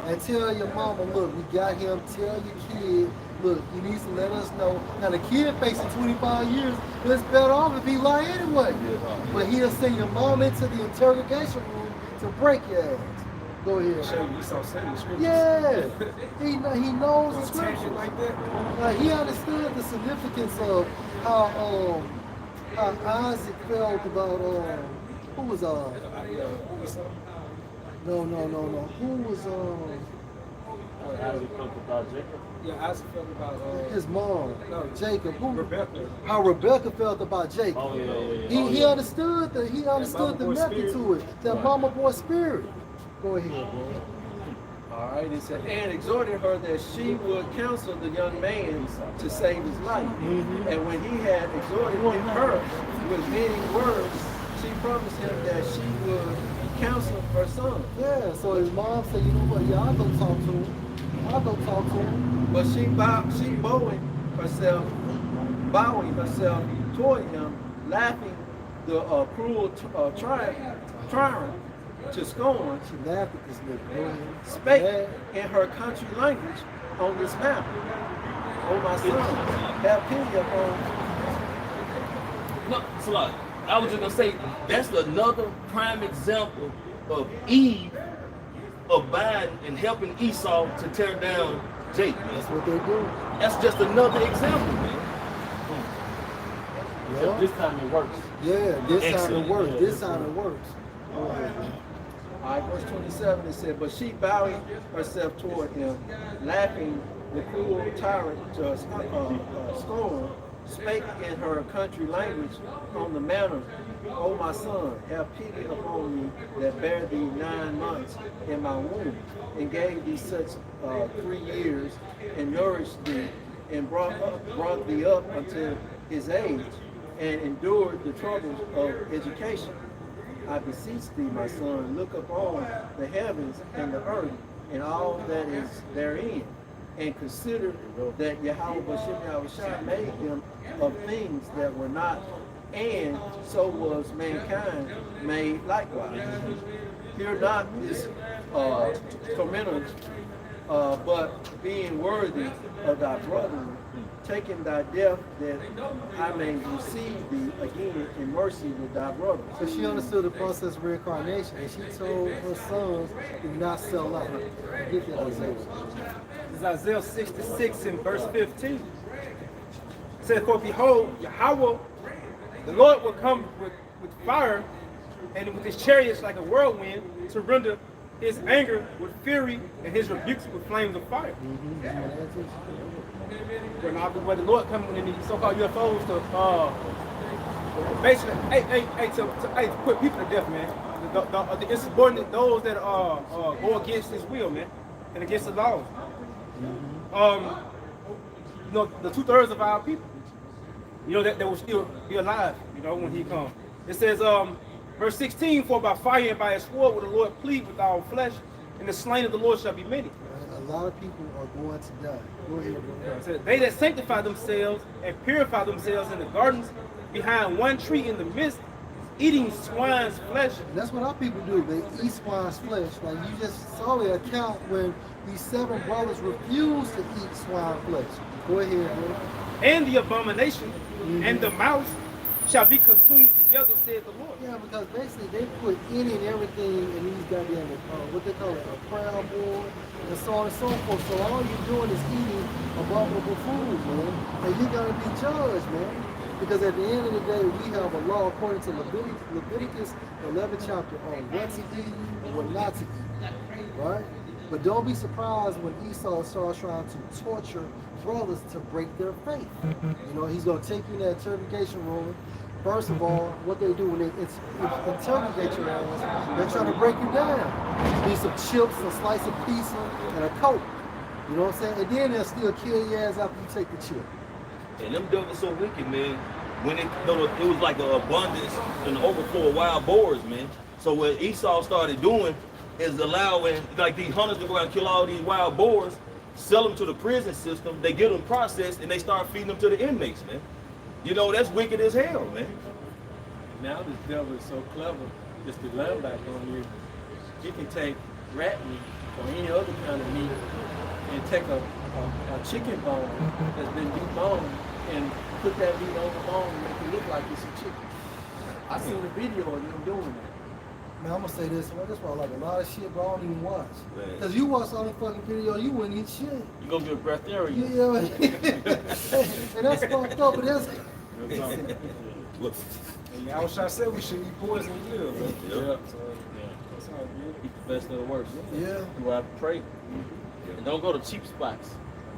and tell your mama, look, we got him. Tell your kid, look, he needs to let us know. Now the kid facing 25 years, it's better off if he lie anyway. But he'll send your mom into the interrogation room to break your ass. Go ahead. Show you Esau saying the scriptures. Yeah, he knows the Tangent scriptures. like that. Like he understood the significance of how Isaac felt about who was Esau. no who was Yeah, Isaac felt about his mom, no, Jacob. Who, Rebecca. how Rebecca felt about Jacob. Oh, yeah. He understood the boy method spirit. to it. That mama boy spirit. Go ahead, bro. All right, it said, and exhorted her that she would counsel the young man to save his life. And when he had exhorted her with many words, she promised him that she would counsel her son. Yeah, so his mom said, you know what, yeah, I'll go talk to him. But she bowing herself toward him, laughing the cruel tyrant to scorn, She laughed at this nigga. Go ahead. spake in her country language on this mountain. Oh my son, have pity upon. No, Salah, I was just gonna say that's another prime example of Eve abiding and helping Esau to tear down Jake, That's what they do. that's just another example, man. Yeah, This time it works. yeah, this time it Excellent. works. This time it works. Go ahead, man. All right, verse 27, it said, but she bowing herself toward him, laughing the cruel tyrant to scorn, spake in her country language on the manner, O my son, have pity upon me that bare thee 9 months in my womb, and gave thee such 3 years, and nourished thee, and brought thee up unto his age, and endured the troubles of education. I beseech thee, my son, look upon the heavens and the earth and all that is therein, and consider that Yahweh Bashem Yahushua made them of things that were not, and so was mankind made likewise. Fear not this tormentors, but being worthy of thy brethren, taking thy death that I may receive thee again in mercy with thy brothers. So she understood the process of reincarnation, and she told her sons to not sell out. Get that, Isaiah. This is Isaiah 66 in verse 15. It says, for behold, Yahweh, the Lord will come with fire and with his chariots like a whirlwind to render his anger with fury and his rebukes with flames of fire. When the Lord comes in these so-called UFOs to basically, to put people to death, man. The insubordinate, those that go against his will, man, and against the laws. You know, the 2/3 of our people, you know, that will still be alive, you know, when he comes. It says, verse 16, for by fire and by a sword will the Lord plead with our flesh, and the slain of the Lord shall be many. A lot of people are going to die. Go ahead, bro. It says, they that sanctify themselves and purify themselves in the gardens behind one tree in the midst, eating swine's flesh. That's what our people do. They eat swine's flesh. Like you just saw the account when these 7 brothers refused to eat swine flesh. Go ahead, bro. And the abomination and the mouse shall be consumed together, said the Lord. Yeah, because basically they put any and everything in these goddamn, what they call it, a crown board, and so on and so forth. So all you're doing is eating abominable food, man. And you gotta be judged, man. Because at the end of the day, we have a law according to Leviticus 11th chapter on what to eat and what not to eat, right? But don't be surprised when Esau starts trying to torture brothers to break their faith. You know, he's going to take you in that interrogation room. First of all, what they do when they interrogate your ass, they're trying to break you down. Need some chips, a slice of pizza, and a Coke. You know what I'm saying? And then they'll still kill your ass after you take the chip. And them devils so wicked, man. When it was like an abundance and overflow of wild boars, man. So what Esau started doing is allowing like these hunters to go out and kill all these wild boars, sell them to the prison system, they get them processed, and they start feeding them to the inmates, man. You know, that's wicked as hell, man. Now this devil is so clever, just to learn back on you. He can take rat meat or any other kind of meat and take a chicken bone that's been deboned and put that meat on the bone and make it look like it's a chicken. I seen a video of them doing that. Man, I'm gonna say this, man, that's why I like a lot of shit, but I don't even watch. Right. Because you watch all the fucking video, you wouldn't eat shit. You gonna get breatharian. Yeah, and that's fucked up, but that's... Look, And Yahushua said we should eat poison and live. Man. yeah. So, that's all good. Eat the best of the worst. Yeah. You have to pray. And don't go to cheap spots.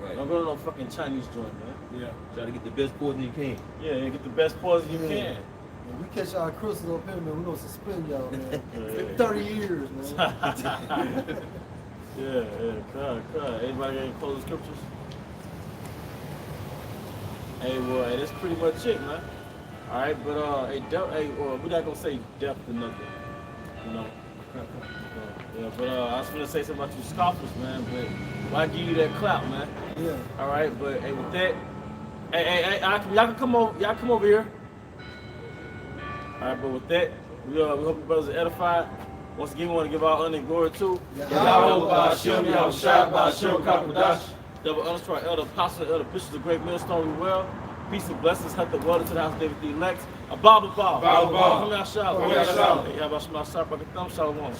Right. Don't go to no fucking Chinese joint, man. Yeah. Try to get the best poison you can. Yeah, and get the best poison you Yeah. can. When we catch our crystals up here, man, we're gonna suspend y'all, man. Yeah. 30 years, man. Yeah, God. Anybody got any closing scriptures? Hey, well, hey, that's pretty much it, man. All right, but we're not gonna say death to nothing, you know. Yeah, but I was gonna say something about you scoffers, man. But why give you that clout, man? Yeah. All right, but hey, with that, y'all can come over. Y'all come over here. All right, but with that, we hope you brothers are edified. Once again, we want to give our honor and glory to double honors to our elder apostle, elder bishops of Great Millstone, we well. Peace and blessings, have the water to the house of David the elect. A Bible. Come out, shout. Yeah, about some outside, but the thumb, shalom.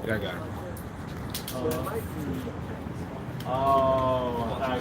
Yeah, I got it.